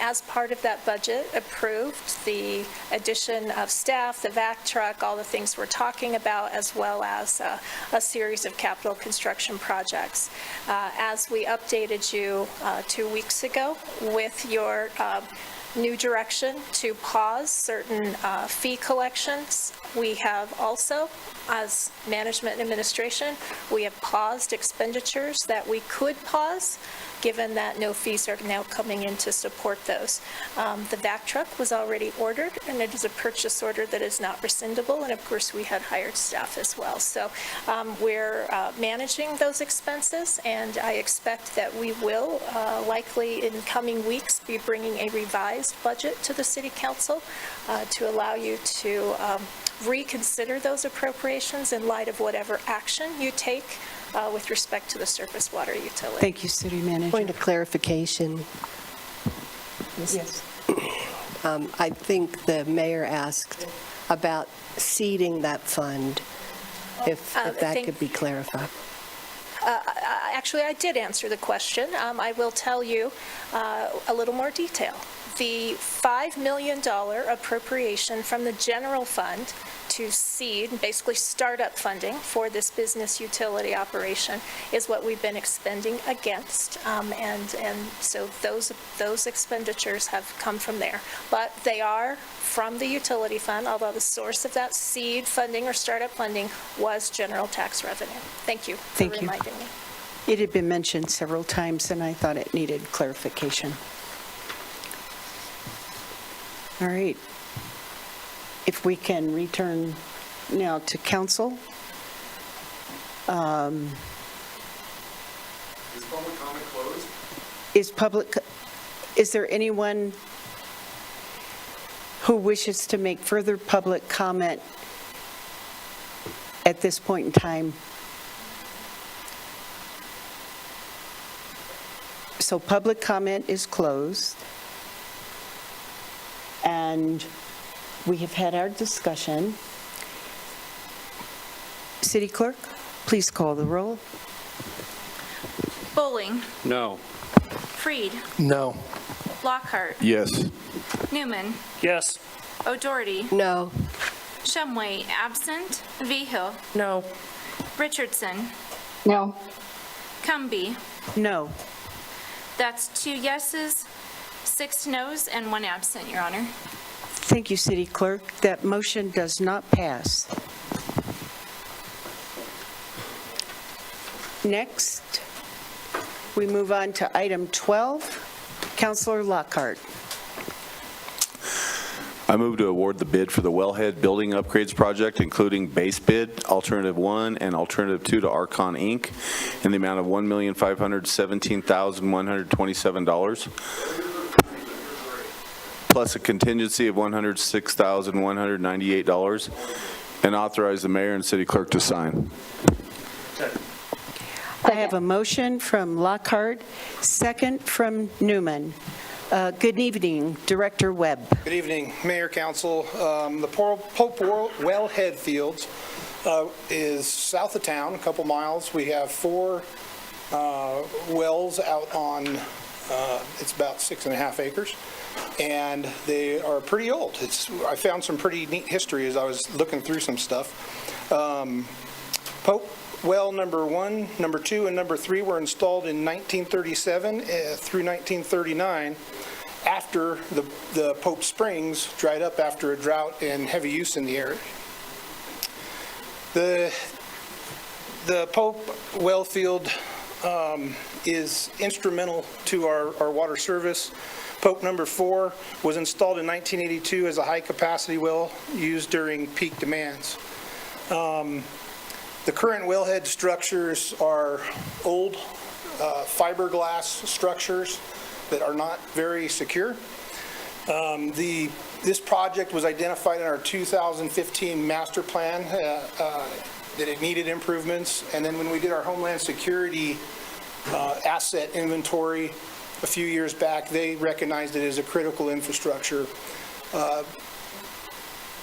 As part of that budget, approved the addition of staff, the vac truck, all the things we're talking about, as well as a series of capital construction projects. As we updated you 2 weeks ago with your new direction to pause certain fee collections, we have also, as management and administration, we have paused expenditures that we could pause, given that no fees are now coming in to support those. The vac truck was already ordered, and it is a purchase order that is not rescindable, and of course, we had hired staff as well. So we're managing those expenses, and I expect that we will likely in coming weeks be bringing a revised budget to the City Council to allow you to reconsider those appropriations in light of whatever action you take with respect to the surface water utility. Thank you, City Manager. Point of clarification. Yes. I think the mayor asked about seeding that fund, if that could be clarified. Actually, I did answer the question. I will tell you a little more detail. The $5 million appropriation from the general fund to seed, basically startup funding for this business utility operation is what we've been expending against. And so those expenditures have come from there. But they are from the utility fund, although the source of that seed funding or startup funding was general tax revenue. Thank you for reminding me. It had been mentioned several times, and I thought it needed clarification. All right. If we can return now to council. Is public comment closed? Is there anyone who wishes to make further public comment at this point in time? So public comment is closed. And we have had our discussion. City Clerk, please call the roll. Bowling. No. Freed. No. Lockhart. Yes. Newman. Yes. O'Doherty. No. Shumway, absent. Vigil. No. Richardson. No. Cumby. No. That's 2 yeses, 6 noes, and 1 absent, Your Honor. Thank you, City Clerk. That motion does not pass. Next, we move on to item 12. Councilor Lockhart. I move to award the bid for the Wellhead Building Upgrades Project, including base bid, Alternative 1, and Alternative 2 to Archon, Inc., in the amount of $1,517,127, plus a contingency of $106,198, and authorize the mayor and city clerk to sign. I have a motion from Lockhart, second from Newman. Good evening, Director Webb. Good evening, Mayor, Council. The Pope Wellhead Fields is south of town, a couple miles. We have 4 wells out on, it's about 6.5 acres, and they are pretty old. I found some pretty neat history as I was looking through some stuff. Pope Well number 1, number 2, and number 3 were installed in 1937 through 1939 after the Pope Springs dried up after a drought and heavy use in the area. The Pope well field is instrumental to our water service. Pope number 4 was installed in 1982 as a high-capacity well used during peak demands. The current wellhead structures are old fiberglass structures that are not very secure. This project was identified in our 2015 master plan that it needed improvements, and then when we did our Homeland Security asset inventory a few years back, they recognized it as a critical infrastructure.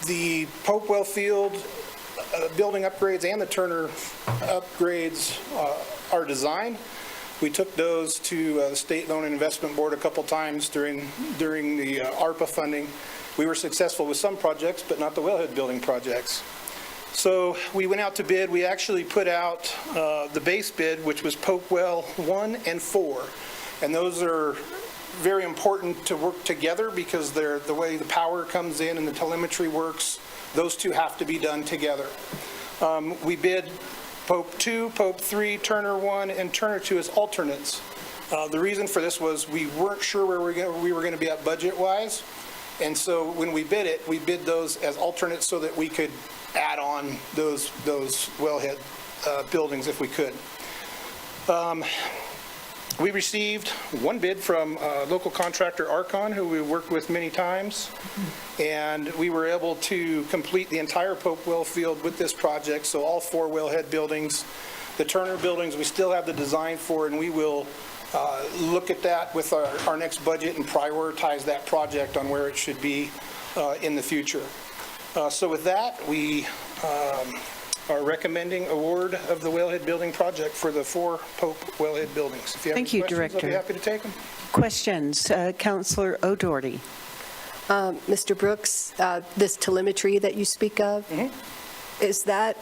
The Pope Well Field building upgrades and the Turner upgrades are designed. We took those to the State Loan and Investment Board a couple times during the ARPA funding. We were successful with some projects, but not the wellhead building projects. So we went out to bid. We actually put out the base bid, which was Pope Well 1 and 4. And those are very important to work together because they're the way the power comes in and the telemetry works. Those two have to be done together. We bid Pope 2, Pope 3, Turner 1, and Turner 2 as alternates. The reason for this was we weren't sure where we were going to be at budget-wise, and so when we bid those as alternates so that we could add on those wellhead buildings if we could. We received one bid from local contractor Archon, who we worked with many times, and we were able to complete the entire Pope Well Field with this project, so all 4 wellhead buildings. The Turner buildings, we still have the design for, and we will look at that with our next budget and prioritize that project on where it should be in the future. So with that, we are recommending award of the wellhead building project for the 4 Pope wellhead buildings. If you have Thank any you, questions, Director. I'll be happy to take them. Questions? Councilor O'Doherty. Mr. Brooks, this telemetry that you speak of, is that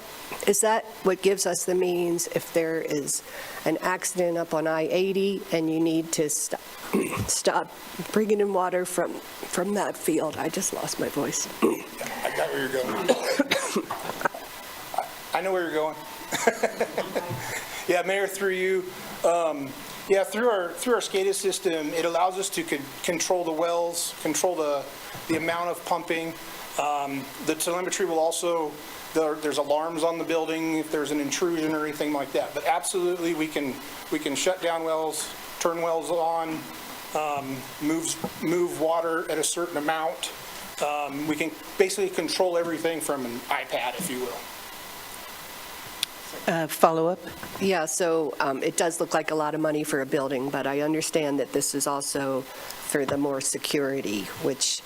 what gives us the means if there is an accident up on I-80 and you need to stop bringing in water from that field? I just lost my voice. I got where you're going. I know where you're going. Yeah, Mayor, through you. Yeah, through our SCADA system, it allows us to control the wells, control the amount of pumping. The telemetry will also, there's alarms on the building if there's an intrusion or anything like that. But absolutely, we can shut down wells, turn wells on, move water at a certain amount. We can basically control everything from an iPad, if you will. Follow-up? Yeah, so it does look like a lot of money for a building, but I understand that this is also for the more security, which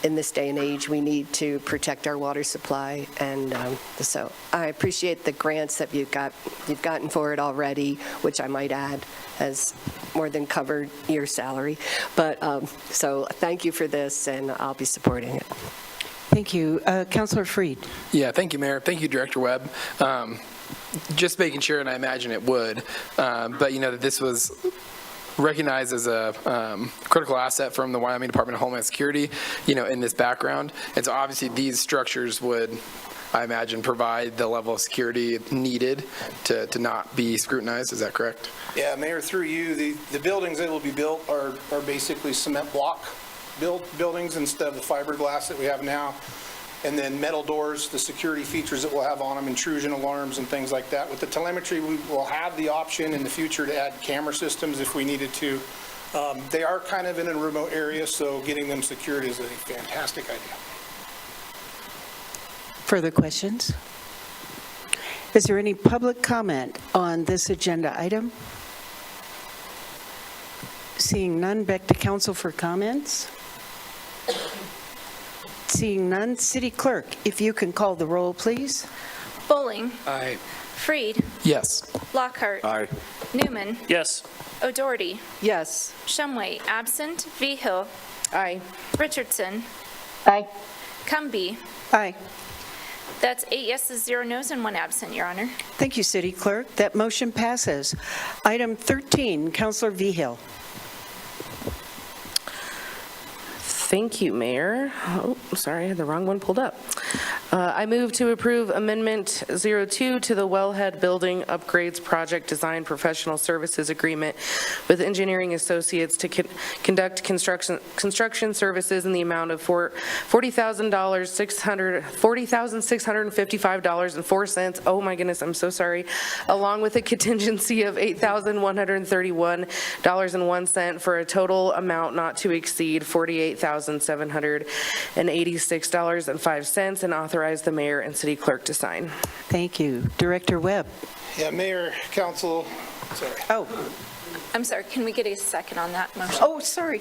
in this day and age, we need to protect our water supply. And so I appreciate the grants that you've gotten for it already, which I might add has more than covered your salary. But so thank you for this, and I'll be supporting it. Thank you. Councilor Freed. Yeah, thank you, Mayor. Thank you, Director Webb. Just making sure, and I imagine it would, but that this was recognized as a critical asset from the Wyoming Department of Homeland Security, in this background. And so obviously these structures would, I imagine, provide the level of security needed to not be scrutinized. Is that correct? Yeah, Mayor, through you, the buildings that will be built are basically cement block buildings instead of the fiberglass that we have now. And then metal doors, the security features that we'll have on them, intrusion alarms and things like that. With the telemetry, we will have the option in the future to add camera systems if we needed to. They are kind of in a remote area, so getting them secured is a fantastic idea. Further questions? Is there any public comment on this agenda item? Seeing none, back to council for comments. Seeing none, City Clerk, if you can call the roll, please. Bowling. Aye. Freed. Yes. Lockhart. Aye. Newman. Yes. O'Doherty. Yes. Shumway, absent. Vigil. Aye. Richardson. Aye. Cumby. Aye. That's 8 yeses, 0 nos, and 1 absent, Your Honor. Thank you, City Clerk. That motion passes. Item 13, Councilor Vigil. Thank you, Mayor. Oh, sorry, I had the wrong one pulled up. I move to approve Amendment 02 to the Wellhead Building Upgrades Project Design Professional Services Agreement with Engineering Associates to conduct construction services in the amount of $40,655.04. Oh my goodness, I'm so sorry. Along with a contingency of $8,131.01 for a total amount not to exceed $48,786.05, and authorize the mayor and city clerk to sign. Thank you. Director Webb. Yeah, Mayor, Council, sorry. Oh, I'm sorry, can we get a second on that motion? oh, sorry.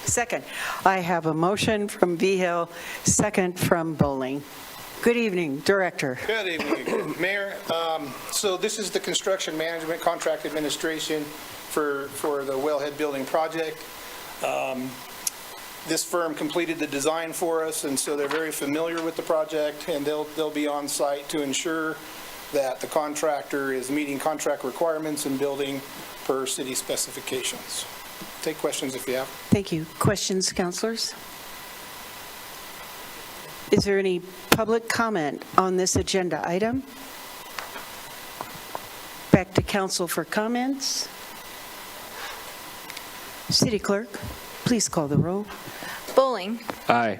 Second. I have a motion from Vigil, second from Bowling. Good evening, Director. Good evening, Mayor. So this is the construction management contract administration for the Wellhead Building project. This firm completed the design for us, and so they're very familiar with the project, and they'll be on site to ensure that the contractor is meeting contract requirements and building per city specifications. Take questions if you have. Thank you. Questions, councilors? Is there any public comment on this agenda item? Back to council for comments. City Clerk, please call the roll. Bowling. Aye.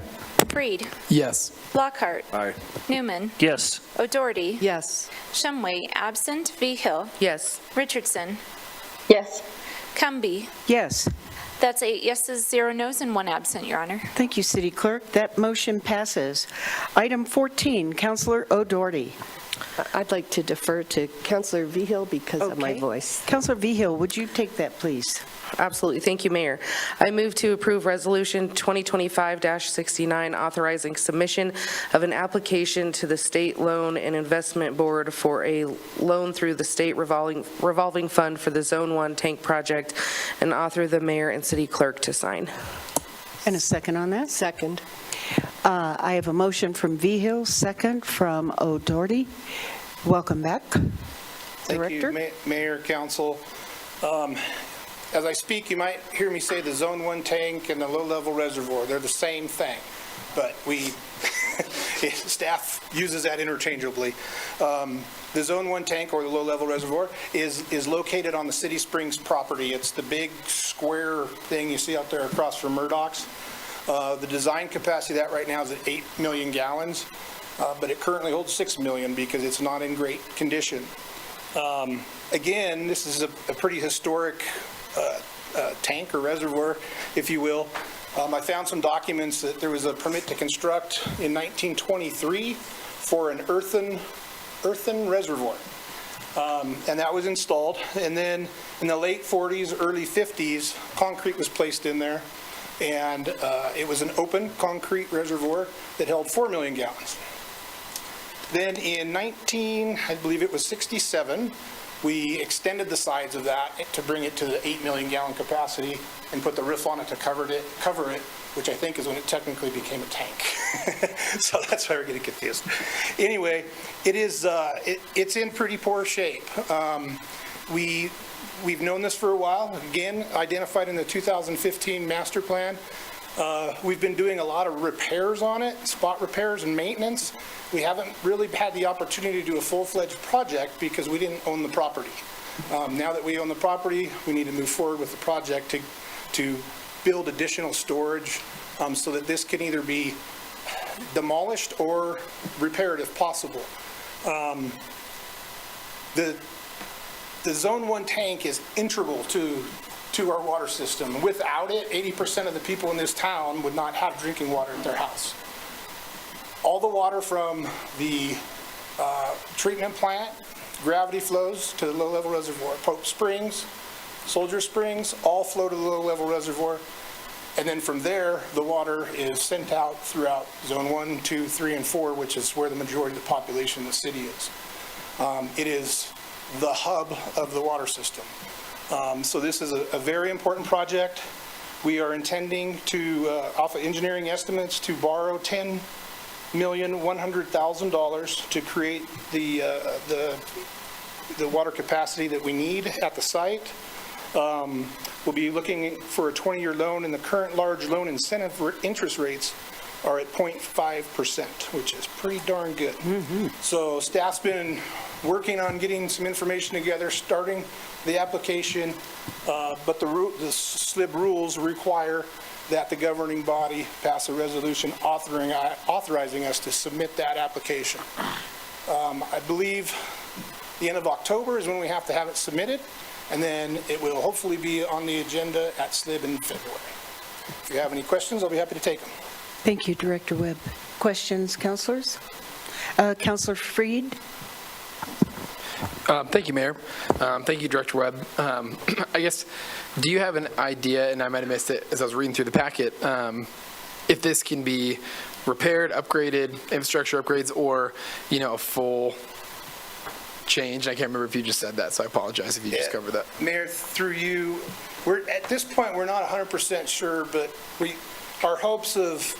Freed. Yes. Lockhart. Aye. Newman. Yes. O'Doherty. Yes. Shumway, absent. Vigil. Yes. Richardson. Yes. Cumby. Yes. That's 8 yeses, 0 nos, and 1 absent, Your Honor. Thank you, City Clerk. That motion passes. Item 14, Councilor O'Doherty. I'd like to defer to Councilor Vigil because of my Okay. voice. Councilor Vigil, would you take that, please? Absolutely. Thank you, Mayor. I move to approve Resolution 2025-69, authorizing submission of an application to the State Loan and Investment Board for a loan through the state revolving fund for the Zone 1 tank project, and author the mayor and city clerk to sign. And a second on that? Second. I have a motion from Vigil, second from O'Doherty. Welcome back, Director. Thank you, Mayor, Council. As I speak, you might hear me say the Zone 1 tank and the low-level reservoir. They're the same thing, but staff uses that interchangeably. The Zone 1 tank, or the low-level reservoir, is located on the City Springs property. It's the big square thing you see out there across from Murdoch's. The design capacity of that right now is at 8 million gallons, but it currently holds 6 million because it's not in great condition. Again, this is a pretty historic tank or reservoir, if you will. I found some documents that there was a permit to construct in 1923 for an earthen reservoir. And that was installed. And then in the late 40s, early 50s, concrete was placed in there. And it was an open concrete reservoir that held 4 million gallons. Then in I believe it was 67, we extended the sides of that to bring it to the 8 million gallon capacity and put the roof on it to cover it, which I think is when it technically became a tank. So that's why we're getting confused. Anyway, it's in pretty poor shape. We've known this for a while, again, identified in the 2015 master plan. We've been doing a lot of repairs on it, spot repairs and maintenance. We haven't really had the opportunity to do a full-fledged project because we didn't own the property. Now that we own the property, we need to move forward with the project to build additional storage so that this can either be demolished or repaired if possible. The Zone 1 tank is integral to our water system. Without it, 80% of the people in this town would not have drinking water at their house. All the water from the treatment plant, gravity flows to the low-level reservoir. Pope Springs, Soldier Springs, all flow to the low-level reservoir. And then from there, the water is sent out throughout Zone 1, 2, 3, and 4, which is where the majority of the population of the city is. It is the hub of the water system. So this is a very important project. We are intending to, off of engineering estimates, to borrow $10,100,000 to create the water capacity that we need at the site. We'll be looking for a 20-year loan, and the current large loan incentive interest rates are at 0.5%, which is pretty darn good. So staff's been working on getting some information together, starting the application, but the SLIB rules require that the governing body pass a resolution authorizing us to submit that application. I believe the end of October is when we have to have it submitted, and then it will hopefully be on the agenda at SLIB in February. If you have any questions, I'll be happy to take them. Thank you, Director Webb. Questions, councilors? Councilor Freed? Thank you, Mayor. Thank you, Director Webb. I guess, do you have an idea, and I might have missed it as I was reading through the packet, if this can be repaired, upgraded, infrastructure upgrades, or, a full change? I can't remember if you just said that, so I apologize if you just covered that. Mayor, through you, at this point, we're not 100% sure, but our hopes of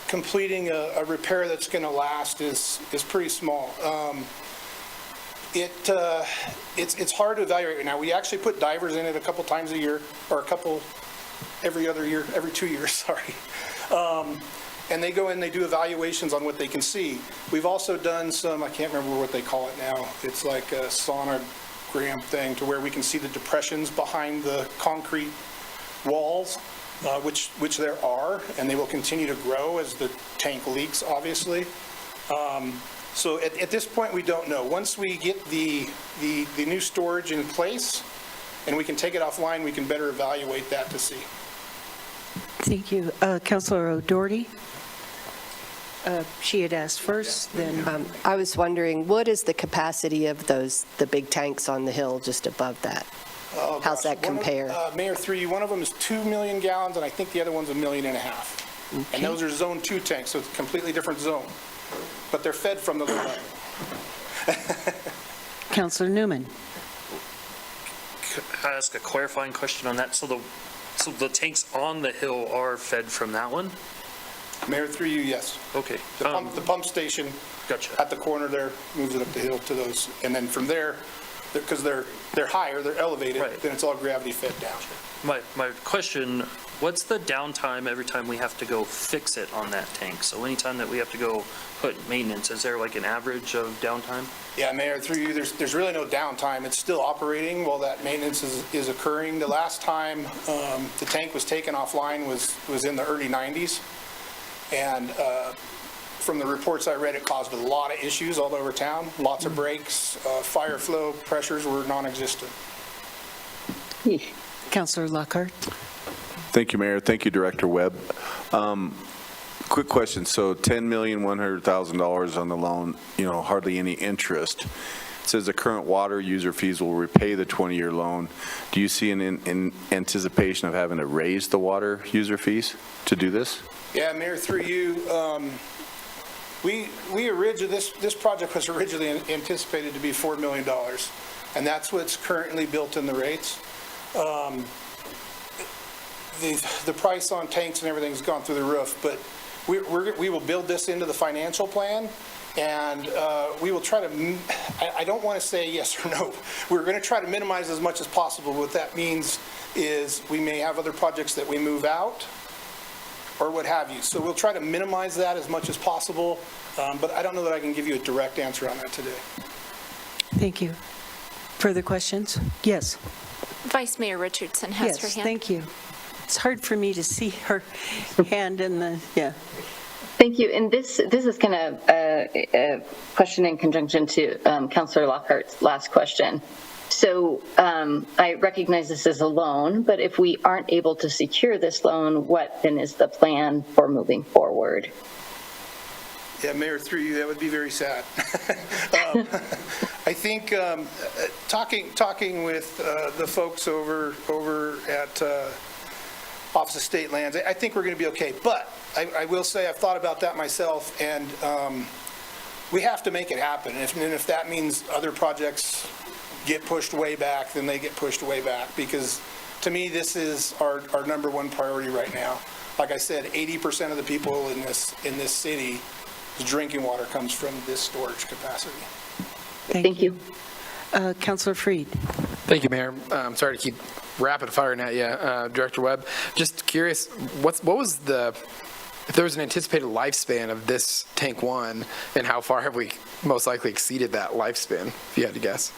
completing a repair that's going to last is pretty small. It's hard to evaluate right now. We actually put divers in it a couple times a year, or every other year, every 2 years, sorry. And they go in, they do evaluations on what they can see. We've also done some, I can't remember what they call it now. It's like a sonogram thing to where we can see the depressions behind the concrete walls, which there are, and they will continue to grow as the tank leaks, obviously. So at this point, we don't know. Once we get the new storage in place and we can take it offline, we can better evaluate that to see. Thank you. Councilor O'Doherty? She had asked first, then. I was wondering, what is the capacity of the big tanks on the hill just above that? Oh, How's that compare? Mayor, through you, one of them is 2 million gallons, and I think the other one's 1.5 million. And those are Zone 2 tanks, so it's a completely different zone. But they're fed from the low level. Councilor Newman? Could I ask a clarifying question on that? So the tanks on the hill are fed from that one? Mayor, through you, yes. Okay. The pump station Gotcha. at the corner there moves it up the hill to those. And then from there, because they're higher, they're elevated, Right. then it's all gravity fed down. My question, what's the downtime every time we have to go fix it on that tank? So anytime that we have to go put maintenance, is there like an average of downtime? Yeah, Mayor, through you, there's really no downtime. It's still operating while that maintenance is occurring. The last time the tank was taken offline was in the early 90s. And from the reports I read, it caused a lot of issues all over town. Lots of breaks, fire flow pressures were non-existent. Councilor Lockhart? Thank you, Mayor. Thank you, Director Webb. Quick question. So $10,100,000 on the loan, hardly any interest. It says the current water user fees will repay the 20-year loan. Do you see an anticipation of having to raise the water user fees to do this? Yeah, Mayor, through you, we originally, this project was originally anticipated to be $4 million, and that's what's currently built in the rates. The price on tanks and everything's gone through the roof, but we will build this into the financial plan, and we will try to, I don't want to say yes or no. We're going to try to minimize as much as possible. What that means is we may have other projects that we move out, or what have you. So we'll try to minimize that as much as possible, but I don't know that I can give you a direct answer on that today. Thank you. Further questions? Yes. Vice Mayor Richardson has her Yes, hand. thank you. It's hard for me to see her hand in the, yeah. Thank you. And this is kind of a question in conjunction to Councilor Lockhart's last question. So I recognize this is a loan, but if we aren't able to secure this loan, what then is the plan for moving forward? Yeah, Mayor, through you, that would be very sad. I think talking with the folks over at Office of State Lands, I think we're going to be okay. But I will say I've thought about that myself, and we have to make it happen. And if that means other projects get pushed way back, then they get pushed way back. Because to me, this is our number one priority right now. Like I said, 80% of the people in this city, drinking water comes from this storage capacity. Thank you. Councilor Freed. Thank you, Mayor. I'm sorry to keep rapid firing at you, Director Webb. Just curious, what was if there was an anticipated lifespan of this tank one, and how far have we most likely exceeded that lifespan, if you had to guess?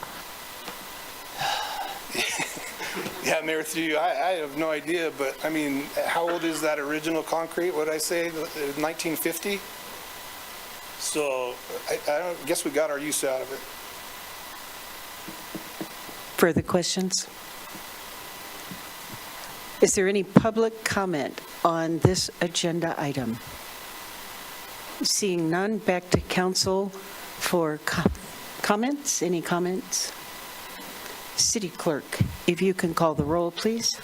Yeah, Mayor, through you, I have no idea, but I mean, how old is that original concrete? What did I say, 1950? So I guess we got our use out of it. Further questions? Is there any public comment on this agenda item? Seeing none, back to council for comments. Any comments? City Clerk, if you can call the roll, please.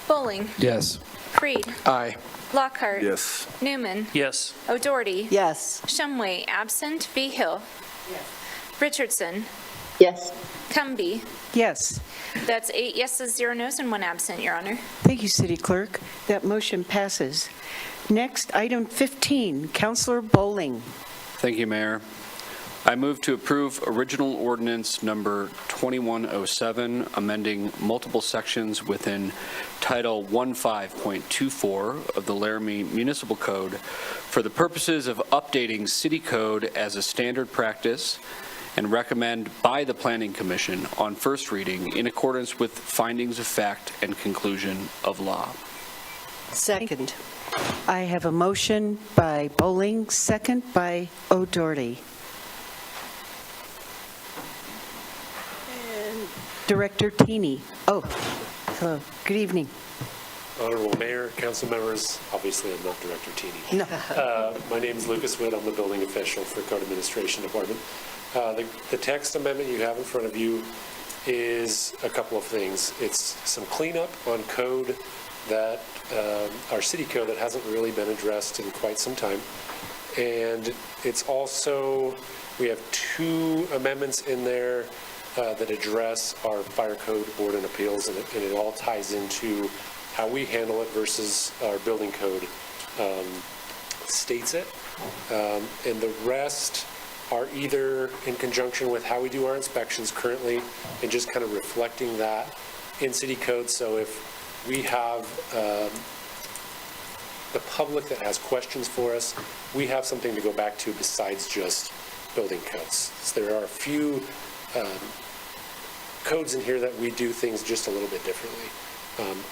Bowling. Yes. Freed. Aye. Lockhart. Yes. Newman. Yes. O'Doherty. Yes. Shumway, absent. Behill. Richardson. Yes. Cumby. Yes. That's 8 yeses, 0 nos, and 1 absent, Your Honor. Thank you, City Clerk. That motion passes. Next, item 15, Councilor Bowling. Thank you, Mayor. I move to approve original ordinance number 2107, amending multiple sections within Title 15.24 of the Laramie Municipal Code for the purposes of updating city code as a standard practice, and recommend by the Planning Commission on first reading in accordance with findings of fact and conclusion of law. Second. I have a motion by Bowling, second by O'Doherty. And Director Teeny. Oh, hello. Good evening. Honorable Mayor, council members, obviously I'm not Director Teeny. No. My name is Lucas Witt. I'm the building official for Code Administration Department. The text amendment you have in front of you is a couple of things. It's some cleanup on code that, our city code that hasn't really been addressed in quite some time. And it's also, we have 2 amendments in there that address our fire code board and appeals, and it all ties into how we handle it versus our building code states it. And the rest are either in conjunction with how we do our inspections currently and just kind of reflecting that in city code. So if we have the public that has questions for us, we have something to go back to besides just building codes. So there are a few codes in here that we do things just a little bit differently.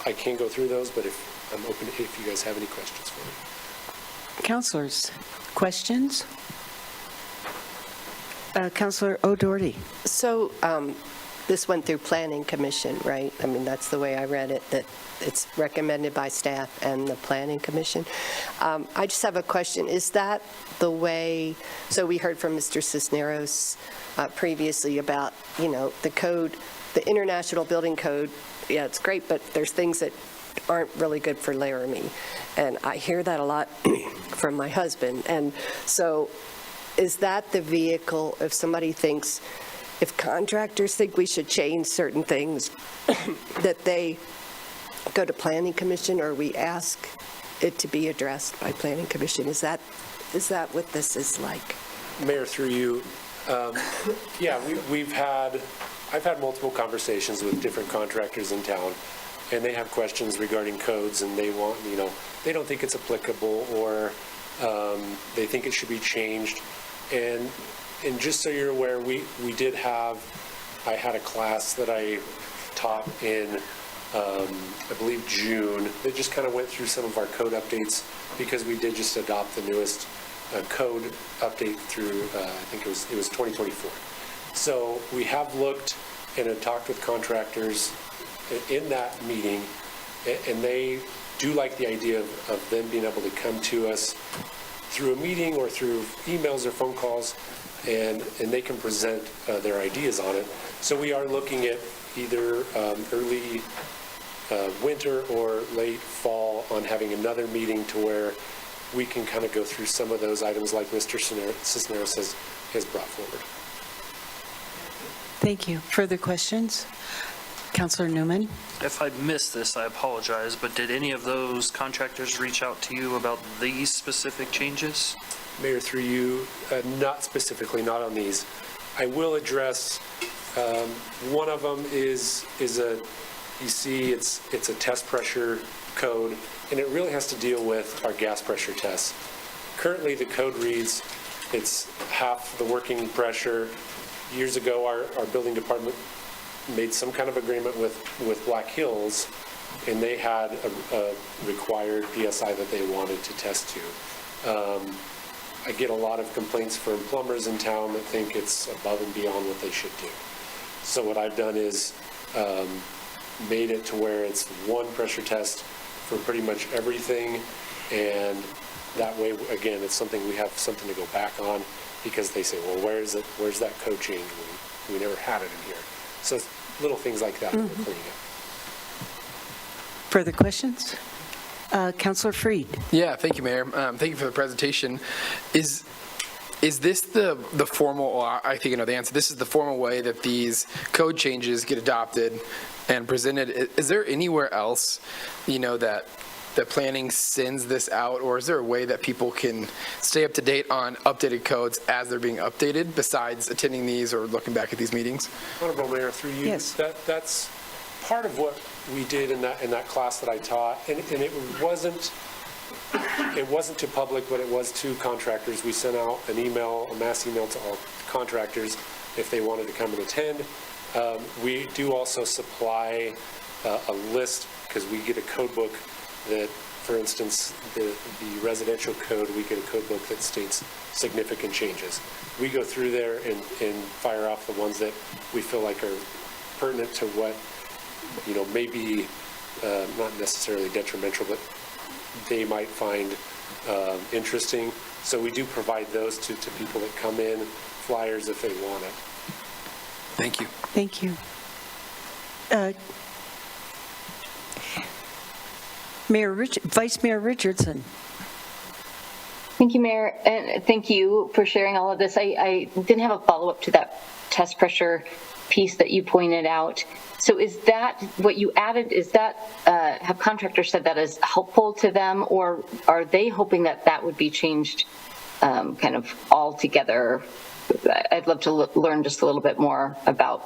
I can't go through those, but I'm open if you guys have any questions for me. Councilors, questions? Councilor O'Doherty. So this went through Planning Commission, right? I mean, that's the way I read it, that it's recommended by staff and the Planning Commission. I just have a question. Is that the way, so we heard from Mr. Cisneros previously about, the code, the International Building Code. Yeah, it's great, but there's things that aren't really good for Laramie. And I hear that a lot from my husband. And so is that the vehicle if somebody thinks, if contractors think we should change certain things, that they go to Planning Commission, or we ask it to be addressed by Planning Commission? Is that what this is like? Mayor, through you, yeah, I've had multiple conversations with different contractors in town, and they have questions regarding codes, and they want, they don't think it's applicable, or they think it should be changed. And just so you're aware, I had a class that I taught in, I believe June, that just kind of went through some of our code updates, because we did just adopt the newest code update through, I think it was 2024. So we have looked and have talked with contractors in that meeting, and they do like the idea of them being able to come to us through a meeting or through emails or phone calls, and they can present their ideas on it. So we are looking at either early winter or late fall on having another meeting to where we can kind of go through some of those items like Mr. Cisneros has brought forward. Thank you. Further questions? Councilor Newman? If I missed this, I apologize, but did any of those contractors reach out to you about these specific changes? Mayor, through you, not specifically, not on these. I will address, one of them is a, you see, it's a test pressure code, and it really has to deal with our gas pressure tests. Currently, the code reads it's half the working pressure. Years ago, our building department made some kind of agreement with Black Hills, and they had a required PSI that they wanted to test to. I get a lot of complaints from plumbers in town that think it's above and beyond what they should do. So what I've done is made it to where it's one pressure test for pretty much everything, and that way, again, it's something we have something to go back on, because they say, well, where's that code change? We never had it in here. So little things like that we're cleaning up. Further questions? Councilor Freed? Yeah, thank you, Mayor. Thank you for the presentation. Is this the formal, well, I think I know the answer, this is the formal way that these code changes get adopted and presented? Is there anywhere else, that planning sends this out, or is there a way that people can stay up to date on updated codes as they're being updated besides attending these or looking back at these meetings? Honorable Mayor, through you, yes. That's part of what we did in that class that I taught, and it wasn't to public, but it was to contractors. We sent out an email, a mass email to all contractors if they wanted to come and attend. We do also supply a list, because we get a code book that, for instance, the residential code, we get a code book that states significant changes. We go through there and fire off the ones that we feel like are pertinent to what, may be not necessarily detrimental, but they might find interesting. So we do provide those to people that come in, flyers if they want it. Thank you. Thank you. Vice Mayor Richardson. Thank you, Mayor, and thank you for sharing all of this. I didn't have a follow-up to that test pressure piece that you pointed out. So is that what you added? Is that, have contractors said that is helpful to them, or are they hoping that that would be changed kind of altogether? I'd love to learn just a little bit more about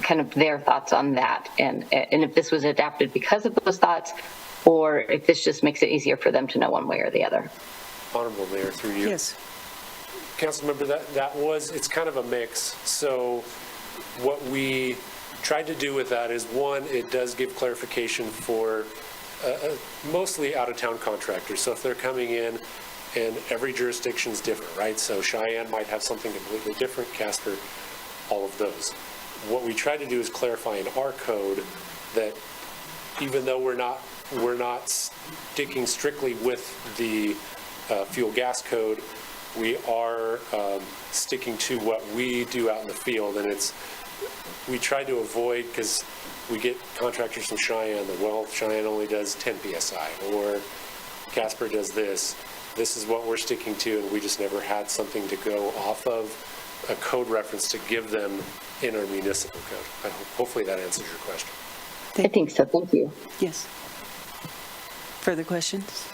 kind of their thoughts on that, and if this was adapted because of those thoughts, or if this just makes it easier for them to know one way or the other. Honorable Mayor, through you. Yes. Councilmember, it's kind of a mix. So what we tried to do with that is, one, it does give clarification for mostly out-of-town contractors. So if they're coming in, and every jurisdiction's different, right? So Cheyenne might have something completely different, Casper, all of those. What we try to do is clarify in our code that even though we're not sticking strictly with the fuel gas code, we are sticking to what we do out in the field, and we try to avoid, because we get contractors from Cheyenne that, well, Cheyenne only does 10 PSI, or Casper does this. This is what we're sticking to, and we just never had something to go off of, a code reference to give them in our municipal code. Hopefully that answers your question. I think so. Thank you. Yes. Further questions?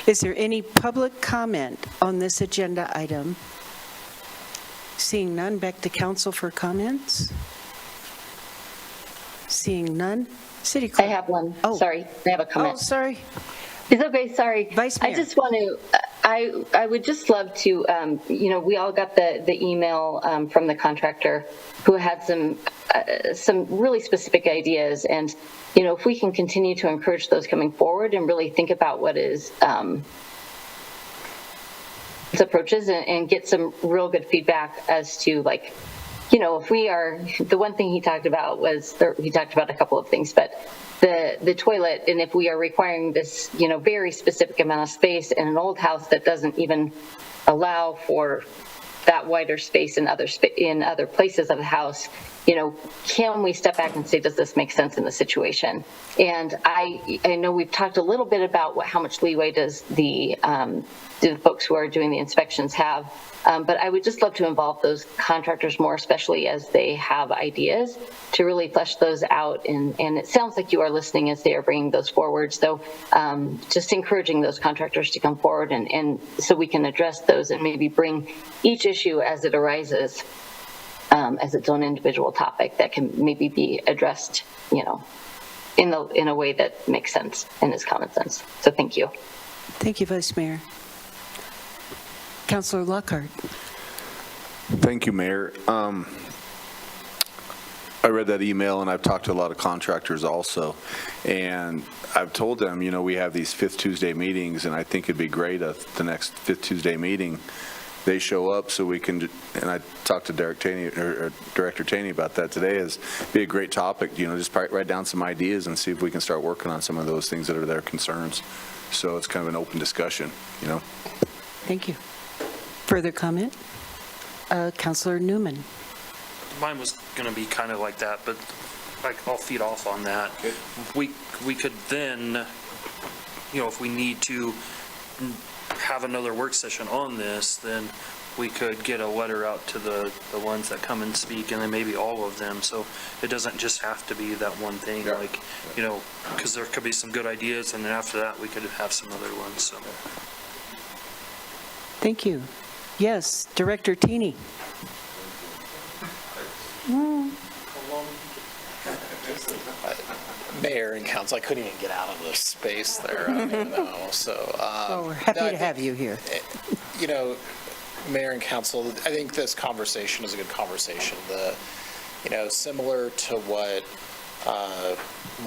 Is there any public comment on this agenda item? Seeing none, back to council for comments. Seeing none, City Clerk. I have one. Oh. Sorry, I have a comment. Oh, sorry. It's okay, sorry. Vice Mayor. I just want to, I would just love to, we all got the email from the contractor who had some really specific ideas, and, if we can continue to encourage those coming forward and really think about what is approaches and get some real good feedback as to, like, if we are, the one thing he talked about was, he talked about a couple of things, but the toilet, and if we are requiring this, very specific amount of space in an old house that doesn't even allow for that wider space in other places of the house, can we step back and say, does this make sense in the situation? And I know we've talked a little bit about how much leeway do the folks who are doing the inspections have, but I would just love to involve those contractors more, especially as they have ideas, to really flesh those out. And it sounds like you are listening as they are bringing those forward. So just encouraging those contractors to come forward and so we can address those and maybe bring each issue as it arises as its own individual topic that can maybe be addressed, in a way that makes sense and is common sense. So thank you. Thank you, Vice Mayor. Councilor Lockhart. Thank you, Mayor. I read that email, and I've talked to a lot of contractors also, and I've told them, we have these fifth Tuesday meetings, and I think it'd be great if the next fifth Tuesday meeting, they show up so we can, and I talked to Director Taney about that today, is be a great topic, just write down some ideas and see if we can start working on some of those things that are their concerns. So it's kind of an open discussion, Thank you. Further comment? Councilor Newman. Mine was going to be kind of like that, but I'll feed off on that. We could then, if we need to have another work session on this, then we could get a letter out to the ones that come and speak, and then maybe all of them, so it doesn't just have to be that one thing, because there could be some good ideas, and then after that, we could have some other ones, so. Thank you. Yes, Director Taney. Mayor and council, I couldn't even get out of the space there. I don't even know. So, We're happy to have you here. Mayor and council, I think this conversation is a good conversation. Similar to what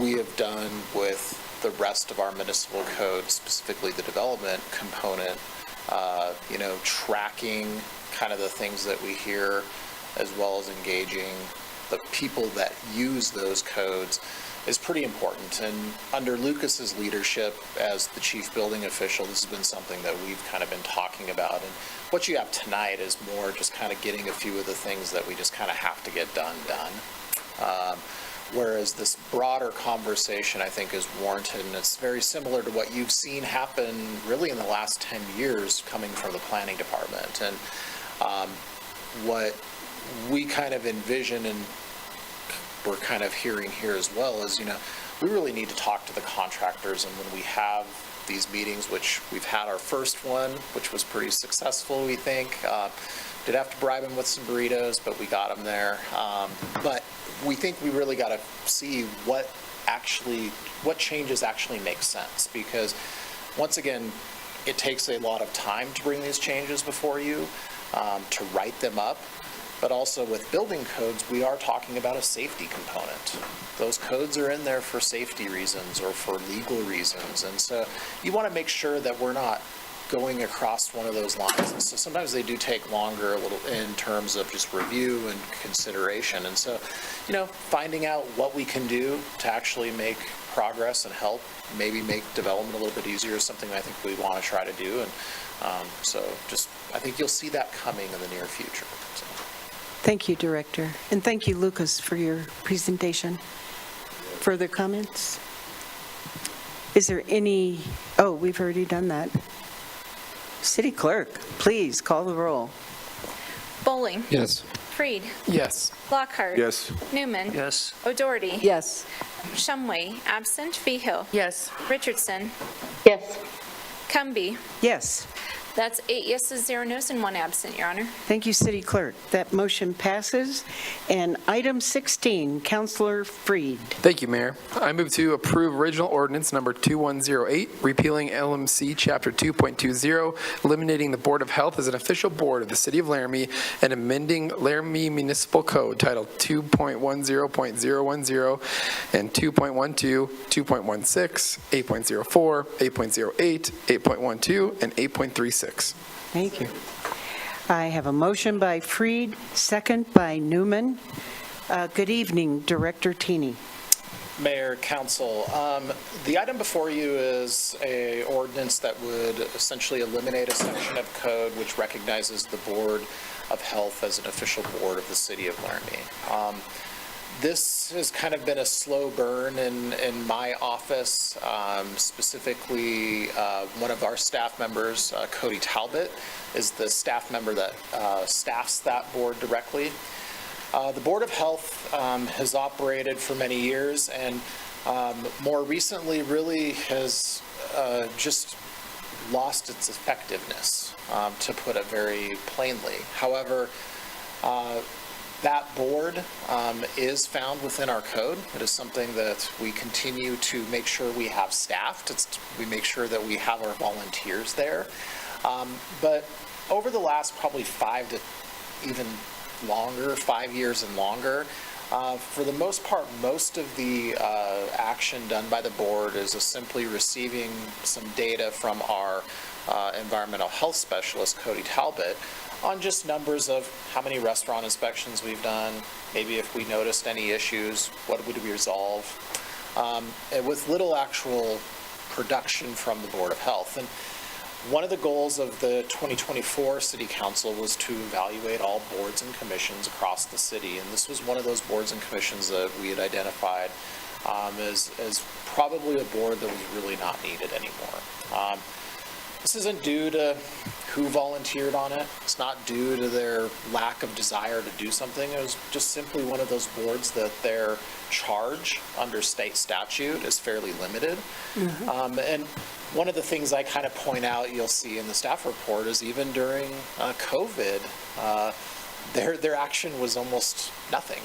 we have done with the rest of our municipal code, specifically the development component, tracking kind of the things that we hear, as well as engaging the people that use those codes, is pretty important. And under Lucas's leadership as the chief building official, this has been something that we've kind of been talking about. And what you have tonight is more just kind of getting a few of the things that we just kind of have to get done. Whereas this broader conversation, I think, is warranted, and it's very similar to what you've seen happen really in the last 10 years coming from the planning department. And what we kind of envision, and we're kind of hearing here as well, is, we really need to talk to the contractors. And when we have these meetings, which we've had our first one, which was pretty successful, we think, did have to bribe them with some burritos, but we got them there. But we think we really got to see what changes actually make sense, because once again, it takes a lot of time to bring these changes before you, to write them up. But also with building codes, we are talking about a safety component. Those codes are in there for safety reasons or for legal reasons. And so you want to make sure that we're not going across one of those lines. And so sometimes they do take longer a little in terms of just review and consideration. And so, finding out what we can do to actually make progress and help maybe make development a little bit easier is something I think we want to try to do. And I think you'll see that coming in the near future. So. Thank you, Director. And thank you, Lucas, for your presentation. Further comments? Is there any, we've already done that. City Clerk, please call the roll. Bowling. Yes. Freed. Yes. Lockhart. Yes. Newman. Yes. O'Doherty. Yes. Shumway, absent. Feehill. Yes. Richardson. Yes. Cumby. Yes. That's 8 yeses, 0 noes, and 1 absent, Your Honor. Thank you, City Clerk. That motion passes. And item 16, Councilor Freed. Thank you, Mayor. I move to approve original ordinance number 2108, repealing LMC Chapter 2.20, eliminating the Board of Health as an official board of the City of Laramie, and amending Laramie Municipal Code Title 2.10.010 and 2.12, 2.16, 8.04, 8.08, 8.12, and 8.36. Thank you. I have a motion by Freed, second by Newman. Good evening, Director Teeny. Mayor, Council, the item before you is a ordinance that would essentially eliminate a section of code which recognizes the Board of Health as an official board of the city of Laramie. This has kind of been a slow burn in my office. Specifically, one of our staff members, Cody Talbot, is the staff member that staffs that board directly. The Board of Health has operated for many years and more recently really has just lost its effectiveness, to put it very plainly. However, that board is found within our code. It is something that we continue to make sure we have staffed. We make sure that we have our volunteers there. But over the last probably 5 to even longer, 5 years and longer, for the most part, most of the action done by the board is simply receiving some data from our environmental health specialist, Cody Talbot, on just numbers of how many restaurant inspections we've done, maybe if we noticed any issues, what would we resolve, and with little actual production from the Board of Health. And one of the goals of the 2024 City Council was to evaluate all boards and commissions across the city, and this was one of those boards and commissions that we had identified as probably a board that was really not needed anymore. This isn't due to who volunteered on it. It's not due to their lack of desire to do something. It was just simply one of those boards that their charge under state statute is fairly limited. And one of the things I kind of point out, you'll see in the staff report, is even during COVID, their action was almost nothing.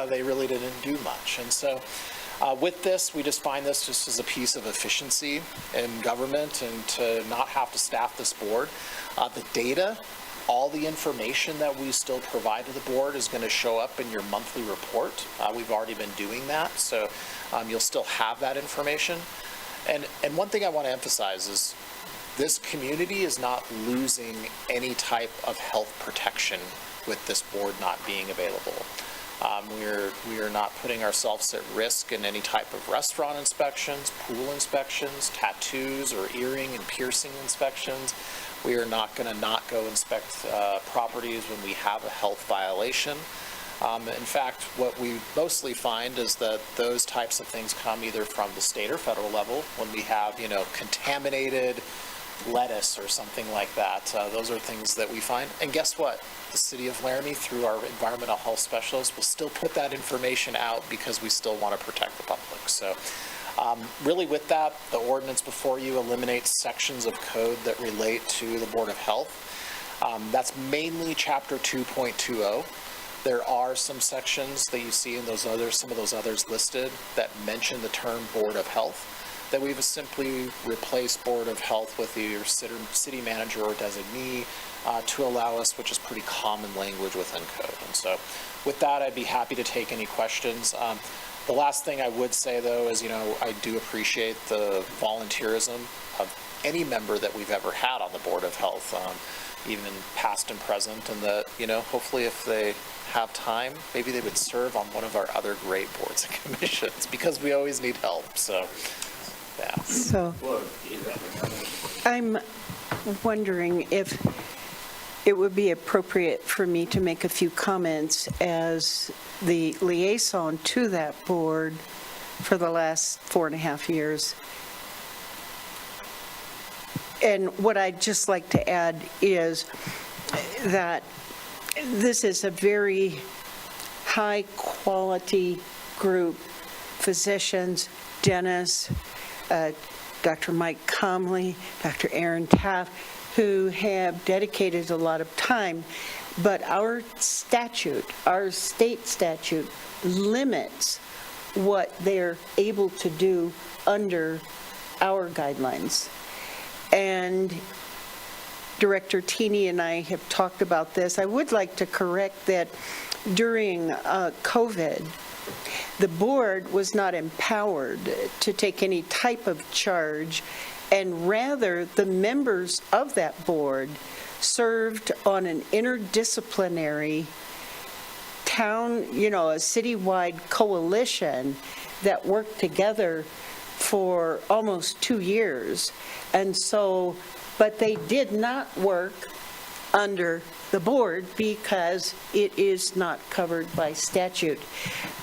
They really didn't do much. And so with this, we just find this just as a piece of efficiency in government and to not have to staff this board. The data, all the information that we still provide to the board is going to show up in your monthly report. We've already been doing that, so you'll still have that information. And one thing I want to emphasize is this community is not losing any type of health protection with this board not being available. We are not putting ourselves at risk in any type of restaurant inspections, pool inspections, tattoos or earring and piercing inspections. We are not going to not go inspect properties when we have a health violation. In fact, what we mostly find is that those types of things come either from the state or federal level when we have, contaminated lettuce or something like that. Those are things that we find. And guess what? The city of Laramie, through our environmental health specialists, will still put that information out because we still want to protect the public. So really with that, the ordinance before you eliminates sections of code that relate to the Board of Health. That's mainly Chapter 2.20. There are some sections that you see in some of those others listed that mention the term Board of Health, that we've simply replaced Board of Health with either city manager or designee to allow us, which is pretty common language within code. And so with that, I'd be happy to take any questions. The last thing I would say, though, is, I do appreciate the volunteerism of any member that we've ever had on the Board of Health, even past and present, and that, hopefully if they have time, maybe they would serve on one of our other great boards and commissions, because we always need help, so, yeah. So I'm wondering if it would be appropriate for me to make a few comments as the liaison to that board for the last 4.5 years. And what I'd just like to add is that this is a very high-quality group, physicians, dentists, Dr. Mike Comley, Dr. Aaron Taft, who have dedicated a lot of time. But our statute, our state statute, limits what they're able to do under our guidelines. And Director Teeny and I have talked about this. I would like to correct that during COVID, the board was not empowered to take any type of charge, and rather the members of that board served on an interdisciplinary town, a citywide coalition that worked together for almost 2 years. And so, but they did not work under the board because it is not covered by statute.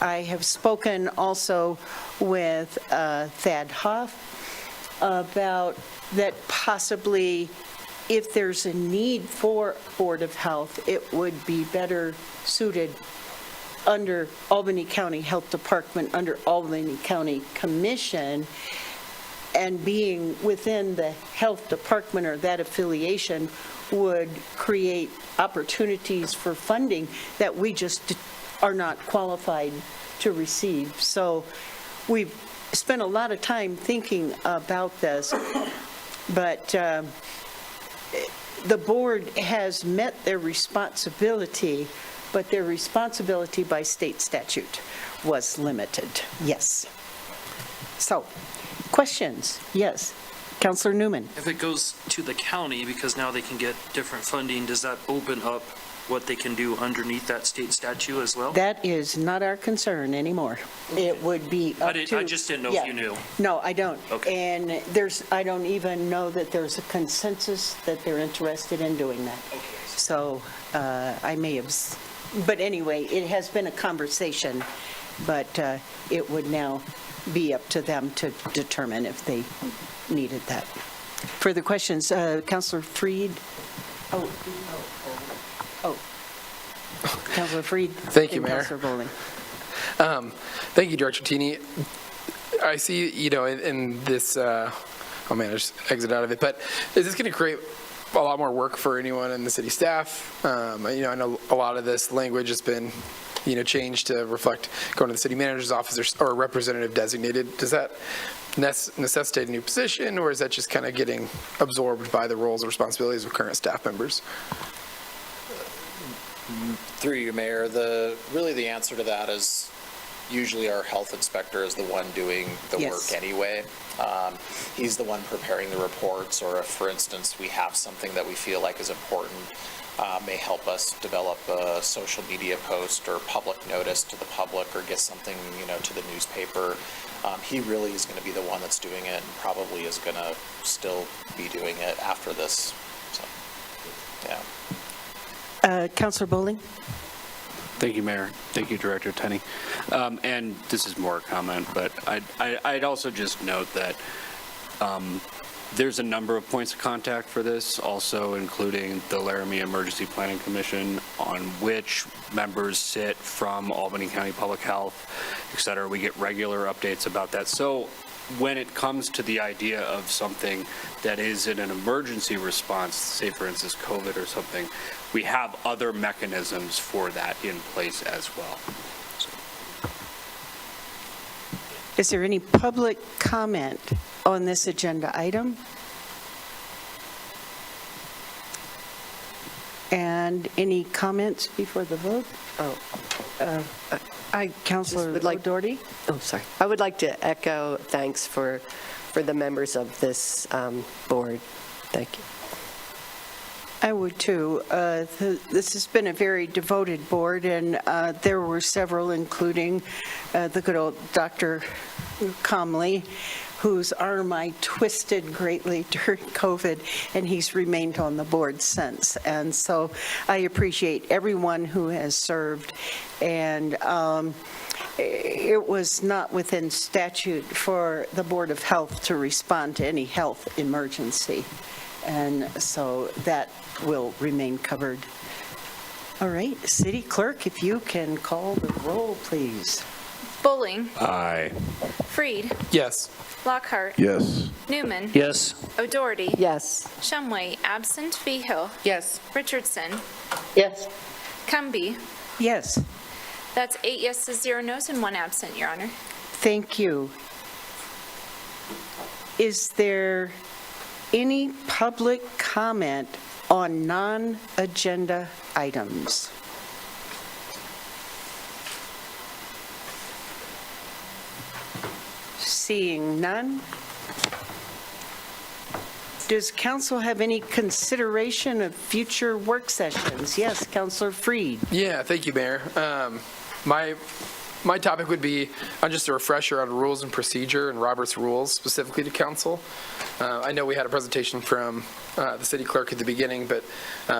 I have spoken also with Thad Hoff about that possibly if there's a need for Board of Health, it would be better suited under Albany County Health Department, under Albany County Commission, and being within the Health Department or that affiliation would create opportunities for funding that we just are not qualified to receive. So we've spent a lot of time thinking about this, but the board has met their responsibility, but their responsibility by state statute was limited. Yes. So, questions? Yes. Councilor Newman. If it goes to the county, because now they can get different funding, does that open up what they can do underneath that state statute as well? That is not our concern anymore. It would be up to... I just didn't know if you knew. No, I don't. Okay. And I don't even know that there's a consensus that they're interested in doing that. Okay. So I may have, but anyway, it has been a conversation, but it would now be up to them to determine if they needed that. Further questions? Councilor Freed? Oh. Councilor Freed. Thank you, Mayor. Councilor Bowling. Thank you, Director Tini. I see, in this, I just exit out of it, but is this going to create a lot more work for anyone in the city staff? I know a lot of this language has been, changed to reflect going to the city manager's office or representative designated. Does that necessitate a new position, or is that just kind of getting absorbed by the roles and responsibilities of current staff members? Through you, Mayor, really the answer to that is usually our health inspector is the one doing the work anyway. He's the one preparing the reports, or if, for instance, we have something that we feel like is important, may help us develop a social media post or public notice to the public, or get something, to the newspaper. He really is going to be the one that's doing it, and probably is going to still be doing it after this. So, yeah. Councilor Bowling? Thank you, Mayor. Thank you, Director Tenney. And this is more a comment, but I'd also just note that there's a number of points of contact for this, also including the Laramie Emergency Planning Commission, on which members sit from Albany County Public Health, et cetera. We get regular updates about that. So when it comes to the idea of something that is in an emergency response, say for instance COVID or something, we have other mechanisms for that in place as well. Is there any public comment on this agenda item? And any comments before the vote? Councilor Doherty? Oh, sorry. I would like to echo thanks for the members of this board. Thank you. I would too. This has been a very devoted board, and there were several, including the good old Dr. Comley, whose arm I twisted greatly during COVID, and he's remained on the board since. And so I appreciate everyone who has served. And it was not within statute for the Board of Health to respond to any health emergency. And so that will remain covered. All right, City Clerk, if you can call the roll, please. Bowling. Aye. Freed. Yes. Lockhart. Yes. Newman. Yes. O'Doherty. Yes. Shumway, absent. Feehill. Yes. Richardson. Yes. Cumby. Yes, That's 8 yeses, 0 nos, and 1 absent, Your Honor. thank you. Is there any public comment on non-agenda items? Seeing none, Does council have any consideration of future work sessions? Yes, Councilor Freed. Yeah, thank you, Mayor. My topic would be on just a refresher on rules and procedure and Robert's rules specifically to council. I know we had a presentation from the city clerk at the beginning, but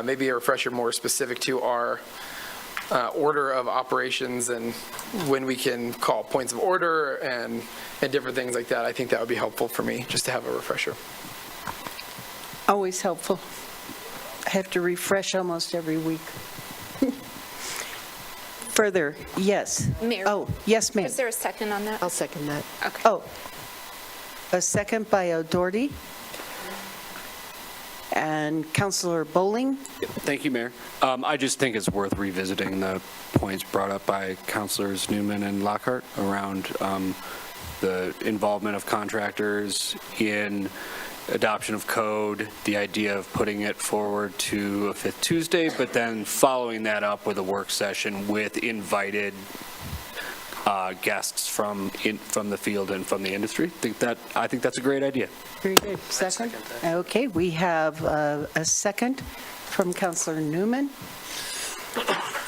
maybe a refresher more specific to our order of operations and when we can call points of order and different things like that. I think that would be helpful for me, just to have a refresher. Always helpful. I have to refresh almost every week. Further, yes. Mayor? Oh, yes, ma'am. Is there a second on that? I'll second that. Okay. Oh, a second by O'Doherty. And Councilor Bowling? Thank you, Mayor. I just think it's worth revisiting the points brought up by Councilors Newman and Lockhart around the involvement of contractors in adoption of code, the idea of putting it forward to a fifth Tuesday, but then following that up with a work session with invited guests from the field and from the industry. I think that's a great idea. Very good. Second? Okay, we have a second from Councilor Newman.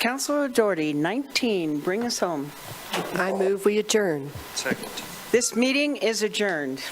Councilor O'Doherty, 19, bring us home. I move we adjourn. Second. This meeting is adjourned.